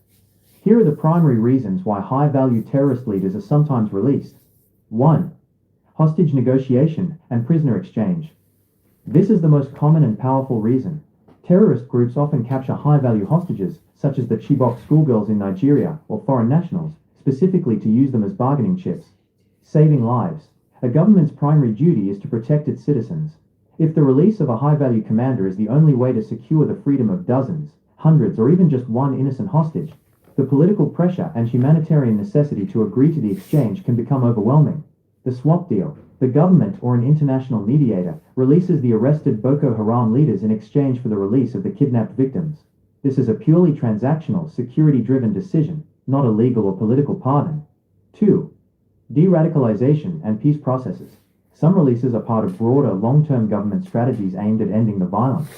Here are the primary reasons why high-value terrorist leaders are sometimes released. 1. Hostage negotiation and prisoner exchange. This is the most common and powerful reason. Terrorist groups often capture high-value hostages, such as the Chibok schoolgirls in Nigeria or foreign nationals, specifically to use them as bargaining chips. Saving lives. A government's primary duty is to protect its citizens. If the release of a high-value commander is the only way to secure the freedom of dozens, hundreds, or even just one innocent hostage, the political pressure and humanitarian necessity to agree to the exchange can become overwhelming. The swap deal. The government or an international mediator releases the arrested Boko Haram leaders in exchange for the release of the kidnapped victims. This is a purely transactional, security-driven decision, not a legal or political pardon. 2. De-radicalization and peace processes. Some releases are part of broader, long-term government strategies aimed at ending the violence.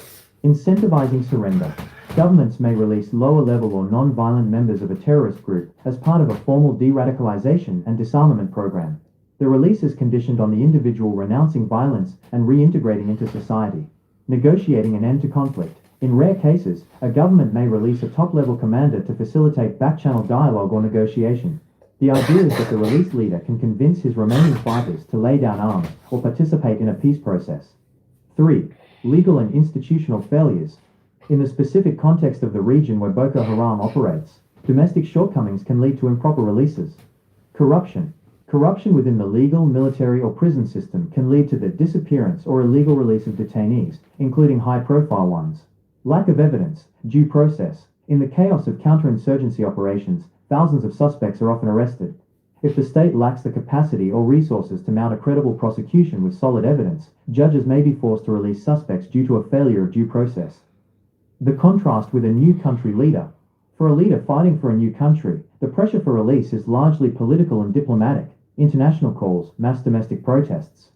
Incentivizing surrender. Governments may release lower-level or non-violent members of a terrorist group as part of a formal de-radicalization and disarmament program. The release is conditioned on the individual renouncing violence and reintegrating into society. Negotiating an end to conflict. In rare cases, a government may release a top-level commander to facilitate back-channel dialogue or negotiation. The idea is that the released leader can convince his remaining fighters to lay down arms or participate in a peace process. 3. Legal and institutional failures. In the specific context of the region where Boko Haram operates, domestic shortcomings can lead to improper releases. Corruption. Corruption within the legal, military, or prison system can lead to the disappearance or illegal release of detainees, including high-profile ones. Lack of evidence, due process. In the chaos of counterinsurgency operations, thousands of suspects are often arrested. If the state lacks the capacity or resources to mount a credible prosecution with solid evidence, judges may be forced to release suspects due to a failure of due process. The contrast with a new country leader. For a leader fighting for a new country, the pressure for release is largely political and diplomatic. International calls, mass domestic protests.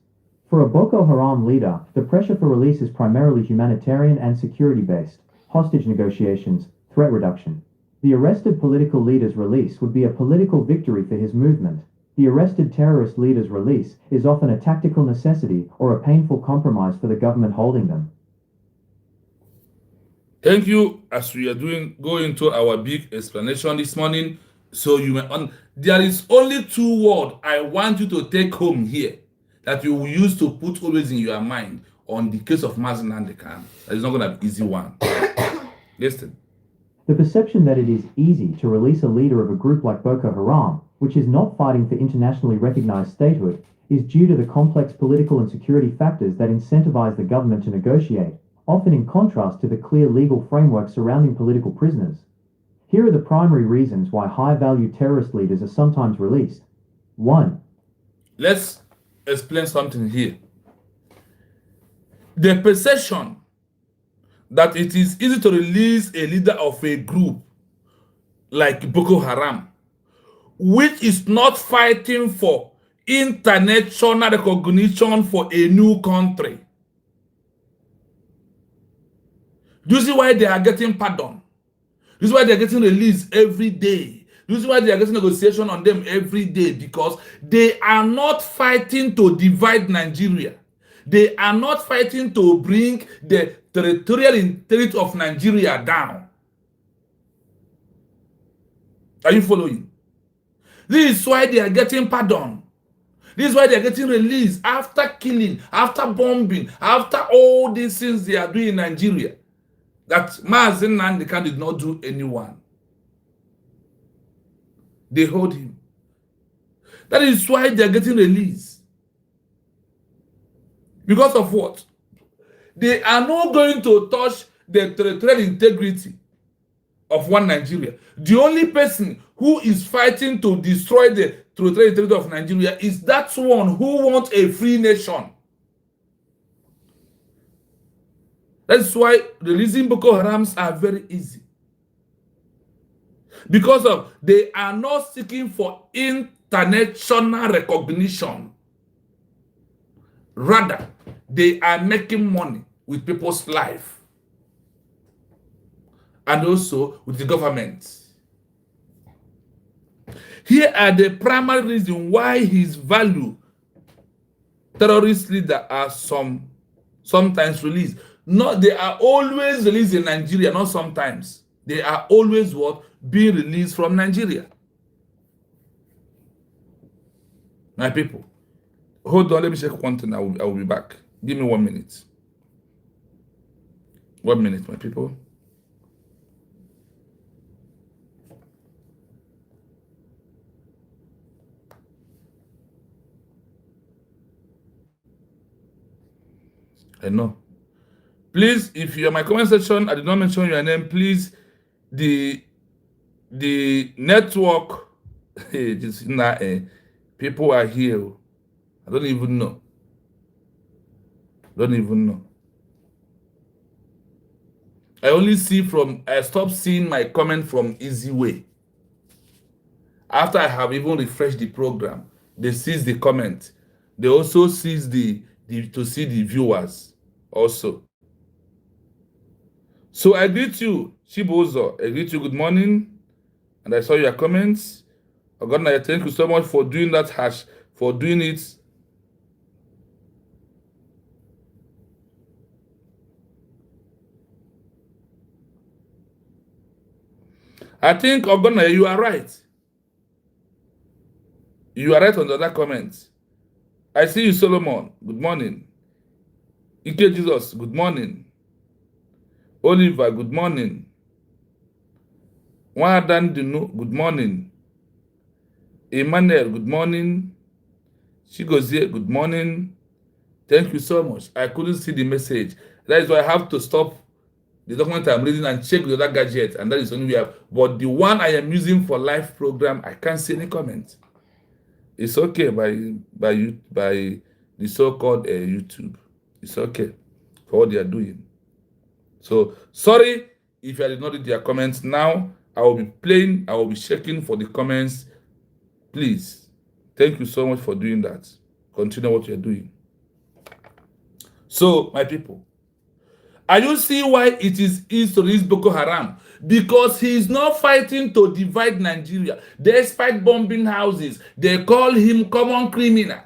For a Boko Haram leader, the pressure for release is primarily humanitarian and security-based. Hostage negotiations, threat reduction. The arrested political leader's release would be a political victory for his movement. The arrested terrorist leader's release is often a tactical necessity or a painful compromise for the government holding them. Thank you. As we are go into our big explanation this morning, so you may there is only 2 words I want you to take home here that you will use to put always in your mind on the case of Mazi and Nnamdi. That is not going to be an easy one. Listen. The perception that it is easy to release a leader of a group like Boko Haram, which is not fighting for internationally recognized statehood, is due to the complex political and security factors that incentivize the government to negotiate, often in contrast to the clear legal framework surrounding political prisoners. Here are the primary reasons why high-value terrorist leaders are sometimes released. 1. Let's explain something here. The perception that it is easy to release a leader of a group like Boko Haram, which is not fighting for international recognition for a new country. Do you see why they are getting pardon? This is why they are getting released every day. This is why they are getting negotiation on them every day, because they are not fighting to divide Nigeria. They are not fighting to bring the territorial integrity of Nigeria down. Are you following? This is why they are getting pardon. This is why they are getting released after killing, after bombing, after all these things they are doing in Nigeria. that Mazi Nnamdi did not do anyone. They hold him. That is why they are getting released. Because of what? They are not going to touch the territorial integrity of one Nigeria. The only person who is fighting to destroy the territorial integrity of Nigeria is that one who wants a free nation. That's why releasing Boko Harams are very easy. Because of they are not seeking for international recognition. Rather, they are making money with people's life and also with the government. Here are the primary reasons why his value terrorist leaders are sometimes released. No, they are always released in Nigeria, not sometimes. They are always what? Being released from Nigeria. My people, hold on, let me check one thing. I will be back. Give me 1 minute. 1 minute, my people. I know. Please, if you're in my comment section, I did not mention your name. Please, the network, people are here. I don't even know. Don't even know. I only see I stopped seeing my comment from Easy Way. After I have even refreshed the program, they seize the comment. They also seize to see the viewers also. So I greet you, Chibozo. I greet you, good morning. And I saw your comments. Ogodna, thank you so much for doing that hash, for doing it. I think, Ogodna, you are right. You are right on the other comment. I see you, Solomon. Good morning. Ike Jesus, good morning. Oliver, good morning. Wadan Dinu, good morning. Emmanuel, good morning. Chigozie, good morning. Thank you so much. I couldn't see the message. That is why I have to stop the document I'm reading and check the other gadget, and that is only we have. But the one I am using for live program, I can't see any comment. It's okay by the so-called YouTube. It's okay for what they are doing. So sorry if I did not read their comments. Now I will be checking for the comments. Please, thank you so much for doing that. Continue what you're doing. So, my people, are you seeing why it is easy to release Boko Haram? Because he is not fighting to divide Nigeria. Despite bombing houses, they call him common criminal.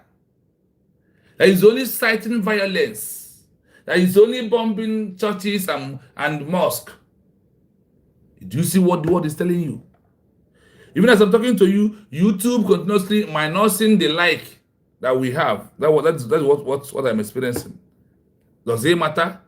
That is only citing violence. That is only bombing churches and mosques. Do you see what the word is telling you? Even as I'm talking to you, YouTube continuously minusing the like that we have. That's what I'm experiencing. Does it matter?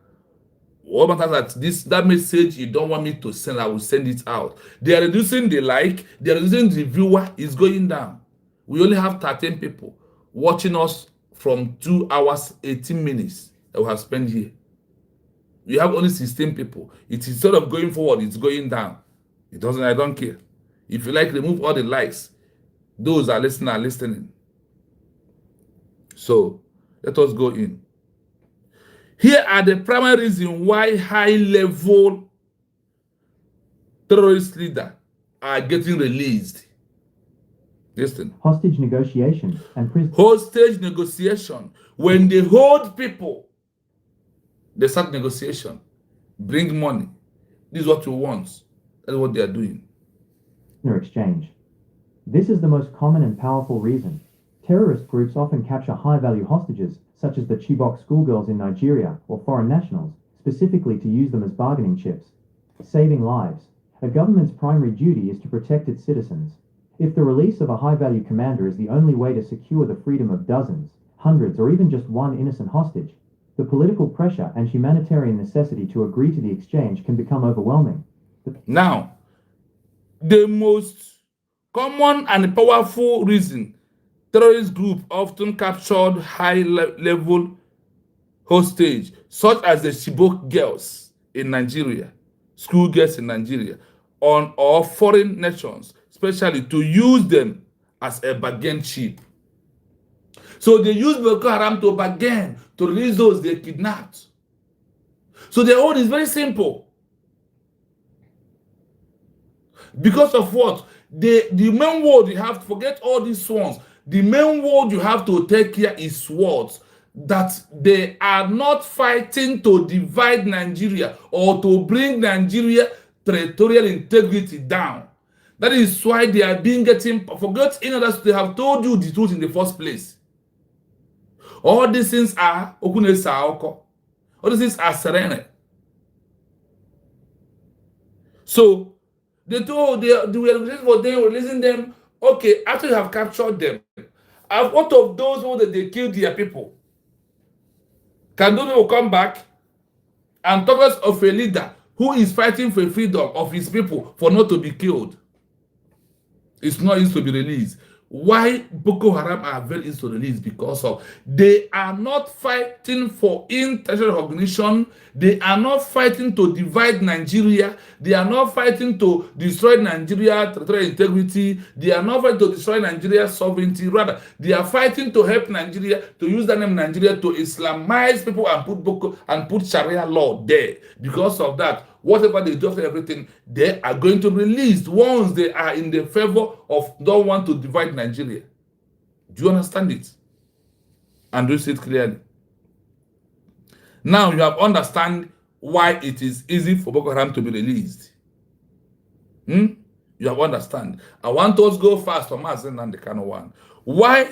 What matters that that message you don't want me to send, I will send it out. They are reducing the like, they are reducing the viewer, is going down. We only have 13 people watching us from 2 hours, 18 minutes that we have spent here. We have only 16 people. It is sort of going forward, it's going down. It doesn't, I don't care. If you like, remove all the likes. Those are listening. So let us go in. Here are the primary reasons why high-level terrorist leaders are getting released. Listen. Hostage negotiation and prison. Hostage negotiation. When they hold people, they start negotiation. Bring money. This is what you want. That's what they are doing. Exchange. This is the most common and powerful reason. Terrorist groups often capture high-value hostages, such as the Chibok schoolgirls in Nigeria, or foreign nationals, specifically to use them as bargaining chips. Saving lives. A government's primary duty is to protect its citizens. If the release of a high-value commander is the only way to secure the freedom of dozens, hundreds, or even just one innocent hostage, The political pressure and humanitarian necessity to agree to the exchange can become overwhelming. Now, the most common and powerful reason terrorist groups often captured high-level hostage, such as the Chibok girls in Nigeria, school girls in Nigeria, or foreign nations, especially to use them as a bargain chip. So they use Boko Haram to bargain to release those they kidnapped. So their own is very simple. Because of what? The main word you have to forget all these ones. The main word you have to take here is what? That they are not fighting to divide Nigeria or to bring Nigeria territorial integrity down. That is why they are getting forgot in order to have told you the truth in the first place. All these things are okunesa oko. All these things are serene. So they were releasing them. Okay, after you have captured them, out of those who they killed their people, can those people come back and talk us of a leader who is fighting for freedom of his people for not to be killed? It's not easy to be released. Why Boko Haram are very easy to release? Because of they are not fighting for international recognition. They are not fighting to divide Nigeria. They are not fighting to destroy Nigeria territorial integrity. They are not fighting to destroy Nigeria's sovereignty. Rather, they are fighting to help Nigeria, to use the name Nigeria to Islamize people and put Sharia law there. Because of that, whatever they do for everything, they are going to release once they are in the favor of don't want to divide Nigeria. Do you understand it? And do you see it clearly? Now you have understand why it is easy for Boko Haram to be released. You have understand. I want us to go fast on Mazi and the Kano one. Why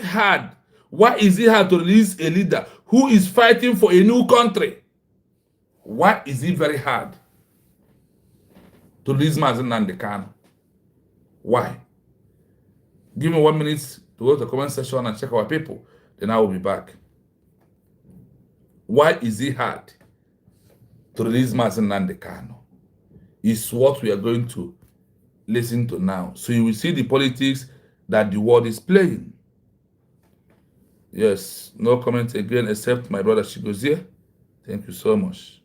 is it hard to release a leader who is fighting for a new country? Why is it very hard to release Mazi and the Kano? Why? Give me 1 minute to go to the comment section and check our people. Then I will be back. Why is it hard to release Mazi and the Kano? Is what we are going to listen to now. So you will see the politics that the world is playing. Yes, no comment again except my brother Chigozie. Thank you so much.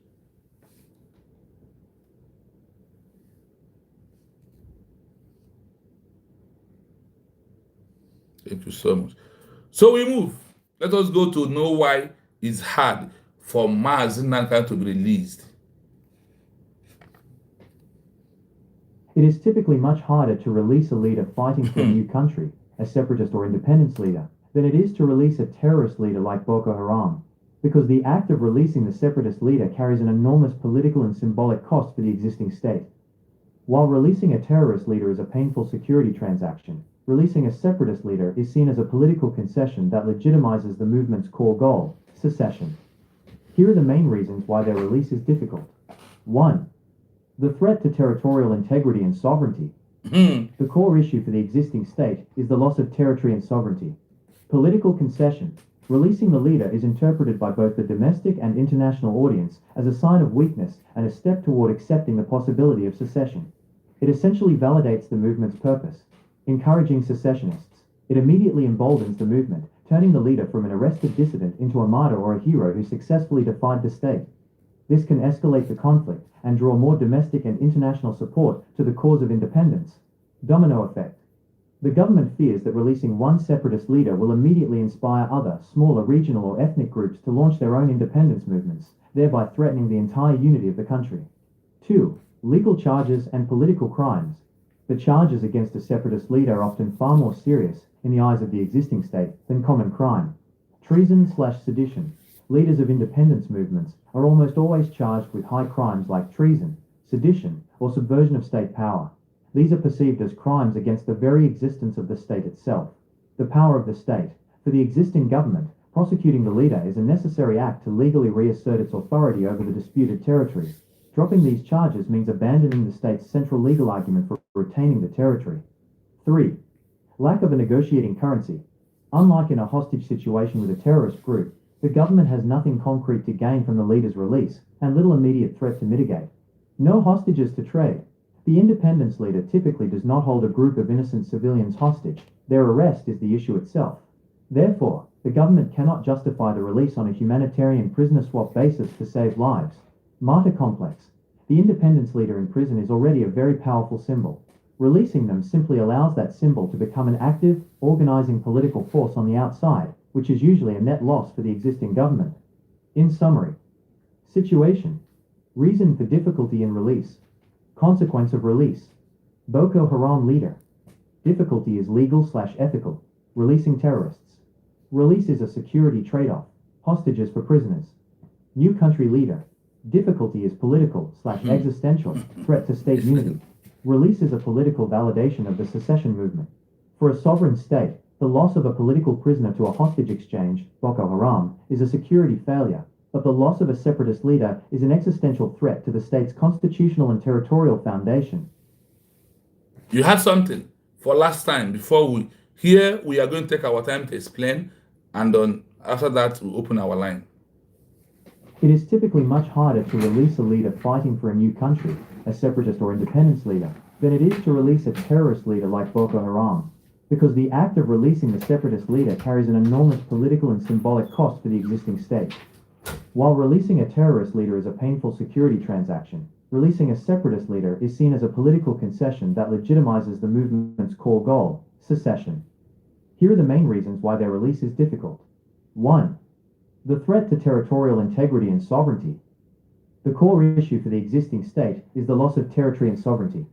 Thank you so much. So we move. Let us go to know why it's hard for Mazi Nanka to be released. It is typically much harder to release a leader fighting for a new country, a separatist or independence leader, than it is to release a terrorist leader like Boko Haram, because the act of releasing the separatist leader carries an enormous political and symbolic cost for the existing state. While releasing a terrorist leader is a painful security transaction, releasing a separatist leader is seen as a political concession that legitimizes the movement's core goal, secession. Here are the main reasons why their release is difficult. 1. The threat to territorial integrity and sovereignty. The core issue for the existing state is the loss of territory and sovereignty. Political concession. Releasing the leader is interpreted by both the domestic and international audience as a sign of weakness and a step toward accepting the possibility of secession. It essentially validates the movement's purpose, encouraging secessionists. It immediately emboldens the movement, turning the leader from an arrested dissident into a martyr or a hero who successfully defied the state. This can escalate the conflict and draw more domestic and international support to the cause of independence. Domino effect. The government fears that releasing one separatist leader will immediately inspire other, smaller regional or ethnic groups to launch their own independence movements, thereby threatening the entire unity of the country. 2. Legal charges and political crimes. The charges against a separatist leader are often far more serious, in the eyes of the existing state, than common crime. Treason/sedition. Leaders of independence movements are almost always charged with high crimes like treason, sedition, or subversion of state power. These are perceived as crimes against the very existence of the state itself. The power of the state. For the existing government, prosecuting the leader is a necessary act to legally reassert its authority over the disputed territories. Dropping these charges means abandoning the state's central legal argument for retaining the territory. 3. Lack of a negotiating currency. Unlike in a hostage situation with a terrorist group, the government has nothing concrete to gain from the leader's release and little immediate threat to mitigate. No hostages to trade. The independence leader typically does not hold a group of innocent civilians hostage. Their arrest is the issue itself. Therefore, the government cannot justify the release on a humanitarian prisoner swap basis to save lives. Martyr complex. The independence leader in prison is already a very powerful symbol. Releasing them simply allows that symbol to become an active, organizing political force on the outside, which is usually a net loss for the existing government. In summary, situation, reason for difficulty in release, consequence of release, Boko Haram leader, difficulty is legal/ethical, releasing terrorists. Release is a security trade-off, hostages for prisoners. New country leader, difficulty is political/existential, threat to state unity. Release is a political validation of the secession movement. For a sovereign state, the loss of a political prisoner to a hostage exchange, Boko Haram, is a security failure, but the loss of a separatist leader is an existential threat to the state's constitutional and territorial foundation. You had something for last time before we are going to take our time to explain, and then after that we open our line. It is typically much harder to release a leader fighting for a new country, a separatist or independence leader, than it is to release a terrorist leader like Boko Haram, because the act of releasing the separatist leader carries an enormous political and symbolic cost for the existing state. While releasing a terrorist leader is a painful security transaction, releasing a separatist leader is seen as a political concession that legitimizes the movement's core goal, secession. Here are the main reasons why their release is difficult. 1. The threat to territorial integrity and sovereignty. The core issue for the existing state is the loss of territory and sovereignty.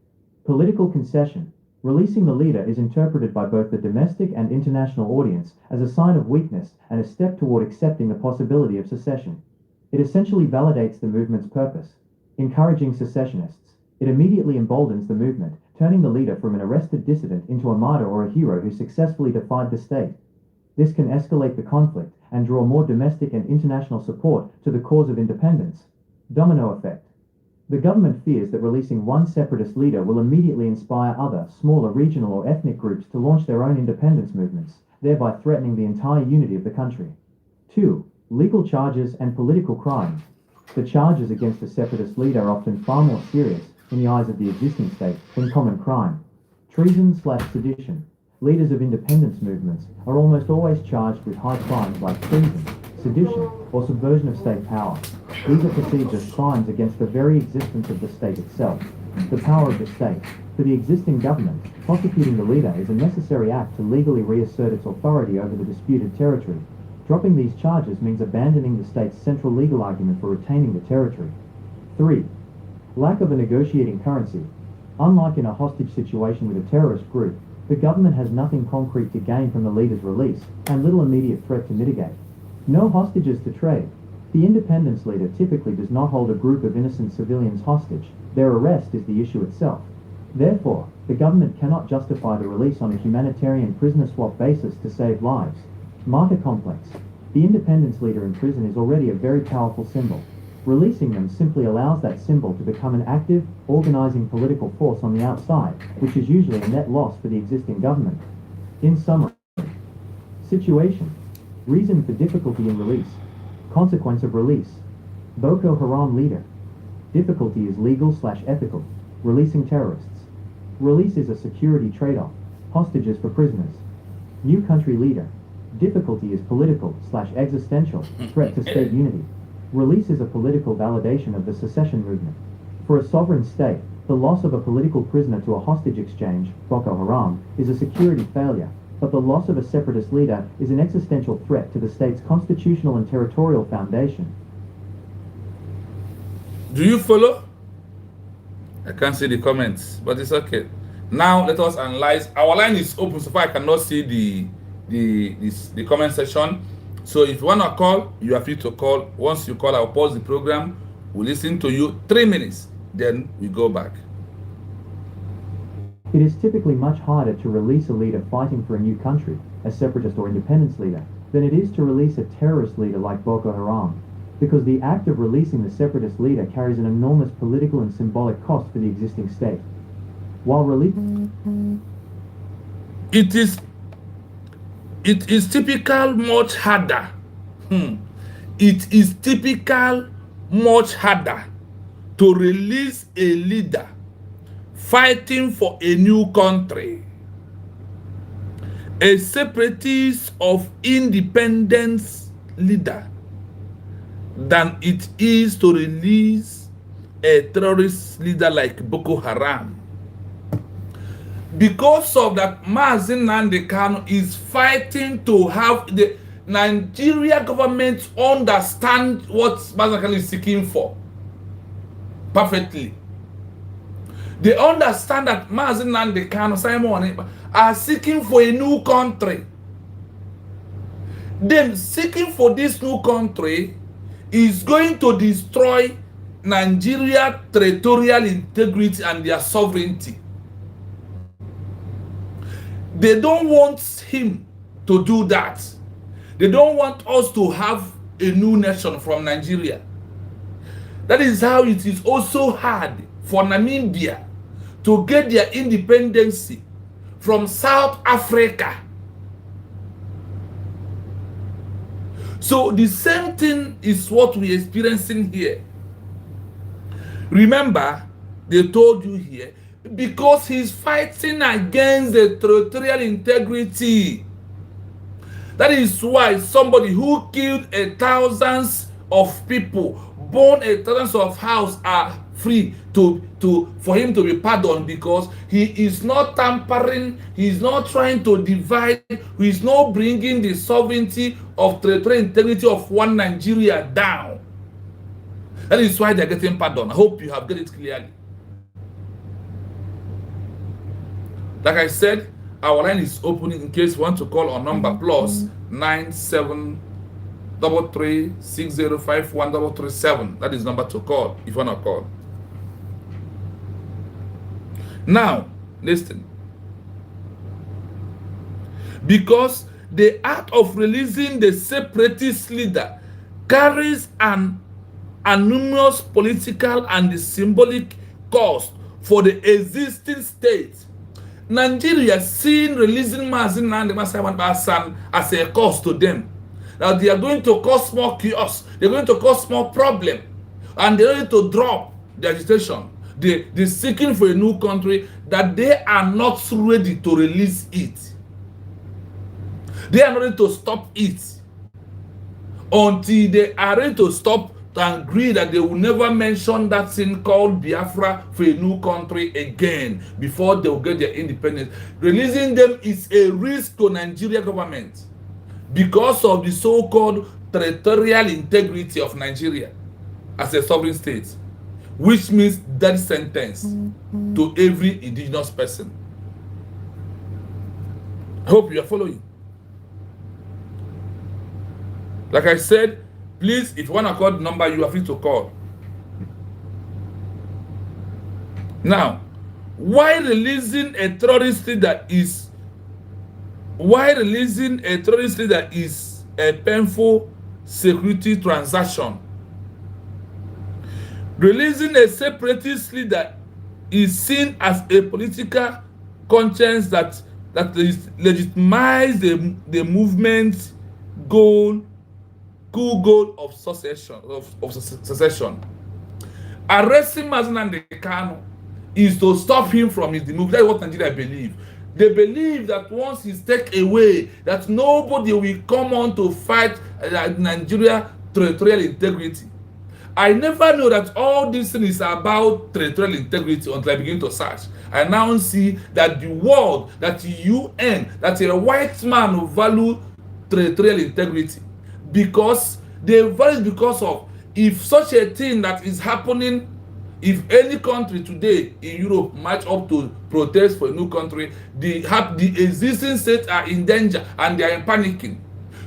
Political concession. Releasing the leader is interpreted by both the domestic and international audience as a sign of weakness and a step toward accepting the possibility of secession. It essentially validates the movement's purpose, encouraging secessionists. It immediately emboldens the movement, turning the leader from an arrested dissident into a martyr or a hero who successfully defied the state. This can escalate the conflict and draw more domestic and international support to the cause of independence. Domino effect. The government fears that releasing one separatist leader will immediately inspire other, smaller regional or ethnic groups to launch their own independence movements, thereby threatening the entire unity of the country. 2. Legal charges and political crimes. The charges against a separatist leader are often far more serious, in the eyes of the existing state, than common crime. Treason/sedition. Leaders of independence movements are almost always charged with high crimes like treason, sedition, or subversion of state power. These are perceived as crimes against the very existence of the state itself. The power of the state. For the existing government, prosecuting the leader is a necessary act to legally reassert its authority over the disputed territory. Dropping these charges means abandoning the state's central legal argument for retaining the territory. 3. Lack of a negotiating currency. Unlike in a hostage situation with a terrorist group, the government has nothing concrete to gain from the leader's release and little immediate threat to mitigate. No hostages to trade. The independence leader typically does not hold a group of innocent civilians hostage. Their arrest is the issue itself. Therefore, the government cannot justify the release on a humanitarian prisoner swap basis to save lives. Martyr complex. The independence leader in prison is already a very powerful symbol. Releasing them simply allows that symbol to become an active, organizing political force on the outside, which is usually a net loss for the existing government. In summary, situation, reason for difficulty in release, consequence of release, Boko Haram leader, difficulty is legal/ethical, releasing terrorists. Release is a security trade-off, hostages for prisoners. New country leader, difficulty is political/existential, threat to state unity. Release is a political validation of the secession movement. For a sovereign state, the loss of a political prisoner to a hostage exchange, Boko Haram, is a security failure, but the loss of a separatist leader is an existential threat to the state's constitutional and territorial foundation. Do you follow? I can't see the comments, but it's okay. Now let us analyze. Our line is open so far I cannot see the comment section. So if you want to call, you are free to call. Once you call, I'll pause the program. We'll listen to you 3 minutes. Then we go back. It is typically much harder to release a leader fighting for a new country, a separatist or independence leader, than it is to release a terrorist leader like Boko Haram, because the act of releasing the separatist leader carries an enormous political and symbolic cost for the existing state. While releasing... It is typical much harder it is typical much harder to release a leader fighting for a new country, a separatist of independence leader, than it is to release a terrorist leader like Boko Haram. Because of that, Mazi Nnamdi is fighting to have the Nigeria government understand what Mazi Nnamdi is seeking for perfectly. They understand that Mazi Nnamdi, Simon, are seeking for a new country. Then seeking for this new country is going to destroy Nigeria's territorial integrity and their sovereignty. They don't want him to do that. They don't want us to have a new nation from Nigeria. That is how it is also hard for Namibia to get their independence from South Africa. So the same thing is what we're experiencing here. Remember, they told you here, because he's fighting against the territorial integrity. That is why somebody who killed thousands of people, burned thousands of houses are free for him to be pardoned, because he is not tampering, he is not trying to divide, he is not bringing the sovereignty of territorial integrity of one Nigeria down. That is why they're getting pardoned. I hope you have got it clearly. Like I said, our line is opening in case you want to call on number +9733605137. That is number to call if you want to call. Now, listen. Because the act of releasing the separatist leader carries an enormous political and symbolic cost for the existing state. Nigeria seen releasing Mazi Nnamdi as a cost to them. Now they are going to cause more chaos, they're going to cause more problem, and they're going to drop the agitation. They're seeking for a new country that they are not ready to release it. They are not ready to stop it until they are ready to stop and agree that they will never mention that thing called Biafra for a new country again before they will get their independence. Releasing them is a risk to Nigeria government because of the so-called territorial integrity of Nigeria as a sovereign state, which means death sentence to every indigenous person. I hope you are following. Like I said, please, if you want to call the number, you are free to call. Now, why releasing a terrorist leader is a painful security transaction. Releasing a separatist leader is seen as a political conscience that legitimizes the movement's goal of secession. Arresting Mazi Nnamdi is to stop him from his move. That's what Nigeria believe. They believe that once he's taken away, that nobody will come on to fight Nigeria territorial integrity. I never know that all this thing is about territorial integrity until I begin to search. I now see that the world, that the UN, that a white man will value territorial integrity. Because they value because of, if such a thing that is happening, if any country today in Europe march up to protest for a new country, the existing states are in danger and they are panicking.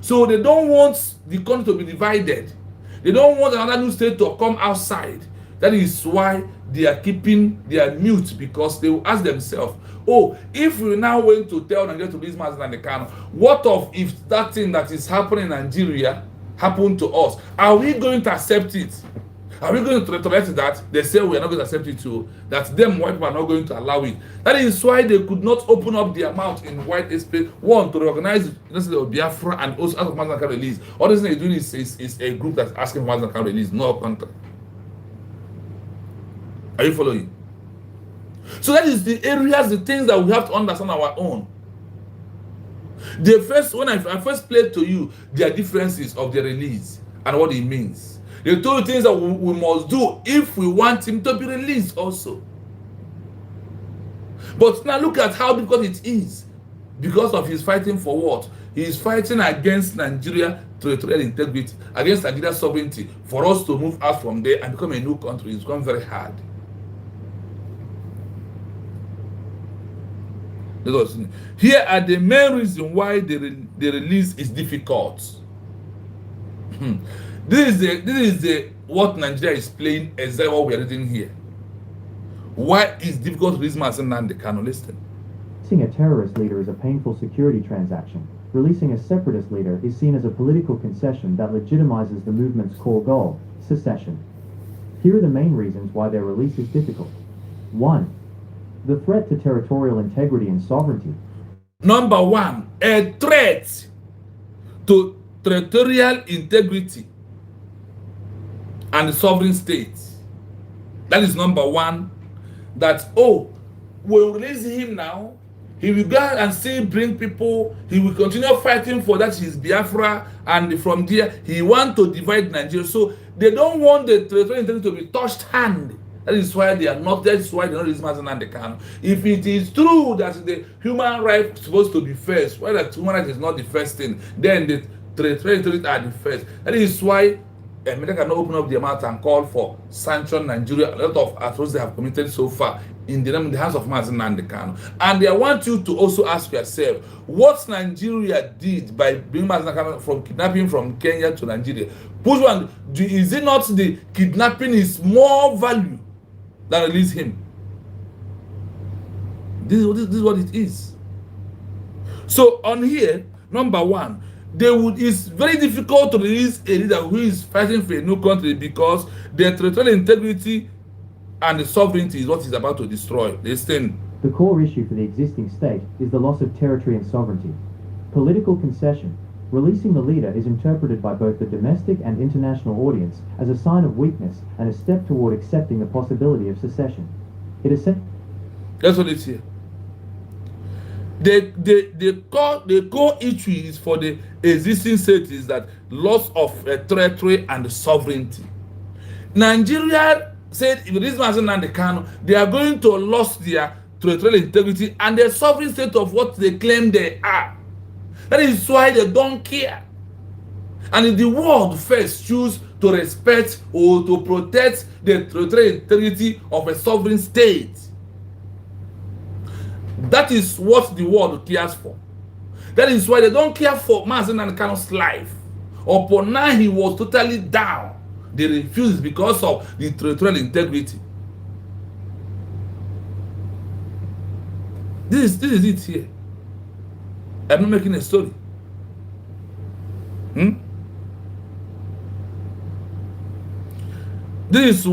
So they don't want the country to be divided. They don't want another new state to come outside. That is why they are keeping their mute, because they will ask themselves, oh, if we now went to tell Nigeria to release Mazi Nnamdi, what of if that thing that is happening in Nigeria happened to us? Are we going to accept it? Are we going to tolerate that? They say we are not going to accept it too. That them white people are not going to allow it. That is why they could not open up their mouth in white space. One, to recognize the Biafra and also ask for Mazi Nnamdi release. All this thing they're doing is a group that's asking for Mazi Nnamdi release, no country. Are you following? So that is the areas, the things that we have to understand our own. The first, when I first played to you their differences of the release and what it means. They told you things that we must do if we want him to be released also. But now look at how difficult it is because of his fighting for what? He is fighting against Nigeria territorial integrity, against Nigeria sovereignty, for us to move out from there and become a new country. It's become very hard. Here are the main reasons why the release is difficult. This is what Nigeria is playing, exactly what we are reading here. Why is difficult to release Mazi Nnamdi? Listen. Releasing a terrorist leader is a painful security transaction. Releasing a separatist leader is seen as a political concession that legitimizes the movement's core goal, secession. Here are the main reasons why their release is difficult. 1. The threat to territorial integrity and sovereignty. Number 1, a threat to territorial integrity and sovereign states. That is number 1. That, oh, we'll release him now. He will go and still bring people. He will continue fighting for that his Biafra, and from there he want to divide Nigeria. So they don't want the territorial integrity to be touched hand. That is why they are not. That's why they don't release Mazi Nnamdi. If it is true that the human right is supposed to be first, why that human right is not the first thing, then the territorial integrity are the first. That is why America cannot open up their mouth and call for sanction Nigeria. A lot of atrocities they have committed so far in the hands of Mazi Nnamdi. And I want you to also ask yourself, what Nigeria did by bringing Mazi Nnamdi from kidnapping from Kenya to Nigeria? Which one? Is it not the kidnapping is more value than release him? This is what it is. So on here, number 1, it's very difficult to release a leader who is fighting for a new country because their territorial integrity and the sovereignty is what is about to destroy. Listen. The core issue for the existing state is the loss of territory and sovereignty. Political concession. Releasing the leader is interpreted by both the domestic and international audience as a sign of weakness and a step toward accepting the possibility of secession. It is That's what it's here. The core issue is for the existing state is that loss of territory and sovereignty. Nigeria said if this Mazi Nnamdi, they are going to lose their territorial integrity and the sovereign state of what they claim they are. That is why they don't care. And if the world first choose to respect or to protect the territorial integrity of a sovereign state, that is what the world cares for. That is why they don't care for Mazi Nnamdi's life. Upon now he was totally down. They refused because of the territorial integrity. This is it here. I'm not making a story. This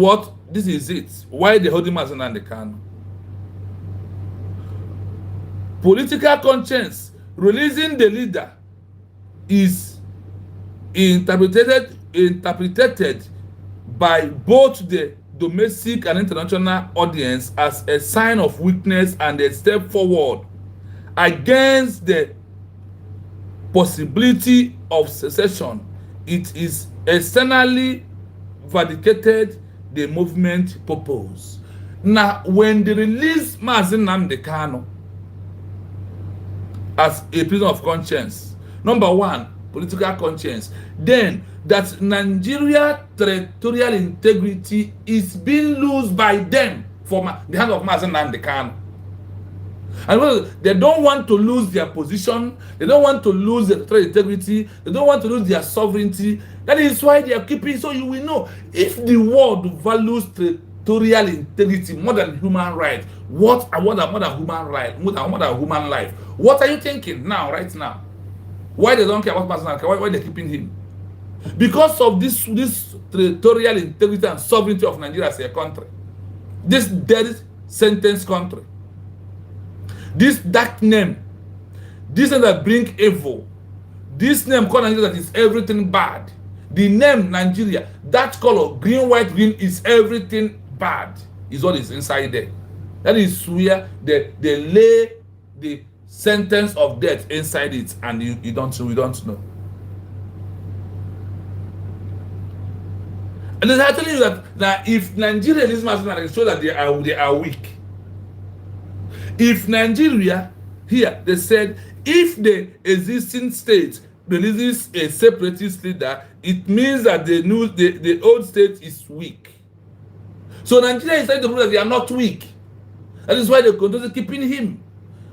is it. Why they holding Mazi Nnamdi? Political conscience. Releasing the leader is interpreted by both the domestic and international audience as a sign of weakness and a step forward against the possibility of secession. It is externally vindicated the movement purpose. Now, when they release Mazi Nnamdi as a prisoner of conscience, number 1, political conscience, then that Nigeria territorial integrity is being lost by them from the hand of Mazi Nnamdi. And they don't want to lose their position, they don't want to lose their territorial integrity, they don't want to lose their sovereignty. That is why they are keeping. So you will know, if the world values territorial integrity more than human rights, more than human right, more than human life, what are you thinking now, right now? Why they don't care about Mazi Nnamdi? Why they're keeping him? Because of this territorial integrity and sovereignty of Nigeria as a country. This dead sentence country. This dark name. This name that bring evil. This name called Nigeria that is everything bad. The name Nigeria, that color, green, white, green, is everything bad. Is what is inside there. That is where they lay the sentence of death inside it, and we don't know. And they're telling you that if Nigeria is Mazi, show that they are weak. If Nigeria, here they said, if the existing state releases a separatist leader, it means that the old state is weak. So Nigeria is trying to prove that they are not weak. That is why they continue keeping him.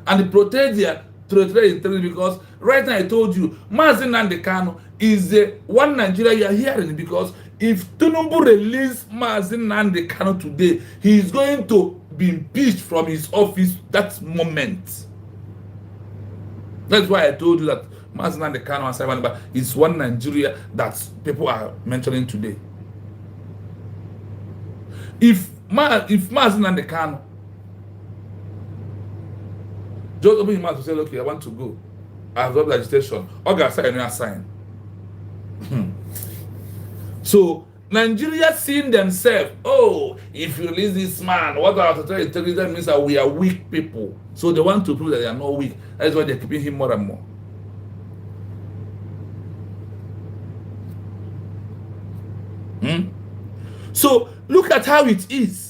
And they protect their territorial integrity, because right now I told you, Mazi Nnamdi Kanu is the one Nigeria you are hearing, because if Tinubu release Mazi Nnamdi Kanu today, he is going to be impeached from his office that moment. That's why I told you that Mazi Nnamdi Kanu and Simon is one Nigeria that people are mentioning today. If Mazi Nnamdi Kanu just open his mouth to say, okay, I want to go, I have got legislation, August sign. So Nigeria seeing themselves, oh, if you release this man, what our territorial integrity means that we are weak people. So they want to prove that they are not weak. That's why they're keeping him more and more. So look at how it is.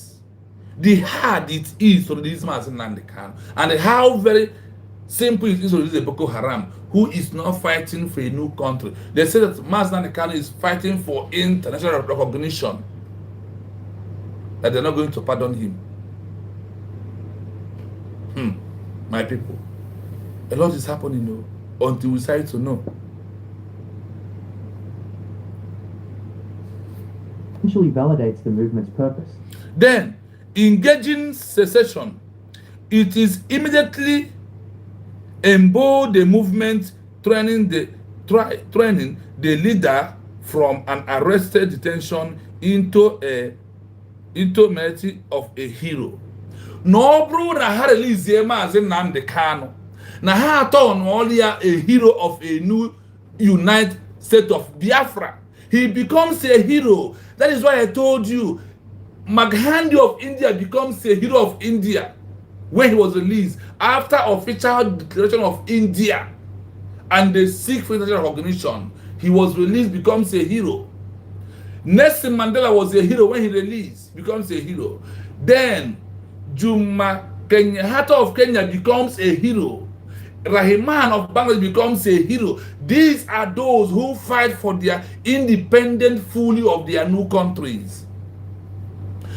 The hard it is to release Mazi Nnamdi Kanu, and how very simple it is to release the Boko Haram, who is not fighting for a new country. They say that Mazi Nnamdi Kanu is fighting for international recognition, that they're not going to pardon him. My people, a lot is happening though, until we decide to know. Essentially validates the movement's purpose. Then, engaging secession, it is immediately embolden the movement, training the leader from an arrested detention into merit of a hero. No bro na ha release Mazi Nnamdi Kanu. Na ha turn only a hero of a new united state of Biafra. He becomes a hero. That is why I told you, Maghandi of India becomes a hero of India when he was released after official declaration of India, and they seek for international recognition. He was released, becomes a hero. Nelson Mandela was a hero when he released, becomes a hero. Then Juma Kenyatta of Kenya becomes a hero. Rahman of Bangladesh becomes a hero. These are those who fight for their independent fully of their new countries.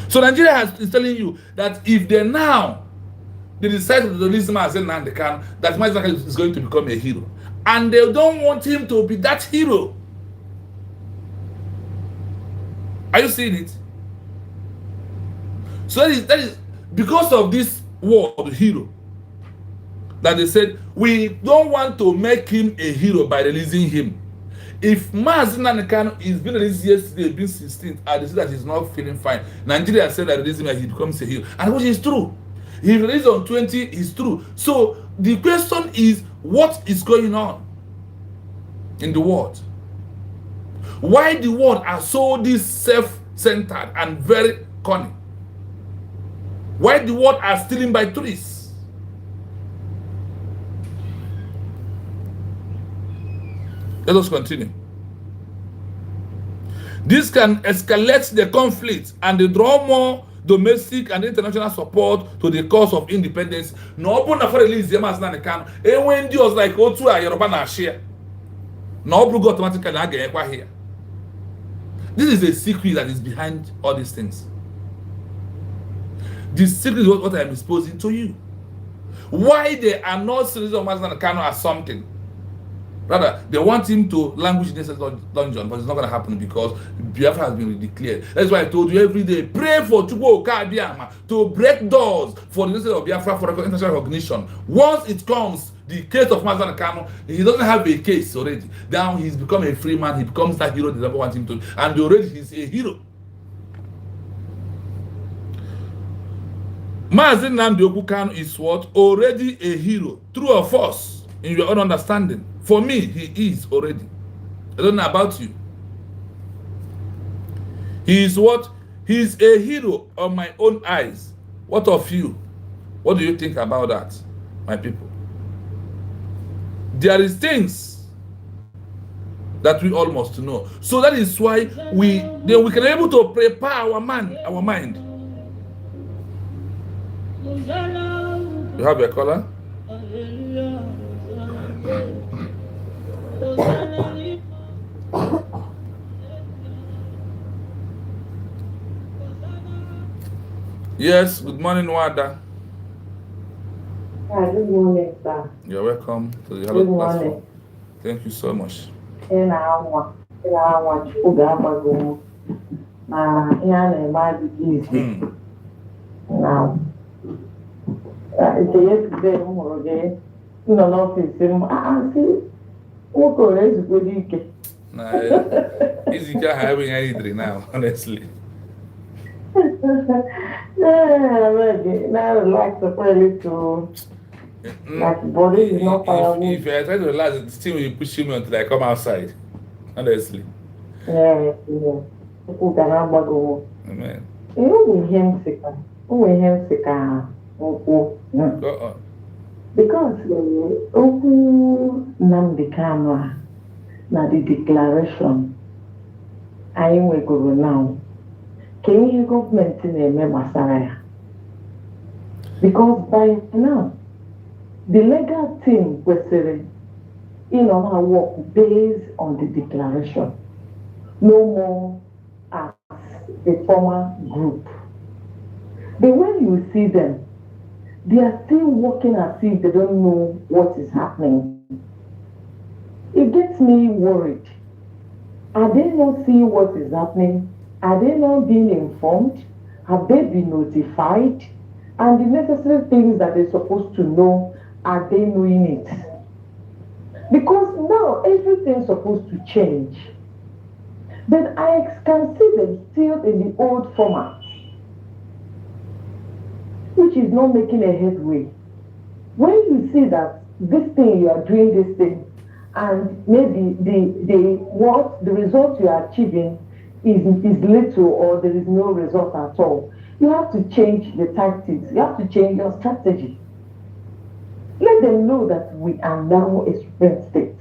So Nigeria is telling you that if they decide to release Mazi Nnamdi Kanu, that Mazi Nnamdi Kanu is going to become a hero, and they don't want him to be that hero. Are you seeing it? So that is because of this word hero that they said we don't want to make him a hero by releasing him. If Mazi Nnamdi Kanu is being released yesterday, being 16th, and they say that he's not feeling fine, Nigeria said that releasing him, he becomes a hero, and which is true. He released on 20 is true. So the question is, what is going on in the world? Why the world are so this self-centered and very cunning? Why the world are stealing by threes? Let us continue. This can escalate the conflict and they draw more domestic and international support to the cause of independence. No open for release Mazi Nnamdi Kanu. And when Dios like Otu a Yoruba na share. No open automatically na get here. This is a secret that is behind all these things. This secret is what I am exposing to you. Why they are not serious of Mazi Nnamdi Kanu as something. Rather, they want him to languish in this dungeon, but it's not going to happen because Biafra has been declared. That's why I told you every day, pray for Chukwu Okabiama to break doors for the state of Biafra for international recognition. Once it comes, the case of Mazi Kanu, he doesn't have a case already. Now he's become a free man. He becomes that hero they never want him to, and already he's a hero. Mazi Nnamdi Kanu is what? Already a hero. True or false? In your own understanding. For me, he is already. I don't know about you. He is what? He is a hero on my own eyes. What of you? What do you think about that, my people? There is things that we all must know. So that is why we can be able to prepare our mind. You have a caller? Yes, good morning, Wada. Good morning, sir. You're welcome to the Hello platform. Thank you so much. Now, yesterday, Easy to having anything now, honestly. Now relax the fairly to like body is not firewood. If I try to relax, the still will push me until I come outside. Honestly. Yeah. Amen. You him sick. Go on. Because Nnamdi Kanu na the declaration I will go now. Can you government in a member? Because by now, the legal team was our work based on the declaration. No more as a former group. But when you see them, they are still working as if they don't know what is happening. It gets me worried. Are they not seeing what is happening? Are they not being informed? Have they been notified? And the necessary things that they're supposed to know, are they knowing it? Because now everything's supposed to change. But I can see them still in the old format, which is not making a headway. When you see that this thing, you are doing this thing, and maybe the result you are achieving is little or there is no result at all, you have to change the tactics. You have to change your strategy. Let them know that we are now a supreme state.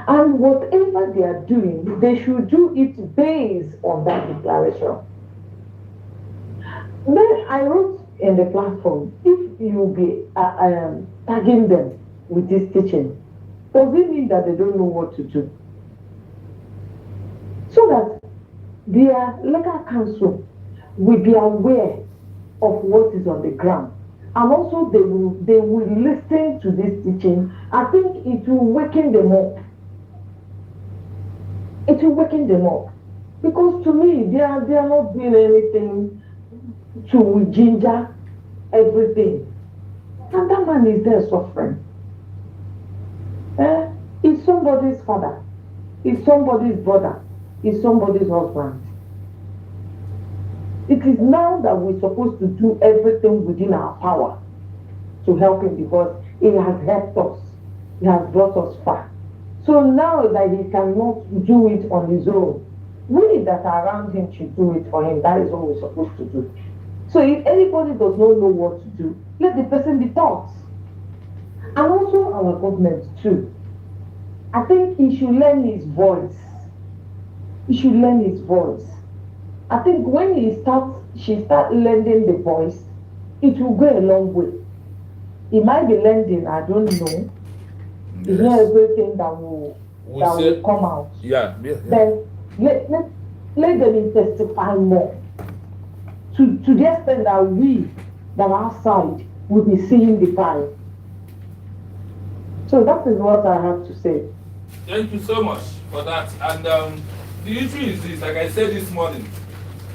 And whatever they are doing, they should do it based on that declaration. Then I wrote in the platform, if you be tagging them with this teaching, does it mean that they don't know what to do? So that their legal counsel will be aware of what is on the ground. And also they will listen to this teaching. I think it will waken them up. It will waken them up. Because to me, they are not doing anything to ginger everything. And that man is there suffering. He's somebody's father. He's somebody's brother. He's somebody's husband. It is now that we're supposed to do everything within our power to help him, because he has helped us. He has brought us far. So now that he cannot do it on his own, we that are around him should do it for him. That is what we're supposed to do. So if anybody does not know what to do, let the person be taught. And also our government too. I think he should learn his voice. He should learn his voice. I think when she starts learning the voice, it will go a long way. It might be learning, I don't know. Yes. It's not everything that will come out. Yeah. Then let them testify more. To the extent that we, that outside, will be seeing the fire. So that is what I have to say. Thank you so much for that. And the issue is this, like I said this morning,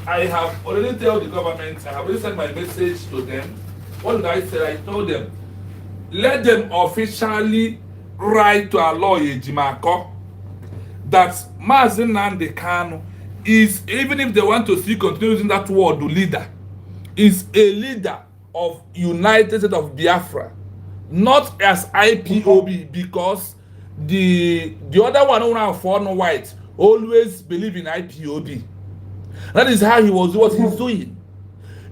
I have already told the government, I have already sent my message to them. What did I say? I told them, let them officially write to Aloy Ejimako that Mazi Nnamdi Kanu is, even if they want to still continue using that word, the leader, is a leader of United States of Biafra, not as IPOB, because the other one who now for no white always believe in IPOB. That is how he was what he's doing.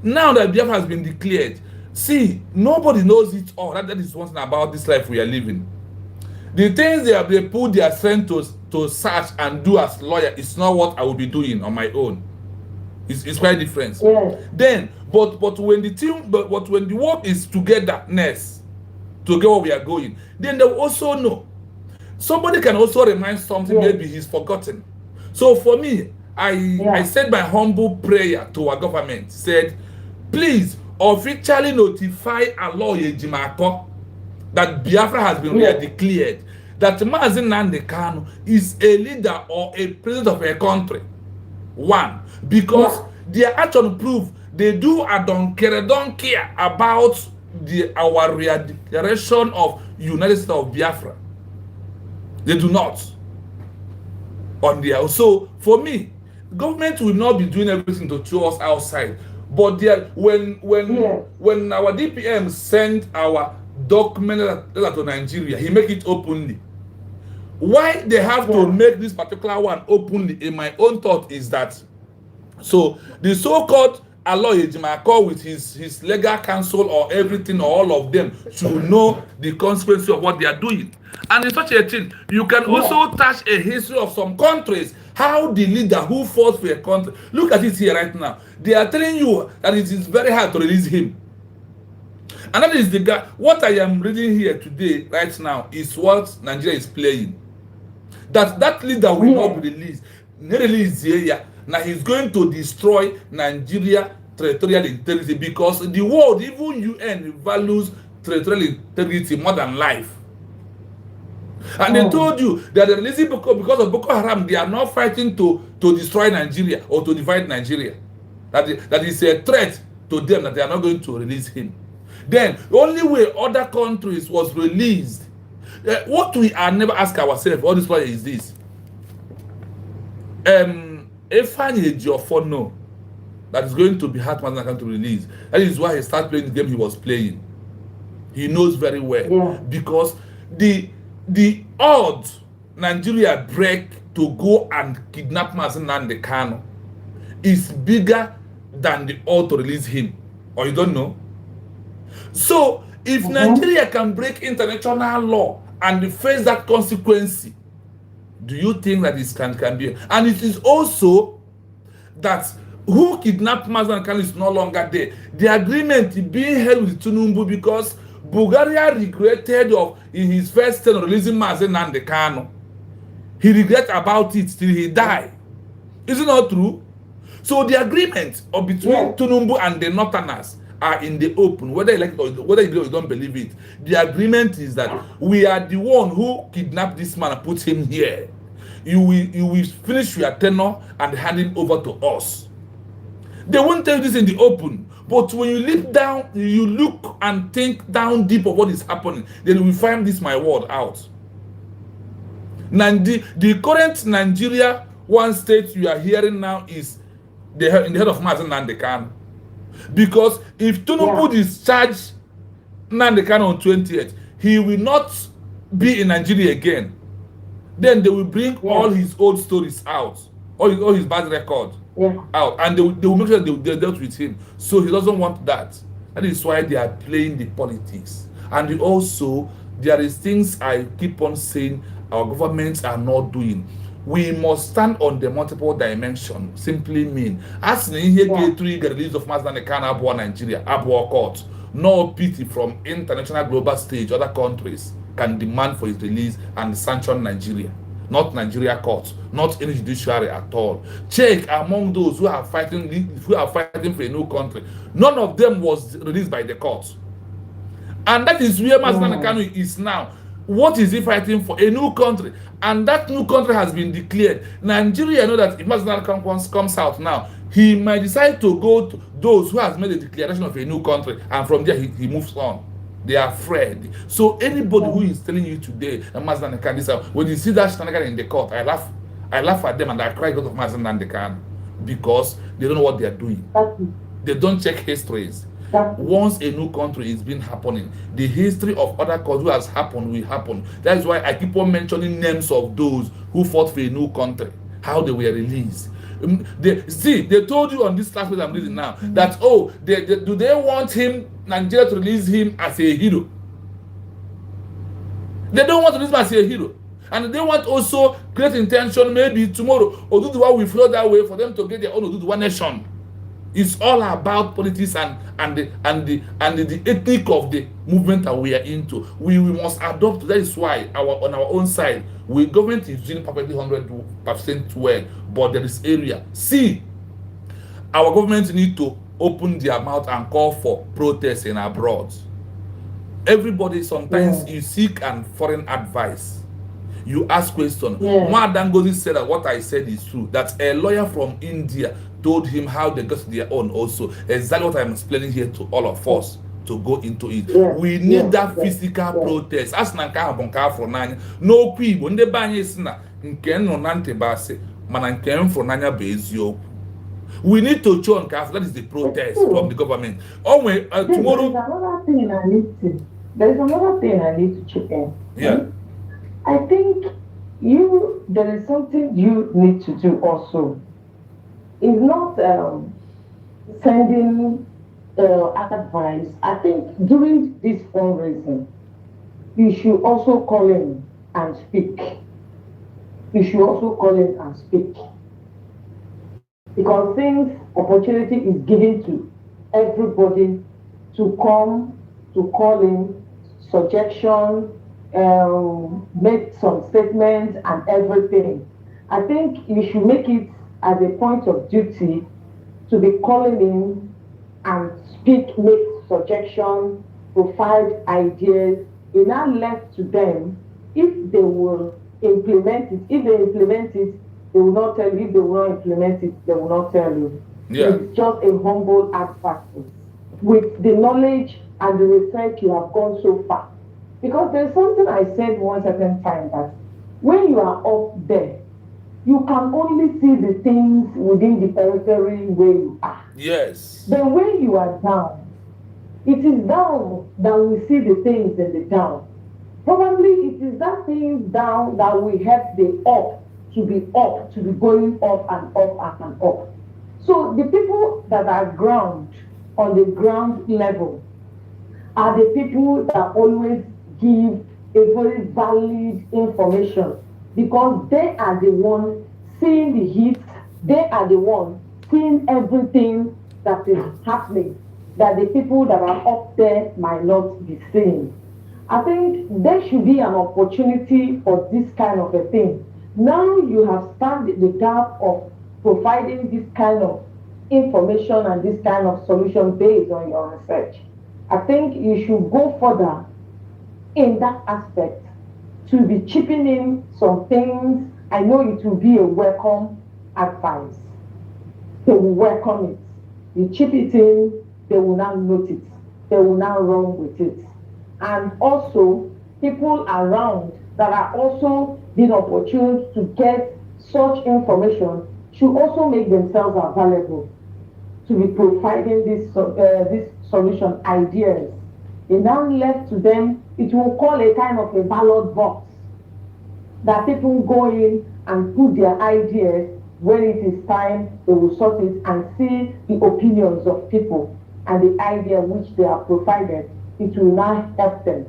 Now that Biafra has been declared, see, nobody knows it all. That is one thing about this life we are living. The things they put their strength to search and do as lawyer is not what I will be doing on my own. It's quite different. Yes. Then, but when the team, but when the work is togetherness to get where we are going, then they will also know. Somebody can also remind something, Yes. maybe he's forgotten. So for me, I said my humble prayer to our government, said, please officially notify Aloy Ejimako that Biafra has been declared, that Mazi Nnamdi Kanu is a leader or a president of a country. One, because their action prove they don't care about our declaration of United States of Biafra. They do not. On their, so for me, government will not be doing everything to throw us outside. But when our DPM sent our document letter to Nigeria, he make it openly. Why they have to make this particular one openly, in my own thought, is that so the so-called Aloy Ejimako with his legal counsel or everything, or all of them, should know the consequences of what they are doing. And in such a thing, you can also touch a history of some countries, how the leader who fought for a country, look at it here right now. They are telling you that it is very hard to release him. And that is the guy. What I am reading here today, right now, is what Nigeria is playing. That leader will not be released. Now he's going to destroy Nigeria territorial integrity, because the world, even UN, values territorial integrity more than life. And they told you that they're releasing because of Boko Haram. They are not fighting to destroy Nigeria or to divide Nigeria. That is a threat to them, that they are not going to release him. Then the only way other countries was released. What we are never ask ourselves, all this why is this. If I need your phone, no, that is going to be hard man to release. That is why he started playing the game he was playing. He knows very well, because the odds Nigeria break to go and kidnap Mazi Nnamdi Kanu is bigger than the odds to release him. Or you don't know? So if Nigeria can break international law and face that consequence, do you think that this can be? And it is also that who kidnapped Mazi Nnamdi Kanu is no longer there. The agreement being held with Tinubu, because Bulgaria regretted in his first term releasing Mazi Nnamdi Kanu. He regret about it till he died. Is it not true? So the agreement between Tinubu and the Northerners are in the open, whether you like it or whether you don't believe it. The agreement is that we are the one who kidnapped this man and put him here. You will finish your tenure and hand him over to us. They won't tell you this in the open, but when you look down, you look and think down deep of what is happening, then you will find this my word out. The current Nigeria one state you are hearing now is in the head of Mazi Nnamdi Kanu. Because if Tinubu discharge Nnamdi Kanu on 20th, he will not be in Nigeria again. Then they will bring all his old stories out, all his bad record out, and they will make sure they dealt with him. So he doesn't want that. That is why they are playing the politics. And also, there is things I keep on saying our governments are not doing. We must stand on the multiple dimension. Simply mean, as in here get the release of Mazi Nnamdi Kanu aboard Nigeria, aboard court, no pity from international global stage, other countries can demand for his release and sanction Nigeria. Not Nigeria court, not any judiciary at all. Check among those who are fighting for a new country. None of them was released by the court. And that is where Mazi Nnamdi Kanu is now. What is he fighting for? A new country. And that new country has been declared. Nigeria know that if Mazi Nnamdi Kanu comes out now, he might decide to go to those who has made a declaration of a new country, and from there he moves on. They are afraid. So anybody who is telling you today, Mazi Nnamdi Kanu, this, when you see that shenanigan in the court, I laugh at them and I cry because of Mazi Nnamdi Kanu, because they don't know what they are doing. They don't check histories. Once a new country is been happening, the history of other countries who has happened will happen. That is why I keep on mentioning names of those who fought for a new country, how they were released. They told you on this last page I'm reading now that do they want Nigeria to release him as a hero? They don't want to release him as a hero, and they want also great intention. Maybe tomorrow Oduduwa will flow that way for them to get their own Oduduwa nation. It's all about politics and the ethic of the movement that we are into. We must adopt. That is why on our own side, government is doing perfectly 100% well, but there is area. See, our government need to open their mouth and call for protests in abroad. Everybody, sometimes you seek and foreign advice. You ask questions. Dangote said that what I said is true. That a lawyer from India told him how they got their own also. Exactly what I'm explaining here to all of us to go into it. We need that physical protest. As Nanka Bonka for Nanya. No people, nde banye sina. Nken no nante base. Mananken for Nanya bezio. We need to show that is the protest from the government. Tomorrow. There is another thing I need to chip in. Yeah. I think there is something you need to do also. It's not sending advice. I think during this fundraising, you should also call in and speak. Because since opportunity is given to everybody to come, to call in, suggestion, make some statements and everything, I think you should make it as a point of duty to be calling in and speak, make suggestions, provide ideas. It now left to them if they will implement it. If they implement it, they will not tell you. If they will not implement it, they will not tell you. Yeah. It's just a humble advice with the knowledge and the research you have gone so far. Because there's something I said one certain time that when you are up there, you can only see the things within the periphery where you are. Yes. Then when you are down, it is down that we see the things in the down. Probably it is that things down that will help the up, to be going up and up and up. So the people that are on the ground level, are the people that always give a very valid information, because they are the one seeing the heat, they are the one seeing everything that is happening, that the people that are up there might not be seeing. I think there should be an opportunity for this kind of a thing. Now you have started the gap of providing this kind of information and this kind of solution based on your research. I think you should go further in that aspect to be chipping in some things. I know it will be a welcome advice. They will welcome it. You chip it in, they will now note it. They will now run with it. And also, people around that are also being opportune to get such information should also make themselves available to be providing this solution ideas. It now left to them, it will call a kind of a ballot box that people go in and put their ideas. When it is time, they will sort it and see the opinions of people and the idea which they are provided. It will now help them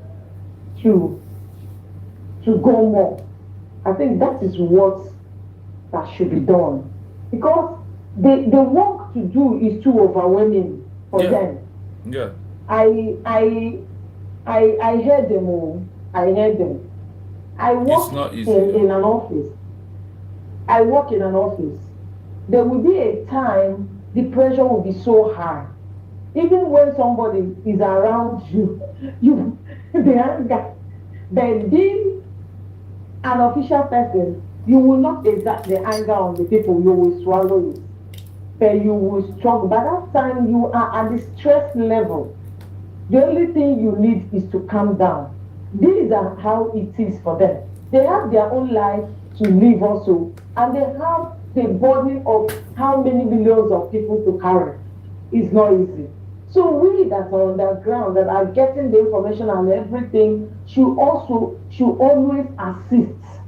to go more. I think that is what that should be done, because the work to do is too overwhelming for them. Yeah. I heard them all. I heard them. I work in an office. I work in an office. There will be a time the pressure will be so high. Even when somebody is around you, the anger. Then being an official person, you will not exert the anger on the people. You will swallow it. But you will struggle. By that time, you are at the stress level. The only thing you need is to calm down. These are how it is for them. They have their own life to live also, and they have the burden of how many millions of people to carry. It's not easy. So we that are on the ground, that are getting the information and everything, should always assist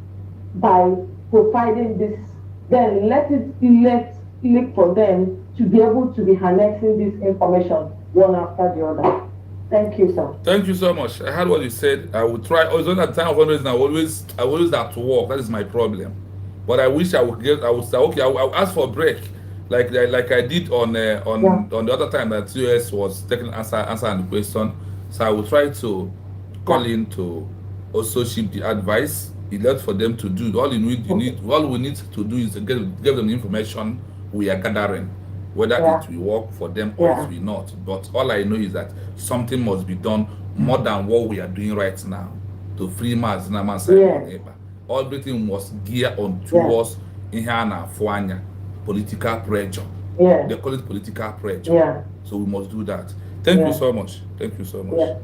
by providing this. Then let for them to be able to be harnessing this information one after the other. Thank you, sir. Thank you so much. I heard what you said. I will try. Also, at the time of fundraising, I always have to work. That is my problem. But I wish I would say, okay, I'll ask for a break, like I did on the other time that US was taking answering the question. So I will try to call in to also ship the advice. It left for them to do. All we need to do is to give them the information we are gathering, whether it will work for them or it will not. But all I know is that something must be done more than what we are doing right now to free Mazi Nnamdi. Everything must gear on towards political pressure. They call it political pressure. So we must do that. Thank you so much. Thank you so much.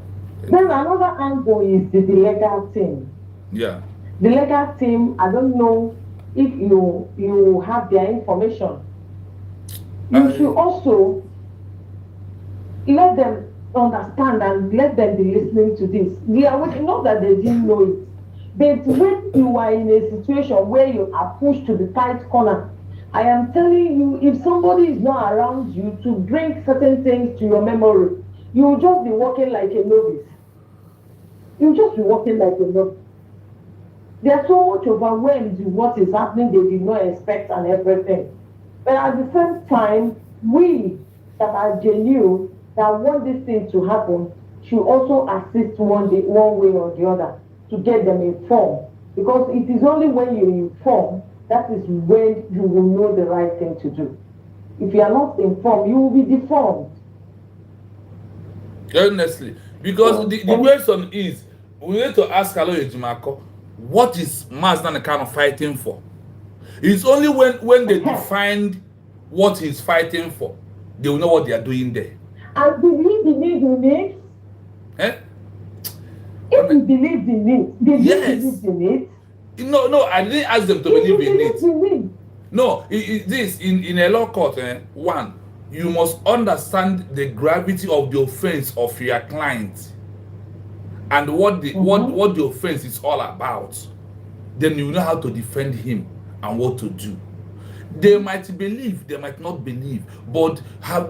Then another angle is the legal team. Yeah. The legal team, I don't know if you have their information. You should also let them understand and let them be listening to this. Not that they didn't know it, but when you are in a situation where you are pushed to the tight corner, I am telling you, if somebody is not around you to bring certain things to your memory, you will just be walking like a novice. You will just be walking like a novice. They are so much overwhelmed with what is happening, they did not expect and everything. But at the same time, we that are genuine, that want this thing to happen, should also assist one way or the other to get them informed. Because it is only when you inform, that is when you will know the right thing to do. If you are not informed, you will be deformed. Honestly, because the question is, we need to ask Aloye Jimako, what is Mazi Nnamdi kind of fighting for? It's only when they define what he's fighting for, they will know what they are doing there. And believe in it, you need. If you believe in it, did you believe in it? No, I didn't ask them to believe in it. No, this in a law court, one, you must understand the gravity of the offense of your client and what the offense is all about. Then you know how to defend him and what to do. They might believe, they might not believe, but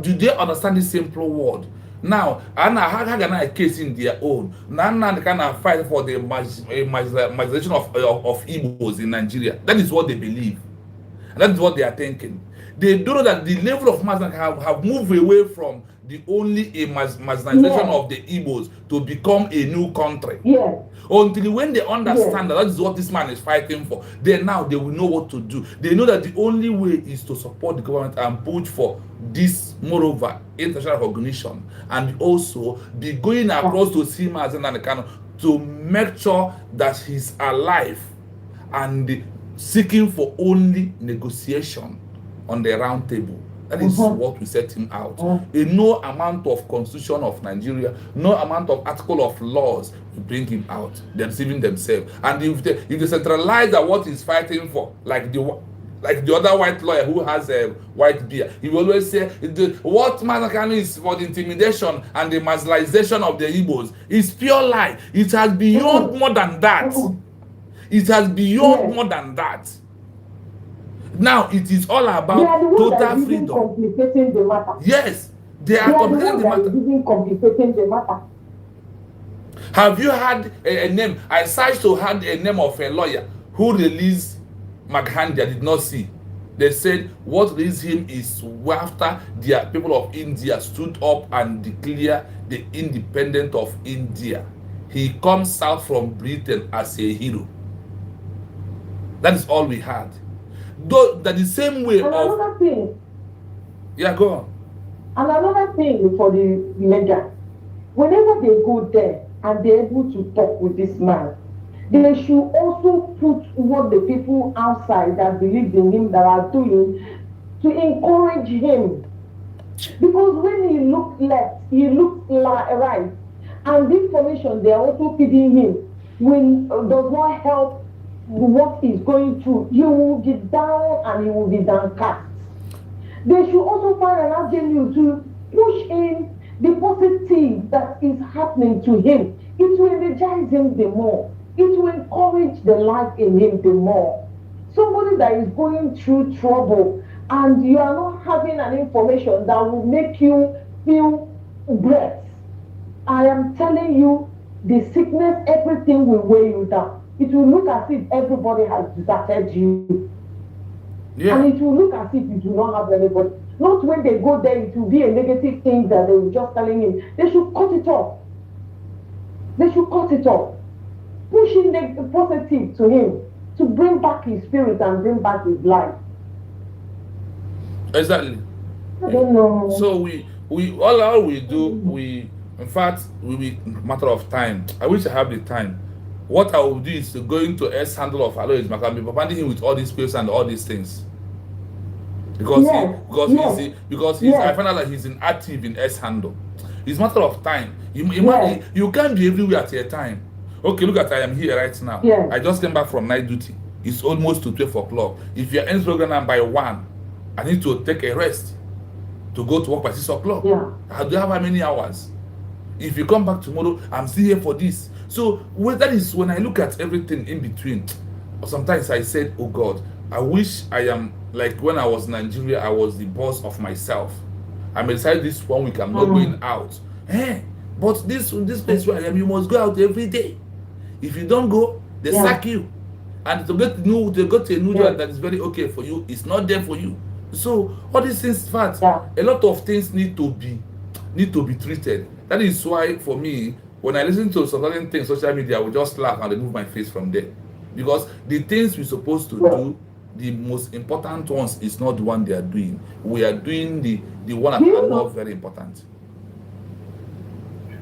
do they understand the simple word? Now, how can a case in their own? Now they kind of fight for the marginalization of Igbos in Nigeria. That is what they believe. And that is what they are thinking. They don't know that the level of Mazi have moved away from the only marginalization of the Igbos to become a new country. Until when they understand that is what this man is fighting for, then now they will know what to do. They know that the only way is to support the government and push for this, moreover, international recognition, and also be going across to see Mazi Nnamdi to make sure that he's alive and seeking for only negotiation on the round table. That is what we set him out. No amount of constitution of Nigeria, no amount of article of laws to bring him out. They're deceiving themselves. And if they centralize that what he's fighting for, like the other white lawyer who has a white beard, he will always say what Mazi Nnamdi is for the intimidation and the marginalization of the Igbos is pure lie. It has beyond more than that. It has beyond more than that. Now it is all about total freedom. Complicating the matter. Yes, they are complicating the matter. Have you had a name? I searched to had a name of a lawyer who released Maghandi. I did not see. They said what released him is after the people of India stood up and declared the independence of India. He comes out from Britain as a hero. That is all we had. Though that the same way another thing. Yeah, go on. And another thing for the leader, whenever they go there and they're able to talk with this man, they should also put what the people outside that believe in him that are doing to encourage him. Because when he looked left, he looked right, and the information they are also feeding him does not help what he's going through. He will be down and he will be downcast. They should also find an avenue to push in the positive that is happening to him. It will energize him the more. It will encourage the life in him the more. Somebody that is going through trouble and you are not having an information that will make you feel breath. I am telling you, the sickness, everything will weigh you down. It will look as if everybody has deserted you. Yeah. And it will look as if you do not have anybody. Not when they go there, it will be a negative thing that they were just telling him. They should cut it off. They should cut it off. Pushing the positive to him to bring back his spirit and bring back his life. Exactly. I don't know. So we all we do, in fact, matter of time. I wish I have the time. What I will do is to go into S handle of Alois Makambi, bombarding him with all these pills and all these things. Because I find out that he's inactive in S handle. It's matter of time. You can't be everywhere at a time. Okay, look at I am here right now. Yes. I just came back from night duty. It's almost to 12 o'clock. If you're in program by 1, I need to take a rest to go to work by 6 o'clock. Yeah. I do have how many hours? If you come back tomorrow, I'm still here for this. So that is when I look at everything in between. Sometimes I said, oh God, I wish I am like when I was in Nigeria, I was the boss of myself. I may decide this 1 week I'm not going out. But this place where I am, you must go out every day. If you don't go, they sack you. And to get a new job that is very okay for you, it's not there for you. So all these things, in fact, a lot of things need to be treated. That is why for me, when I listen to certain things, social media, I will just laugh and remove my face from there. Because the things we're supposed to do, the most important ones is not the one they are doing. We are doing the one that are not very important.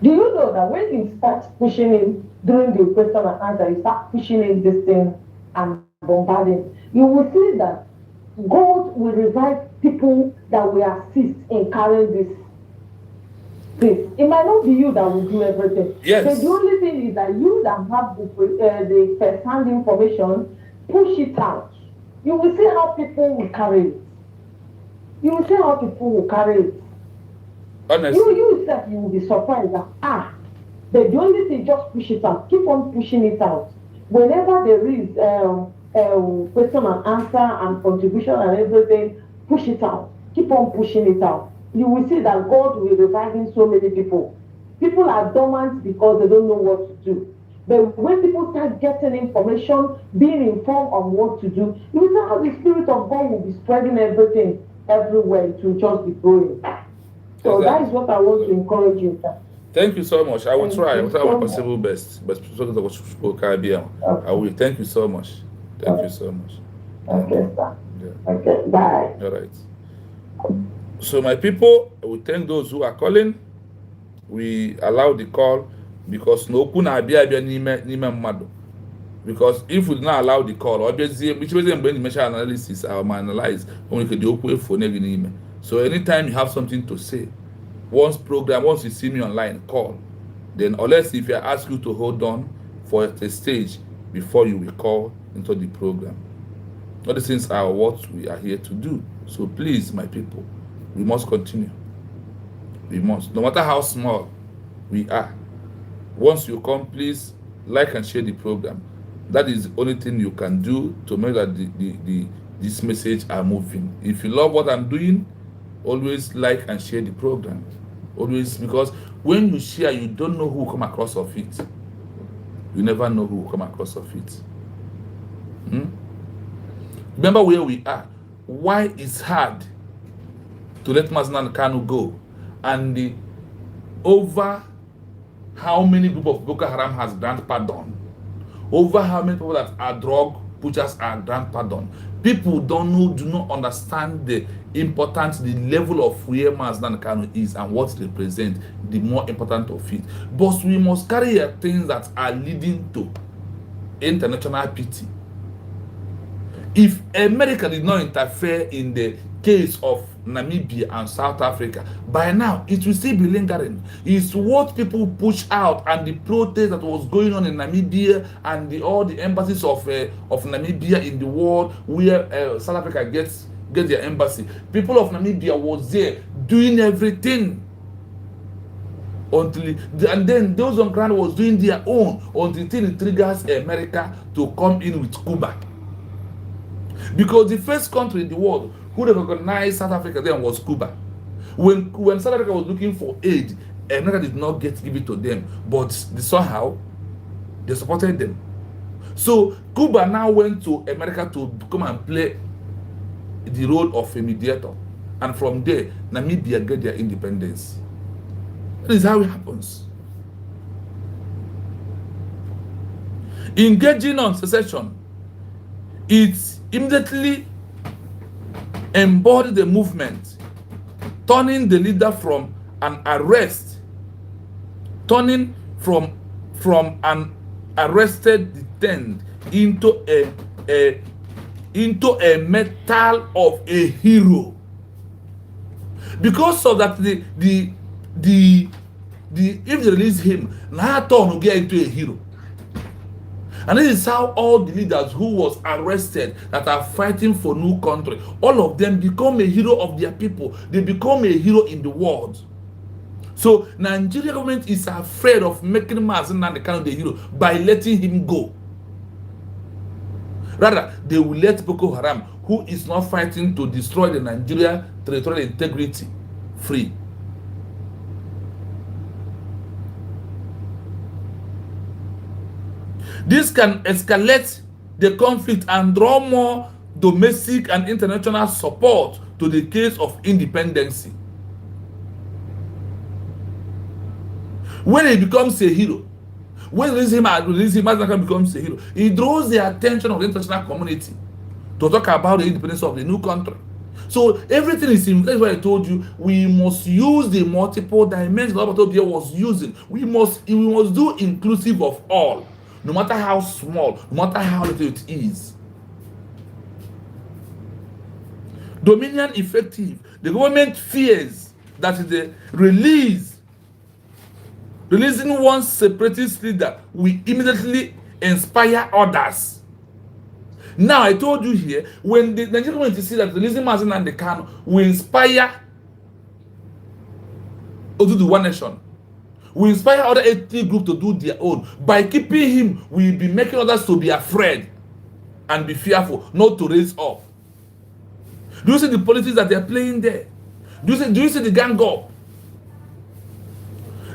Do you know that when you start pushing in during the question and answer, you start pushing in this thing and bombarding, you will see that God will revive people that will assist in carrying this. It might not be you that will do everything. Yes. But the only thing is that you that have the first-hand information, push it out. You will see how people will carry it. You will see how people will carry it. Honestly. You yourself, you will be surprised that but the only thing, just push it out. Keep on pushing it out. Whenever there is question and answer and contribution and everything, push it out. Keep on pushing it out. You will see that God will revive in so many people. People are dormant because they don't know what to do. But when people start getting information, being informed on what to do, you will see how the Spirit of God will be spreading everything everywhere to just be growing. So that is what I want to encourage you. Thank you so much. I will try. I will try my possible best. But I will. Thank you so much. Thank you so much. Okay, sir. Yeah. Okay, bye. All right. So my people, we thank those who are calling. We allow the call because no kuna abia nime mmadu. Because if we do not allow the call, obviously, which was when the measure analysis or analyze when we could do open for name. So anytime you have something to say, once you see me online, call. Then unless if I ask you to hold on for a stage before you will call into the program. All these things are what we are here to do. So please, my people, we must continue. We must. No matter how small we are. Once you come, please like and share the program. That is the only thing you can do to make that this message are moving. If you love what I'm doing, always like and share the program. Always, because when you share, you don't know who will come across of it. You never know who will come across of it. Remember where we are. Why it's hard to let Mazi Kanu go, and over how many group of Boko Haram has granted pardon, over how many people that are drug pushers are granted pardon. People do not understand the importance, the level of where Mazi Kanu is and what it represents, the more important of it. But we must carry things that are leading to international pity. If America did not interfere in the case of Namibia and South Africa, by now it will still be lingering. It's what people push out, and the protest that was going on in Namibia and all the embassies of Namibia in the world where South Africa gets their embassy. People of Namibia was there doing everything and then those on ground was doing their own until it triggers America to come in with Cuba. Because the first country in the world who recognized South Africa then was Cuba. When South Africa was looking for aid, America did not give it to them, but somehow they supported them. So Cuba now went to America to come and play the role of a mediator, and from there Namibia get their independence. That is how it happens. Engaging on secession, it immediately embodied the movement, turning the leader from an arrest, turning from an arrested detained into a metal of a hero. Because of that, if they release him, now turn will get into a hero. And this is how all the leaders who was arrested that are fighting for new country, all of them become a hero of their people. They become a hero in the world. So Nigeria government is afraid of making Mazi Nnamdi Kanu the hero by letting him go. Rather, they will let Boko Haram, who is not fighting to destroy the Nigeria territorial integrity, free. This can escalate the conflict and draw more domestic and international support to the case of independence. When he becomes a hero, when Mazi becomes a hero, he draws the attention of the international community to talk about the independence of the new country. So everything is in. That's why I told you we must use the multiple dimensions that Obia was using. We must do inclusive of all. No matter how small, no matter how little it is. Dominion effective. The government fears that the releasing one separatist leader will immediately inspire others. Now I told you here, when the Nigerian government see that releasing Mazi Nnamdi Kanu will inspire the One Nation, we inspire other ethnic groups to do their own. By keeping him, we will be making others to be afraid and be fearful, not to raise up. Do you see the politics that they are playing there? Do you see the gang up?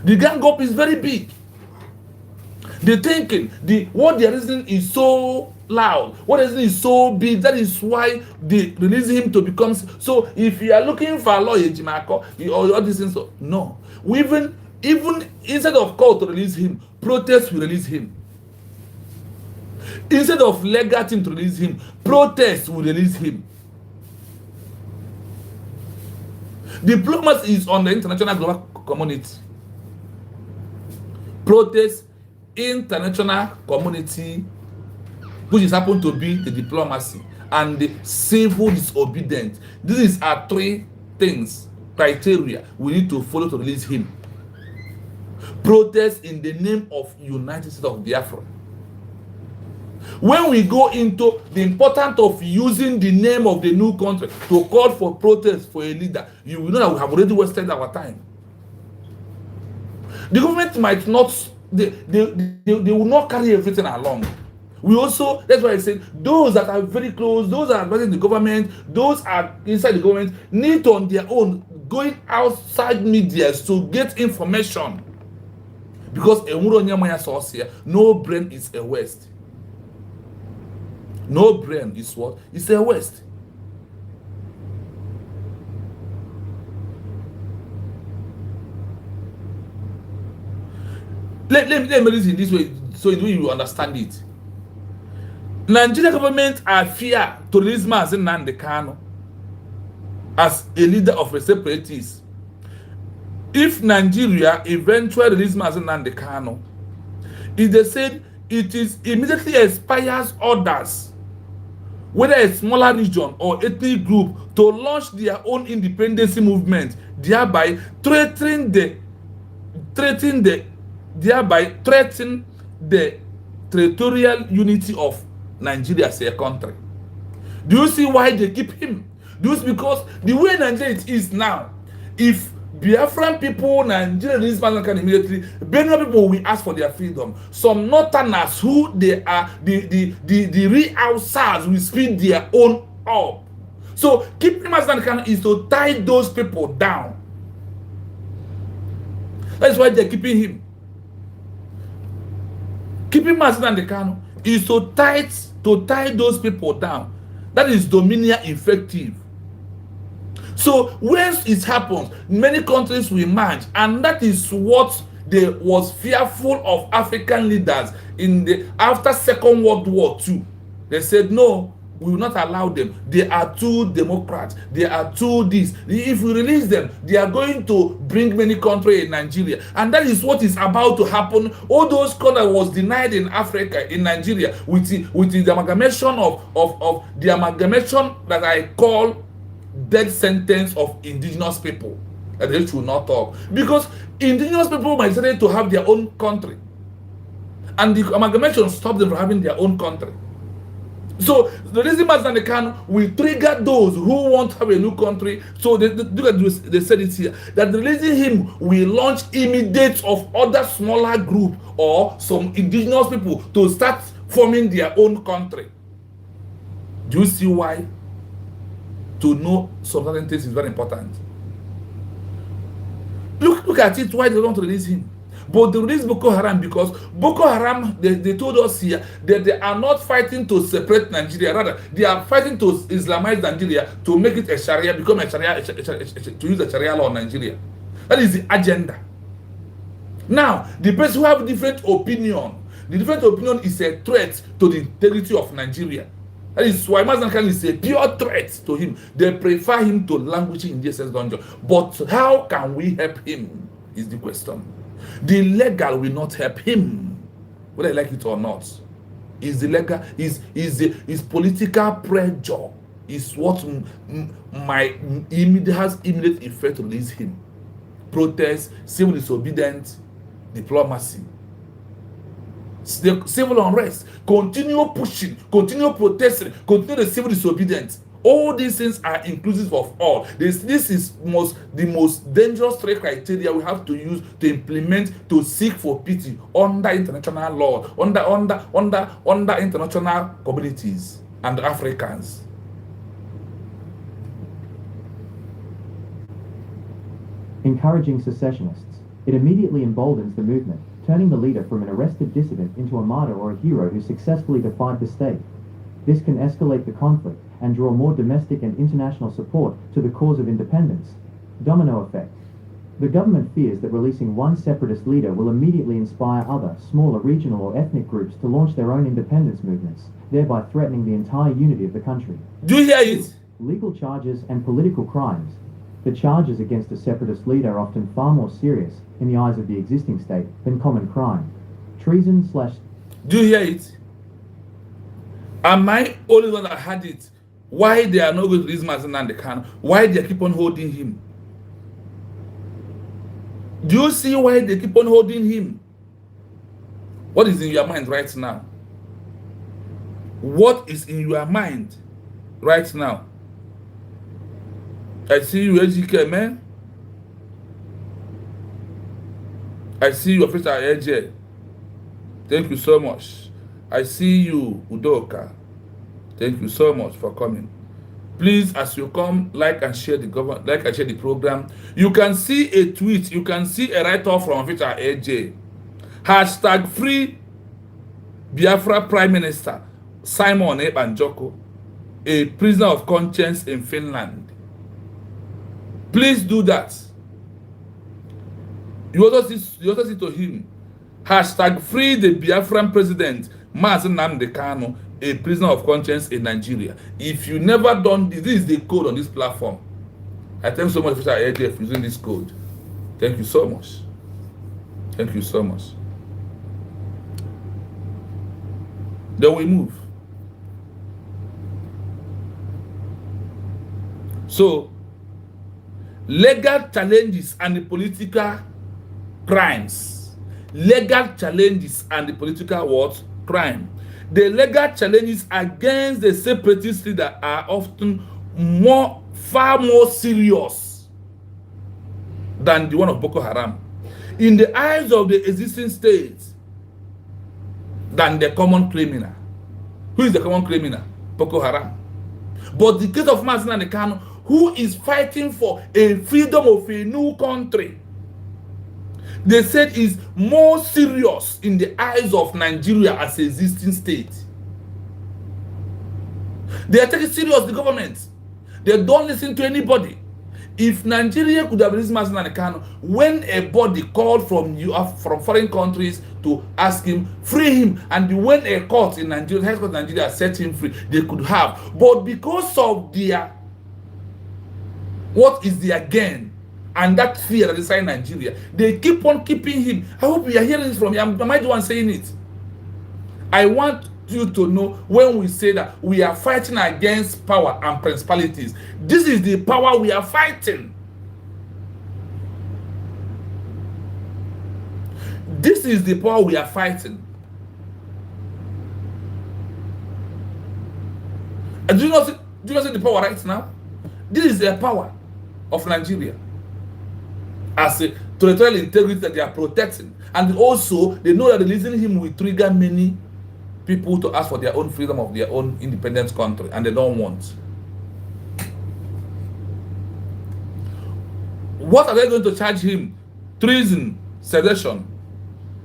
The gang up is very big. They're thinking, what they're reasoning is so loud, what they're reasoning is so big. That is why they release him to become. So if you are looking for a lawyer, Jimako, or all these things, no. Even instead of call to release him, protest will release him. Instead of legal team to release him, protest will release him. Diplomacy is on the international global community. Protest, international community, which is happened to be the diplomacy, and the civil disobedience. These are three things, criteria we need to follow to release him. Protest in the name of United States of Biafra. When we go into the importance of using the name of the new country to call for protest for a leader, you will know that we have already wasted our time. The government might not, they will not carry everything along. We also, that's why I said, those that are very close, those that are advising the government, those are inside the government, need to on their own, going outside media to get information. Because no brain is a waste. No brain is what? It's a waste. Let me read it this way so you understand it. Nigerian government are fear to release Mazi Nnamdi Kanu as a leader of a separatist. If Nigeria eventually releases Mazi Nnamdi Kanu, if they said it is immediately inspires others whether a smaller region or ethnic group, to launch their own independence movement, thereby threatening the territorial unity of Nigeria as a country. Do you see why they keep him? Do you see? Because the way Nigeria is now, if Biafran people, Nigeria, this man can immediately, Benue people will ask for their freedom. Some Northerners who they are, the real outsiders will speed their own up. So keeping Mazi is to tie those people down. That's why they're keeping him. Keeping Mazi is to tie those people down. That is dominion effective. So when it happens, many countries will merge, and that is what they was fearful of African leaders in the after Second World War II. They said, no, we will not allow them. They are too Democrats. They are too this. If we release them, they are going to bring many countries in Nigeria. And that is what is about to happen. All those countries was denied in Africa, in Nigeria, with the amalgamation of the amalgamation that I call death sentence of indigenous people. And they should not talk. Because indigenous people might decide to have their own country. And the amalgamation stopped them from having their own country. So the reason Mazi will trigger those who want to have a new country. So they said it here, that releasing him will launch immediate of other smaller group or some indigenous people to start forming their own country. Do you see why? To know some certain things is very important. Look at it, why they don't release him. But they release Boko Haram because Boko Haram, they told us here that they are not fighting to separate Nigeria. Rather, they are fighting to Islamize Nigeria, to make it a Sharia, become a Sharia, to use a Sharia law in Nigeria. That is the agenda. Now, the person who have different opinion, the different opinion is a threat to the integrity of Nigeria. That is why Mazi is a pure threat to him. They prefer him to language in the SS dungeon. But how can we help him is the question. The legal will not help him, whether I like it or not. Is the legal, is political pressure is what has immediate effect to release him. Protest, civil disobedience, diplomacy. The civil unrest, continue pushing, continue protesting, continue the civil disobedience. All these things are inclusive of all. This is the most dangerous three criteria we have to use to implement, to seek for pity under international law, under international communities and Africans. Encouraging secessionists, it immediately emboldens the movement, turning the leader from an arrested dissident into a martyr or a hero who successfully defied the state. This can escalate the conflict and draw more domestic and international support to the cause of independence. Domino effect. The government fears that releasing one separatist leader will immediately inspire other, smaller regional or ethnic groups to launch their own independence movements, thereby threatening the entire unity of the country. Do you hear it? Legal charges and political crimes. The charges against a separatist leader are often far more serious, in the eyes of the existing state, than common crime. Treason / Do you hear it? Am I only one that had it? Why they are not going to release Mazi? Why they keep on holding him? Do you see why they keep on holding him? What is in your mind right now? What is in your mind right now? I see you, AGK, man. I see you, Officer AJ. Thank you so much. I see you, Udoka. Thank you so much for coming. Please, as you come, like and share the program. You can see a tweet. You can see a write-off from Officer AJ. Hashtag free Biafra Prime Minister Simon Ebanjoko, a prisoner of conscience in Finland. Please do that. You also see to him. Hashtag free the Biafran president Mazi Nnamdi, a prisoner of conscience in Nigeria. If you never done this, this is the code on this platform. I thank you so much for AJF using this code. Thank you so much. Thank you so much. Then we move. So, legal challenges and the political crimes. Legal challenges and the political what? Crime. The legal challenges against the separatist leader are often far more serious than the one of Boko Haram. In the eyes of the existing states, than the common criminal. Who is the common criminal? Boko Haram. But the case of Mazi Nnamdi, who is fighting for a freedom of a new country, they said is more serious in the eyes of Nigeria as an existing state. They are taking serious the government. They don't listen to anybody. If Nigeria could have released Mazi Nnamdi, when a body called from foreign countries to ask him, free him, and when a court in Nigeria, High Court in Nigeria set him free, they could have. But because of their, what is their gain, and that fear that is in Nigeria, they keep on keeping him. I hope you are hearing this from me. Am I the one saying it? I want you to know when we say that we are fighting against power and principalities, this is the power we are fighting. This is the power we are fighting. And do you not see the power right now? This is the power of Nigeria as a territorial integrity that they are protecting. And also, they know that releasing him will trigger many people to ask for their own freedom of their own independent country, and they don't want. What are they going to charge him? Treason, sedition.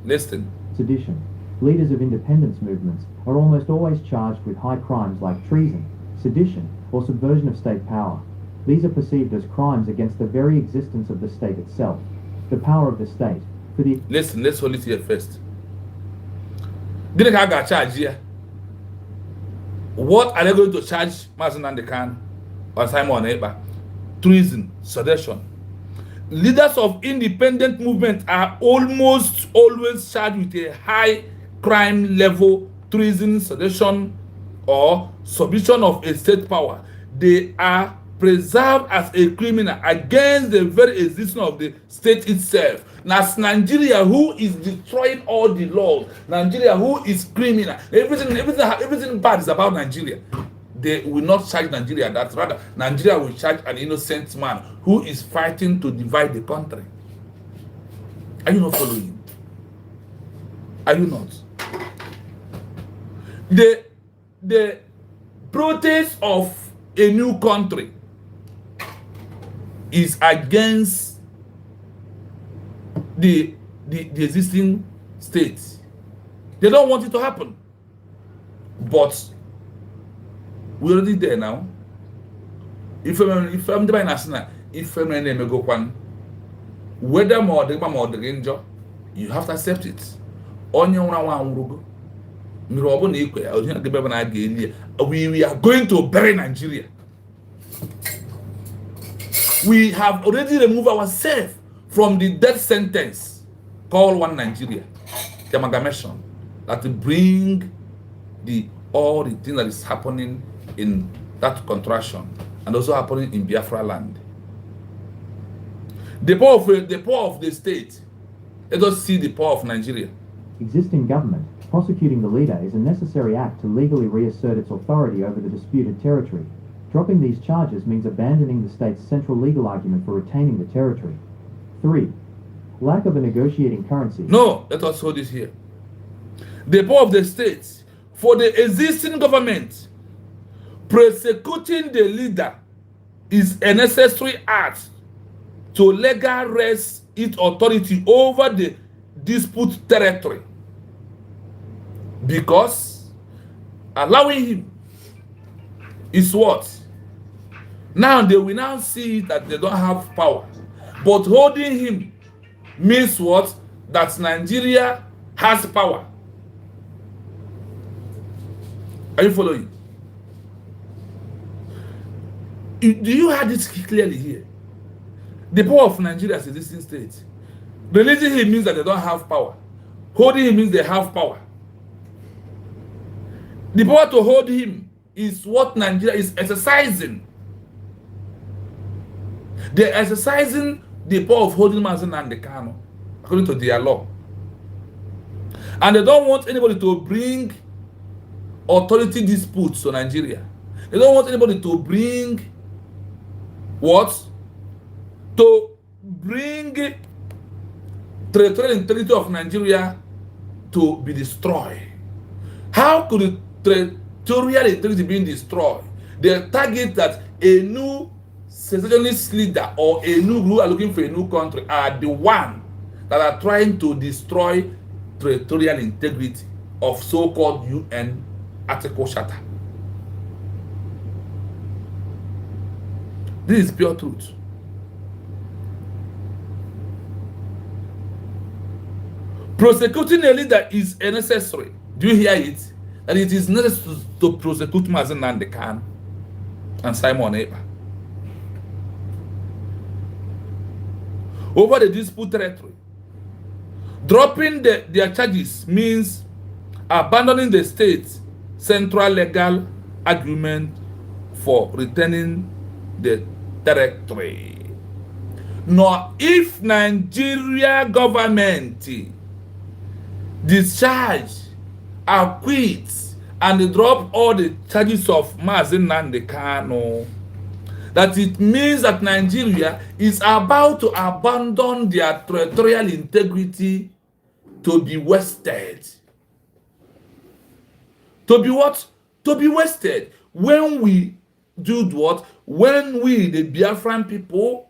Listen. Sedition. Leaders of independence movements are almost always charged with high crimes like treason, sedition, or subversion of state power. These are perceived as crimes against the very existence of the state itself, the power of the state. For the Listen, let's hold it here first. Didn't I got charged here? What are they going to charge Mazi Nnamdi or Simon Ekpa? Treason, sedition. Leaders of independent movement are almost always charged with a high crime level, treason, sedition, or submission of a state power. They are preserved as a criminal against the very existence of the state itself. Now, Nigeria, who is destroying all the laws, Nigeria, who is criminal, everything bad is about Nigeria. They will not charge Nigeria that. Rather, Nigeria will charge an innocent man who is fighting to divide the country. Are you not following? Are you not? The protest of a new country is against the existing states. They don't want it to happen. But we're already there now. If I'm the national, if I'm the name go one, whether more the danger, you have to accept it. On your one, we are going to bury Nigeria. We have already removed ourselves from the death sentence called one Nigeria, the amalgamation that will bring all the things that is happening in that contraction and also happening in Biafra land. The power of the state. Let us see the power of Nigeria. existing government, prosecuting the leader is a necessary act to legally reassert its authority over the disputed territory. Dropping these charges means abandoning the state's central legal argument for retaining the territory. 3. Lack of a negotiating currency. No, let us hold this here. The power of the states. For the existing government, prosecuting the leader is a necessary act to legally rest its authority over the disputed territory. Because allowing him is what? Now they will now see that they don't have power. But holding him means what? That Nigeria has power. Are you following? Do you have this clearly here? The power of Nigeria as a existing state. Releasing him means that they don't have power. Holding him means they have power. The power to hold him is what Nigeria is exercising. They're exercising the power of holding Mazi Nnamdi Kanu according to their law. And they don't want anybody to bring authority disputes to Nigeria. They don't want anybody to bring what? To bring territorial integrity of Nigeria to be destroyed. How could the territorial integrity be destroyed? They target that a new secessionist leader or a new group are looking for a new country are the one that are trying to destroy territorial integrity of so-called UN Article Charter. This is pure truth. Prosecuting a leader is necessary. Do you hear it? That it is necessary to prosecute Mazi Nnamdi Kanu and Simon Ekpa over the dispute territory. Dropping their charges means abandoning the state's central legal argument for returning the territory. Now, if Nigeria government discharge, acquit, and drop all the charges of Mazi Nnamdi Kanu, that it means that Nigeria is about to abandon their territorial integrity to be wasted. To be what? To be wasted. When we do what? When we, the Biafran people,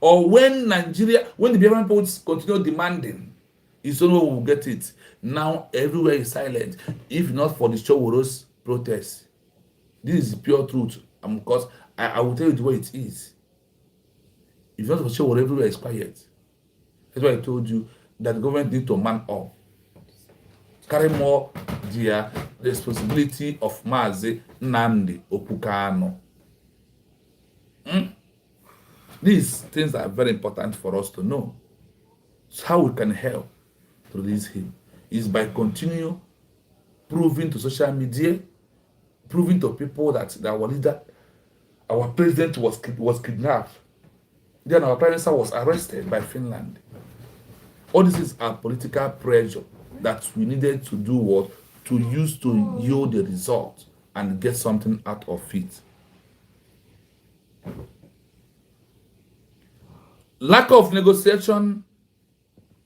or when Nigeria, when the Biafran people continue demanding, it's only we will get it. Now everywhere is silent. If not for the Showoros protest. This is pure truth. Because I will tell you the way it is. If not for Showoro, everywhere is quiet. That's why I told you that the government need to man up. Carry more their responsibility of Mazi Nnamdi Kanu. These things are very important for us to know. So how we can help to release him is by continue proving to social media, proving to people that our leader, our president was kidnapped. Then our prime minister was arrested by Finland. All this is a political pressure that we needed to do what? To use to yield the result and get something out of it. Lack of negotiation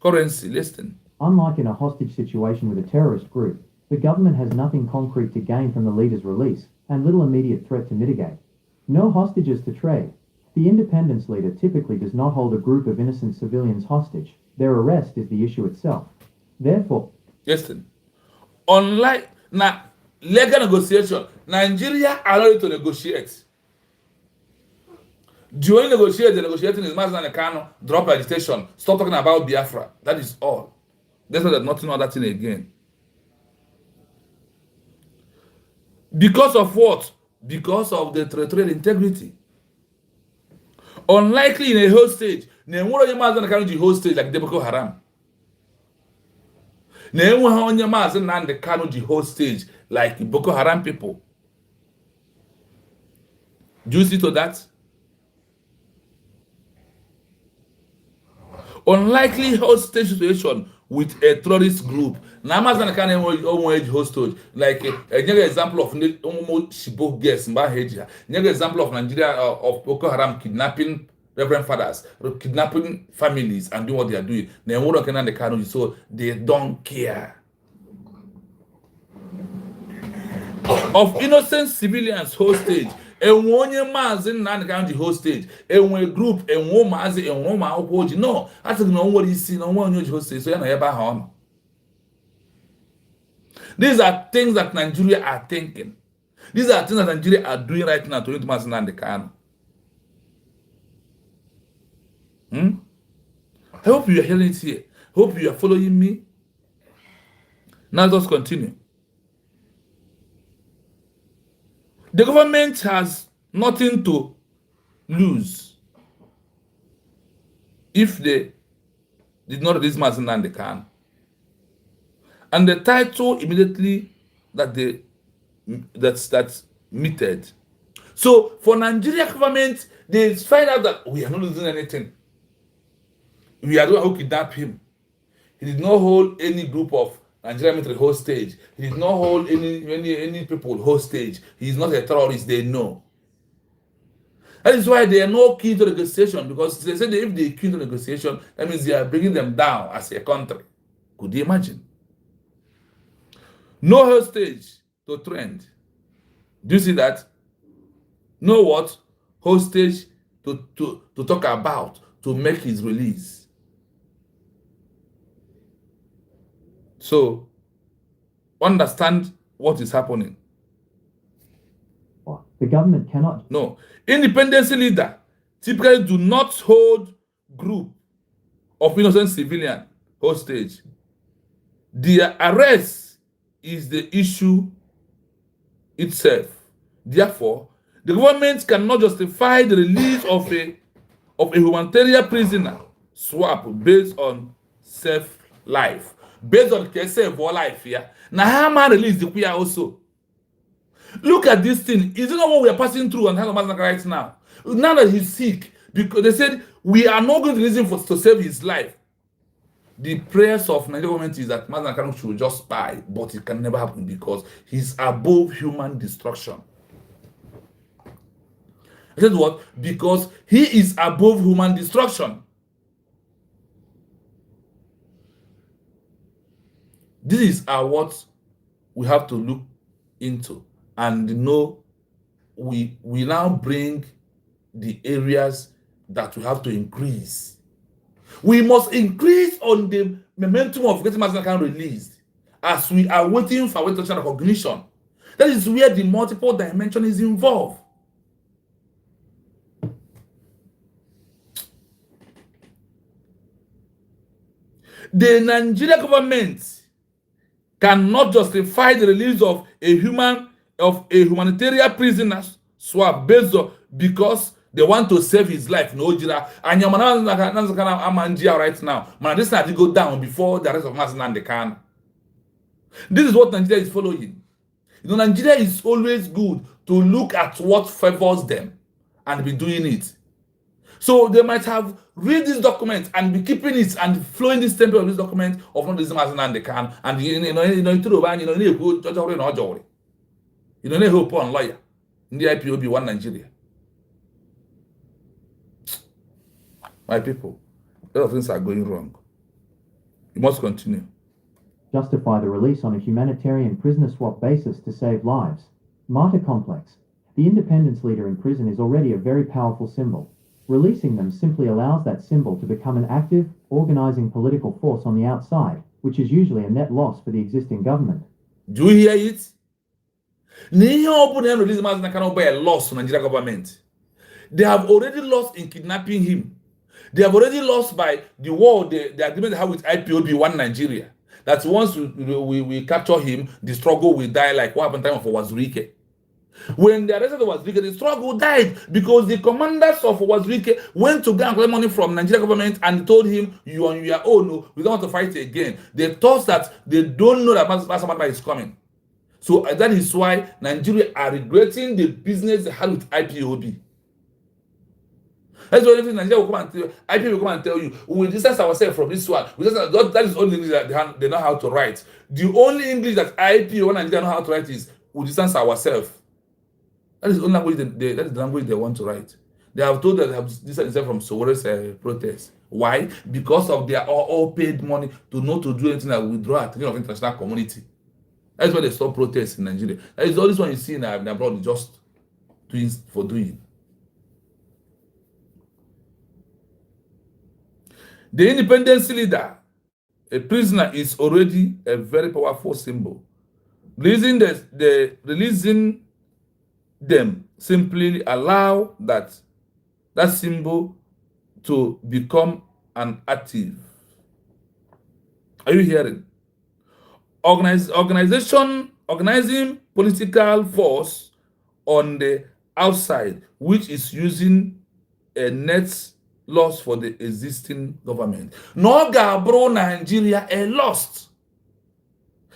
currency. Listen. Unlike in a hostage situation with a terrorist group, the government has nothing concrete to gain from the leader's release and little immediate threat to mitigate. No hostages to trade. The independence leader typically does not hold a group of innocent civilians hostage. Their arrest is the issue itself. Therefore, listen, unlike now legal negotiation, Nigeria are ready to negotiate. During the negotiating is Mazi Nnamdi Kanu, drop agitation, stop talking about Biafra. That is all. That's why there's nothing other thing again. Because of what? Because of the territorial integrity. Unlikely in a hostage. Mazi Nnamdi Kanu hostage like Boko Haram. Mazi Nnamdi Kanu hostage like Boko Haram people. Do you see to that? Unlikely hostage situation with a terrorist group. Now, Mazi Nnamdi Kanu hostage. Like an example of Shibok guess, an example of Nigeria of Boko Haram kidnapping reverend fathers, kidnapping families, and doing what they are doing. So they don't care. Of innocent civilians hostage. And one Mazi Nnamdi Kanu hostage. And one group, and one Mazi, and one Mazi. No, I think no one is no one hostage. So you're not home. These are things that Nigeria are thinking. These are things that Nigeria are doing right now to Mazi Nnamdi Kanu. I hope you are hearing it here. Hope you are following me. Now let's continue. The government has nothing to lose if they did not release Mazi Nnamdi Kanu. And the title immediately that meted So for Nigeria government, they find out that we are not losing anything. We are the one who kidnapped him. He did not hold any group of Nigerian military hostage. He did not hold any people hostage. He is not a terrorist. They know. That is why they are not keen to negotiation, because they said that if they are keen to negotiation, that means they are bringing them down as a country. Could you imagine? No hostage to trend. Do you see that? No what? Hostage to talk about, to make his release. So, understand what is happening. The government cannot. No. Independence leader typically do not hold group of innocent civilian hostage. Their arrest is the issue itself. Therefore, the government cannot justify the release of a humanitarian prisoner swap based on self-life. Based on self or life here. Now, how man release the queer also? Look at this thing. Is it not what we are passing through on Mazi right now? Now that he's sick, because they said we are not going to release him to save his life. The prayers of Nigerian government is that Mazi should just die, but it can never happen because he's above human destruction. I said what? Because he is above human destruction. This is what we have to look into and know. We now bring the areas that we have to increase. We must increase on the momentum of getting Mazi released as we are waiting for international recognition. That is where the multiple dimension is involved. The Nigerian government cannot justify the release of a humanitarian prisoner swap based on because they want to save his life. No, Jira. And your man right now. Man, this had to go down before the rest of Mazi Nnamdi. This is what Nigeria is following. You know, Nigeria is always good to look at what favors them and be doing it. So they might have read this document and be keeping it and flowing this template of this document of not releasing Mazi Nnamdi, and you know, hope on lawyer in the IPOB one Nigeria. My people, a lot of things are going wrong. You must continue. Justify the release on a humanitarian prisoner swap basis to save lives. Martyr complex. The independence leader in prison is already a very powerful symbol. Releasing them simply allows that symbol to become an active, organizing political force on the outside, which is usually a net loss for the existing government. Do you hear it? Release Mazi cannot buy a loss to Nigerian government. They have already lost in kidnapping him. They have already lost by the war, the agreement they have with IPOB one Nigeria. That once we capture him, the struggle will die like what happened time of Wazirike. When they arrested Wazirike, the struggle died because the commanders of Wazirike went to go and collect money from Nigerian government and told him, you on your own, no, we don't want to fight again. They thought that they don't know that Mazi is coming. So that is why Nigeria are regretting the business they had with IPOB. That's the only thing Nigeria will come and tell you. IPOB will come and tell you, we will distance ourselves from this one. That is the only English that they know how to write. The only English that IPOB and Nigeria know how to write is, we distance ourselves. That is the only language that is the language they want to write. They have told that they have distanced themselves from Sowero's protest. Why? Because of their all paid money to not to do anything that will withdraw attention of international community. That's why they stop protests in Nigeria. That is the only one you see in abroad, just doing for doing. The independence leader, a prisoner, is already a very powerful symbol. Releasing them simply allow that symbol to become an active. Are you hearing? Organizing political force on the outside, which is using a net loss for the existing government. No Gabro Nigeria a lost.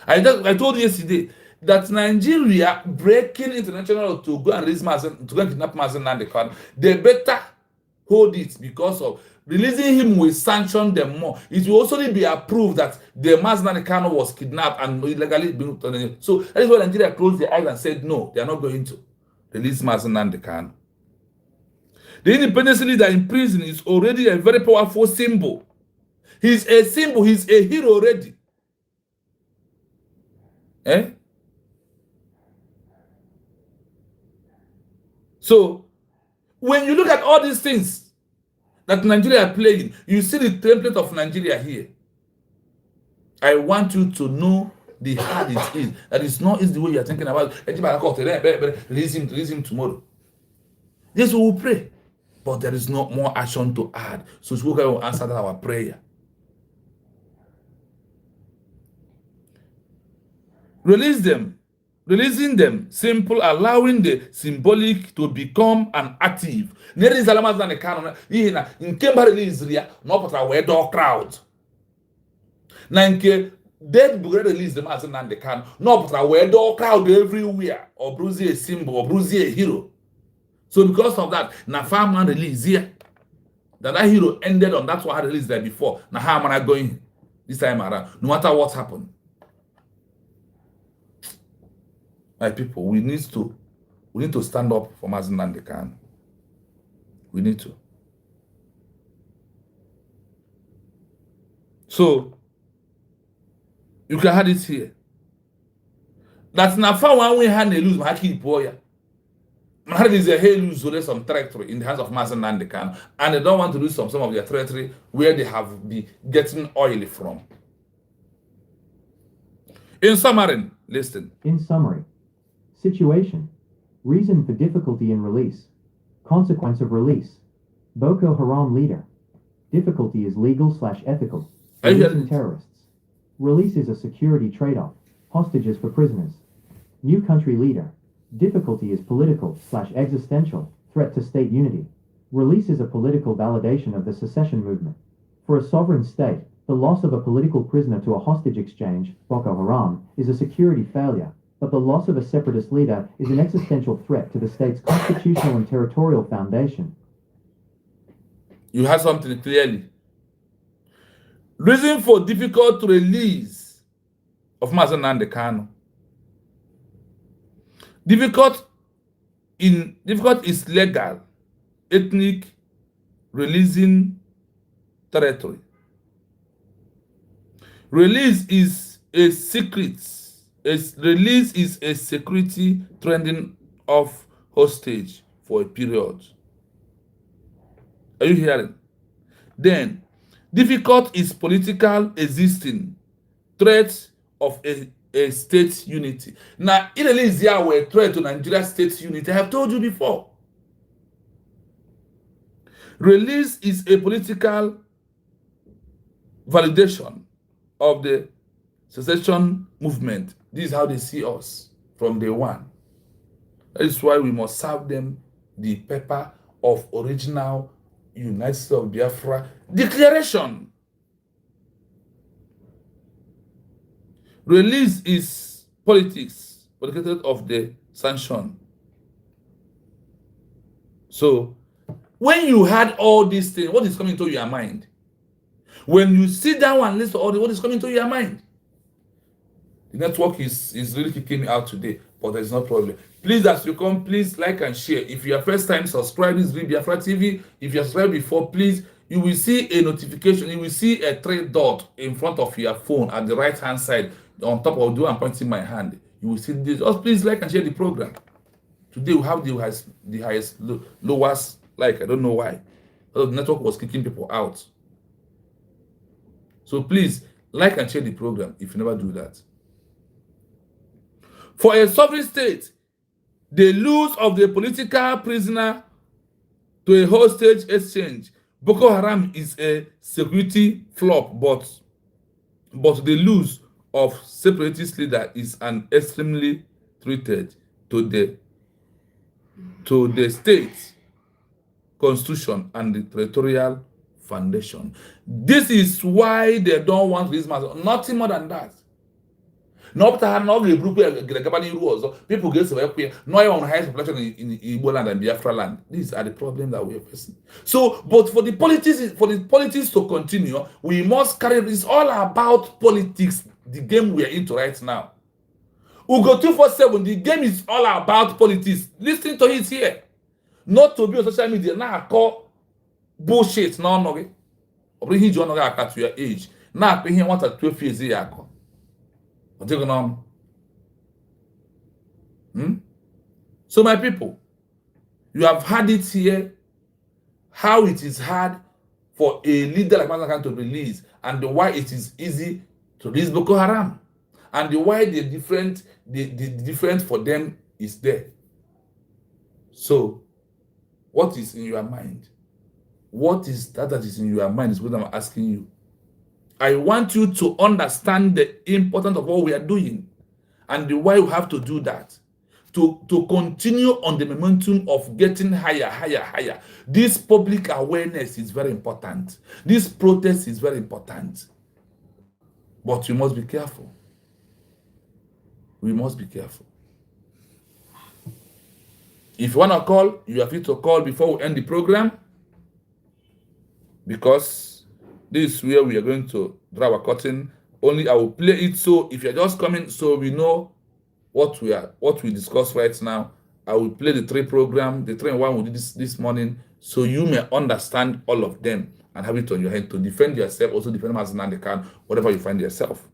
I told you yesterday, that Nigeria breaking international law to go and release Mazi, to go and kidnap Mazi Nnamdi Kanu, they better hold it, because of releasing him will sanction them more. It will also be approved that the Mazi Nnamdi Kanu was kidnapped and illegally being returned. So that is why Nigeria closed their eyes and said no, they are not going to release Mazi Nnamdi Kanu. The independence leader in prison is already a very powerful symbol. He's a symbol, he's a hero already. Eh? So, when you look at all these things that Nigeria are playing, you see the template of Nigeria here. I want you to know the hard it is. That it's not easy the way you are thinking about release him tomorrow. Yes, we will pray, but there is no more action to add. So we will answer our prayer. Releasing them, simple, allowing the symbolic to become an active. Release in Kemba release no patra we do crowd. Nanke dead bugre release them as an can no patra we do crowd everywhere, or bruise a symbol, or bruise a hero. So because of that, na farmer release here. That hero ended on that's what I released there before. Now how am I going this time around? No matter what happened. My people, we need to stand up for Mazi Nnamdi Kanu. We need to. So you can have it here. That's not far one way hand they lose my keep boy. Man is a hell lose some territory in the hands of Mazi Nnamdi Kanu, and they don't want to lose some of their territory where they have been getting oil from. In summary, listen. In summary, situation, reason for difficulty in release, consequence of release, Boko Haram leader, difficulty is legal/ethical, releasing terrorists, release is a security trade-off, hostages for prisoners, new country leader, difficulty is political/existential, threat to state unity, release is a political validation of the secession movement. For a sovereign state, the loss of a political prisoner to a hostage exchange, Boko Haram, is a security failure, but the loss of a separatist leader is an existential threat to the state's constitutional and territorial foundation. You have something clearly. Reason for difficult release of Mazi Nnamdi Kanu. Difficult is legal, ethnic, releasing territory. Release is a secret. Release is a security trending off hostage for a period. Are you hearing? Then, difficult is political existing, threat of a state unity. Now, in release here were threat to Nigeria state unity. I have told you before. Release is a political validation of the secession movement. This is how they see us from day one. That is why we must serve them the paper of original United States of Biafra declaration. Release is politics, political of the sanction. So, when you had all these things, what is coming to your mind? When you sit down and listen to all this, what is coming to your mind? The network is really kicking me out today, but there's no problem. Please, as you come, please like and share. If you are first time subscribing to Biafra TV, if you are subscribed before, please, you will see a notification. You will see a 3 dot in front of your phone at the right hand side, on top of the one I'm pointing my hand. You will see this. Also, please like and share the program. Today we have the highest lowest like. I don't know why. The network was kicking people out. So please like and share the program if you never do that. For a sovereign state, the loss of the political prisoner to a hostage exchange, Boko Haram is a security flop, but the loss of separatist leader is an extremely treated to the state constitution and the territorial foundation. This is why they don't want this matter. Nothing more than that. No, but I know the group rules. People get away. No one has population in Igbo land and Biafra land. These are the problems that we are facing. So, but for the politics to continue, we must carry. It's all about politics. The game we are into right now. Ugo 247. The game is all about politics. Listen to it here. Not to be on social media now. Call bullshit. No. Bring him to your age. Now, pay him 1 to 12 years here. What's going on? So, my people, you have had it here how it is hard for a leader like Mazi to release, and why it is easy to release Boko Haram, and why the difference for them is there. So, what is in your mind? What is that is in your mind is what I'm asking you. I want you to understand the importance of what we are doing and why we have to do that. To continue on the momentum of getting higher. This public awareness is very important. This protest is very important. But we must be careful. We must be careful. If you want to call, you are free to call before we end the program, because this is where we are going to draw a curtain. Only I will play it, so if you're just coming, so we know what we discuss right now. I will play the 3 program, the 3 and 1 we did this morning, so you may understand all of them and have it on your head to defend yourself, also defend Mazi Nnamdi Kanu, whatever you find yourself.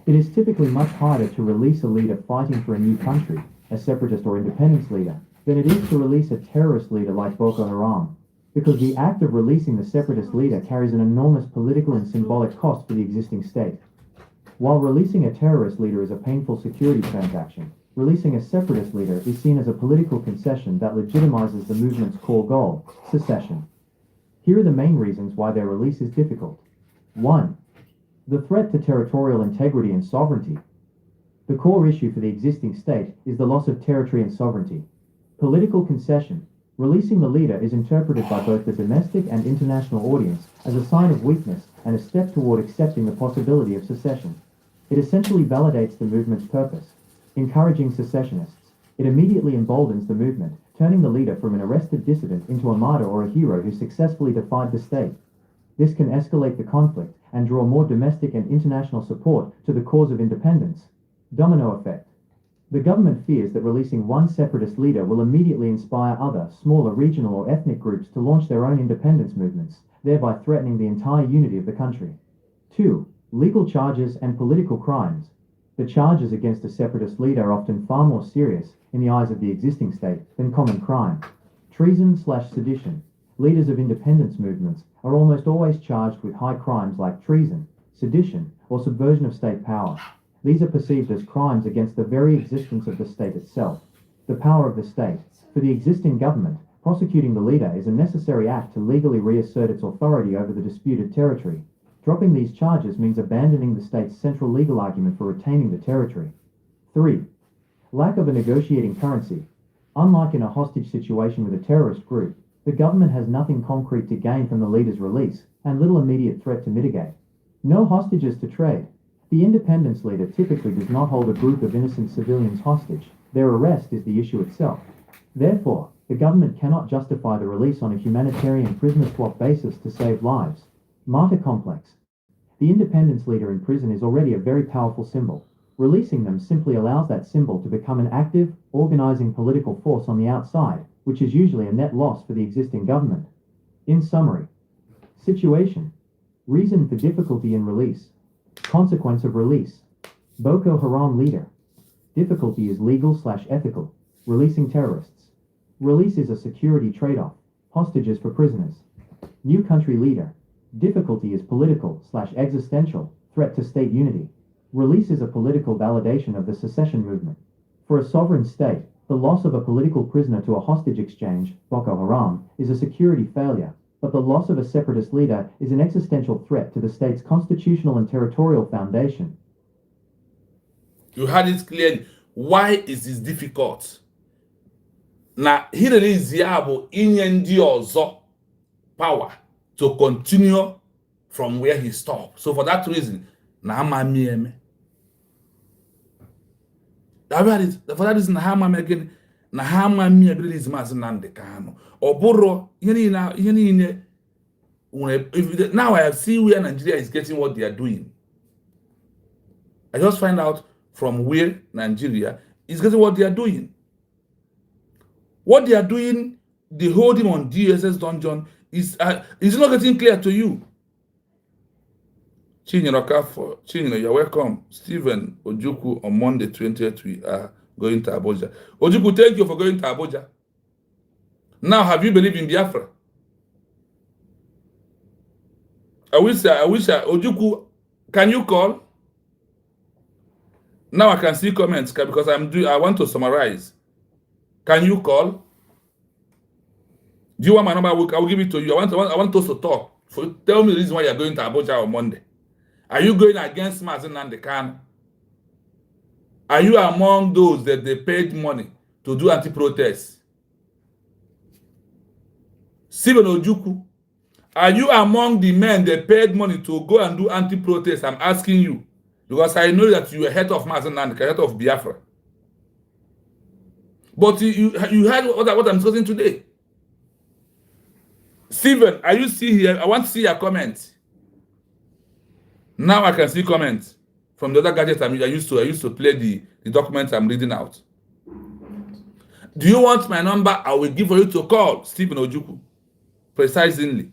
It is typically much harder to release a leader fighting for a new country, a separatist or independence leader, than it is to release a terrorist leader like Boko Haram, because the act of releasing the separatist leader carries an enormous political and symbolic cost for the existing state. While releasing a terrorist leader is a painful security transaction, releasing a separatist leader is seen as a political concession that legitimizes the movement's core goal, secession. Here are the main reasons why their release is difficult. 1. The threat to territorial integrity and sovereignty. The core issue for the existing state is the loss of territory and sovereignty. Political concession. Releasing the leader is interpreted by both the domestic and international audience as a sign of weakness and a step toward accepting the possibility of secession. It essentially validates the movement's purpose, encouraging secessionists. It immediately emboldens the movement, turning the leader from an arrested dissident into a martyr or a hero who successfully defied the state. This can escalate the conflict and draw more domestic and international support to the cause of independence. Domino effect. The government fears that releasing one separatist leader will immediately inspire other, smaller regional or ethnic groups to launch their own independence movements, thereby threatening the entire unity of the country. 2. Legal charges and political crimes. The charges against a separatist leader are often far more serious, in the eyes of the existing state, than common crime. Treason/sedition. Leaders of independence movements are almost always charged with high crimes like treason, sedition, or subversion of state power. These are perceived as crimes against the very existence of the state itself. The power of the state. For the existing government, prosecuting the leader is a necessary act to legally reassert its authority over the disputed territory. Dropping these charges means abandoning the state's central legal argument for retaining the territory. 3. Lack of a negotiating currency. Unlike in a hostage situation with a terrorist group, the government has nothing concrete to gain from the leader's release, and little immediate threat to mitigate. No hostages to trade. The independence leader typically does not hold a group of innocent civilians hostage. Their arrest is the issue itself. Therefore, the government cannot justify the release on a humanitarian prisoner swap basis to save lives. Martyr complex. The independence leader in prison is already a very powerful symbol. Releasing them simply allows that symbol to become an active, organizing political force on the outside, which is usually a net loss for the existing government. In summary, situation. Reason for difficulty in release. Consequence of release. Boko Haram leader. Difficulty is legal/ethical. Releasing terrorists. Release is a security trade-off. Hostages for prisoners. New country leader. Difficulty is political/existential. Threat to state unity. Release is a political validation of the secession movement. For a sovereign state, the loss of a political prisoner to a hostage exchange, Boko Haram, is a security failure. But the loss of a separatist leader is an existential threat to the state's constitutional and territorial foundation. You heard it clearly. Why is this difficult? Now, here is Yabo inye ndị ọzọ power to continue from where he stopped. So for that reason, for that reason, again, release Mazi Nnamdi Kanu. Oboro, now I see where Nigeria is getting what they are doing. I just find out from where Nigeria is getting what they are doing. What they are doing, they hold him on DSS dungeon, is not getting clear to you. Chinyere, you're welcome. Stephen Ojukwu, on Monday 20th, we are going to Abuja. Ojukwu, thank you for going to Abuja. Now, have you believed in Biafra? I wish, Ojukwu, can you call? Now I can see comments because I want to summarize. Can you call? Do you want my number? I will give it to you. I want us to talk. Tell me the reason why you're going to Abuja on Monday. Are you going against Mazi Nnamdi Kanu? Are you among those that they paid money to do anti-protest? Stephen Ojukwu, are you among the men that paid money to go and do anti-protest? I'm asking you. Because I know that you are head of Mazi Nnamdi, head of Biafra. But you heard what I'm discussing today. Stephen, are you still here? I want to see your comments. Now I can see comments from the other gadgets I used to play the documents I'm reading out. Do you want my number? I will give for you to call Stephen Ojukwu. Precisely.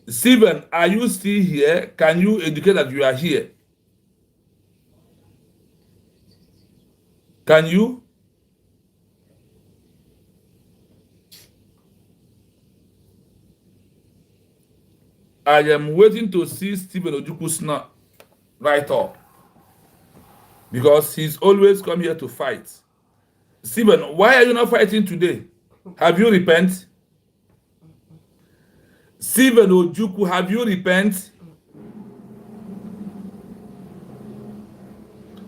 Stephen, are you still here? Can you indicate that you are here? Can you? I am waiting to see Stephen Ojukwu's right up. Because he's always come here to fight. Stephen, why are you not fighting today? Have you repent? Stephen Ojukwu, have you repent?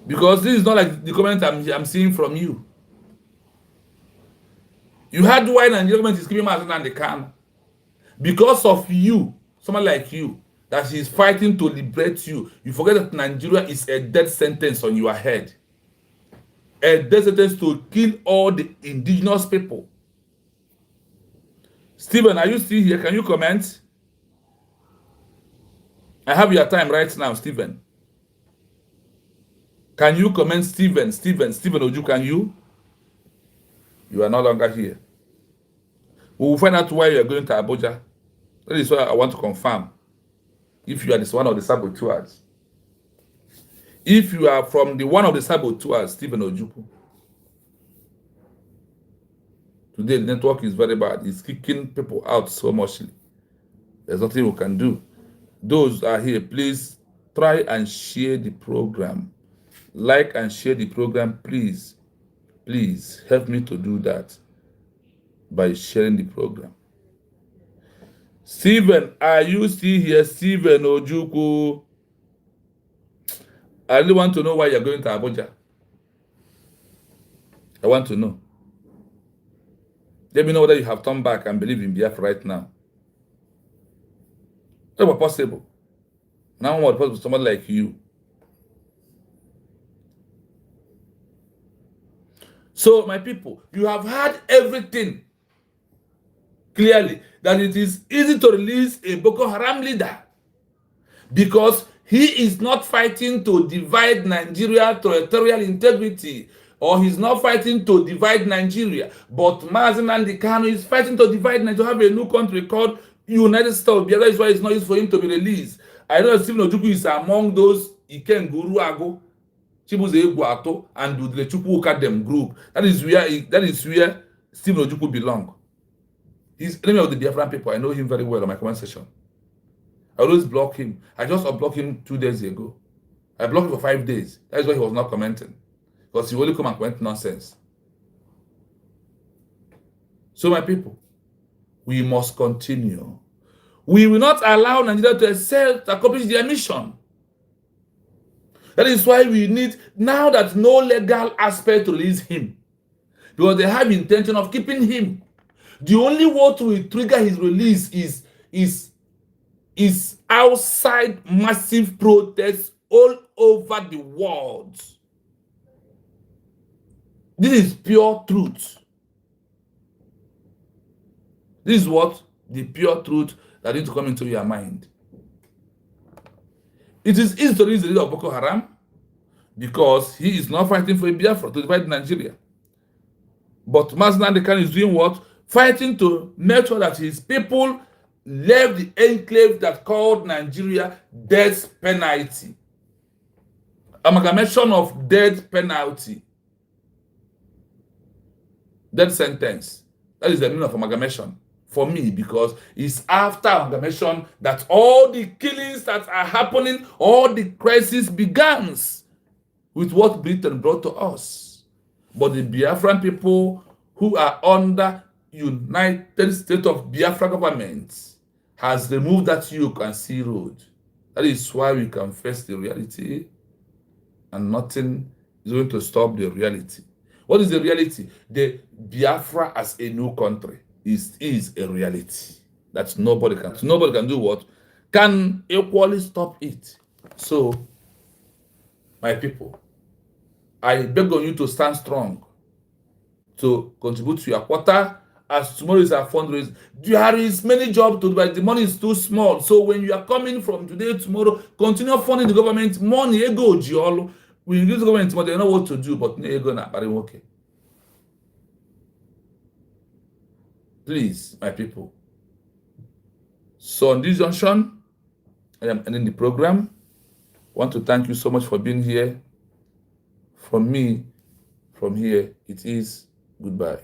Because this is not like the comment I'm seeing from you. You had why Nigerian government is keeping Mazi Nnamdi Kanu. Because of you, someone like you, that he is fighting to liberate you. You forget that Nigeria is a death sentence on your head. A death sentence to kill all the indigenous people. Stephen, are you still here? Can you comment? I have your time right now, Stephen. Can you comment, Stephen Ojukwu, can you? You are no longer here. We will find out why you are going to Abuja. That is why I want to confirm. If you are one of the saboteurs. If you are from the one of the saboteurs, Stephen Ojukwu. Today the network is very bad. It's kicking people out so muchly. There's nothing we can do. Those are here, please try and share the program. Like and share the program, please. Please help me to do that by sharing the program. Stephen, are you still here? Stephen Ojukwu. I really want to know why you're going to Abuja. I want to know. Let me know whether you have turned back and believe in Biafra right now. That was possible. Now what possible someone like you. So, my people, you have heard everything clearly, that it is easy to release a Boko Haram leader because he is not fighting to divide Nigeria territorial integrity, or he's not fighting to divide Nigeria, but Mazi Nnamdi Kanu is fighting to divide Nigeria, to have a new country called United States of Biafra. That is why it's not easy for him to be released. I know that Stephen Ojukwu is among those Iken Guru Ago, Chibuze Egwato, and the Chukwu them group. That is where Stephen Ojukwu belongs. He's the enemy of the Biafran people. I know him very well on my comment section. I always block him. I just unblocked him 2 days ago. I blocked him for 5 days. That is why he was not commenting. Because he only come and comment nonsense. So my people, we must continue. We will not allow Nigeria to excel to accomplish their mission. That is why we need, now that no legal aspect to release him, because they have intention of keeping him. The only way to trigger his release is is outside massive protests all over the world. This is pure truth. This is what? The pure truth that needs to come into your mind. It is easy to read the leader of Boko Haram because he is not fighting for Biafra to divide Nigeria. But Mazi Nnamdi is doing what? Fighting to make sure that his people left the enclave that called Nigeria death penalty. Amalgamation of death penalty. Death sentence. That is the meaning of amalgamation for me, because it's after amalgamation that all the killings that are happening, all the crisis begins with what Britain brought to us. But the Biafran people who are under United States of Biafra government has removed that yoke and sea road. That is why we can face the reality, and nothing is going to stop the reality. What is the reality? The Biafra as a new country is a reality that nobody can do what? Can equally stop it. So, my people, I beg on you to stand strong, to contribute to your quota, as tomorrow is our fundraiser. There is many jobs to do, but the money is too small. So when you are coming from today, tomorrow, continue funding the government. Money, ego, jiolo. We use the government, but they know what to do, but no ego na very okay. Please, my people. So on this junction, I am ending the program. I want to thank you so much for being here. From me, from here, it is goodbye.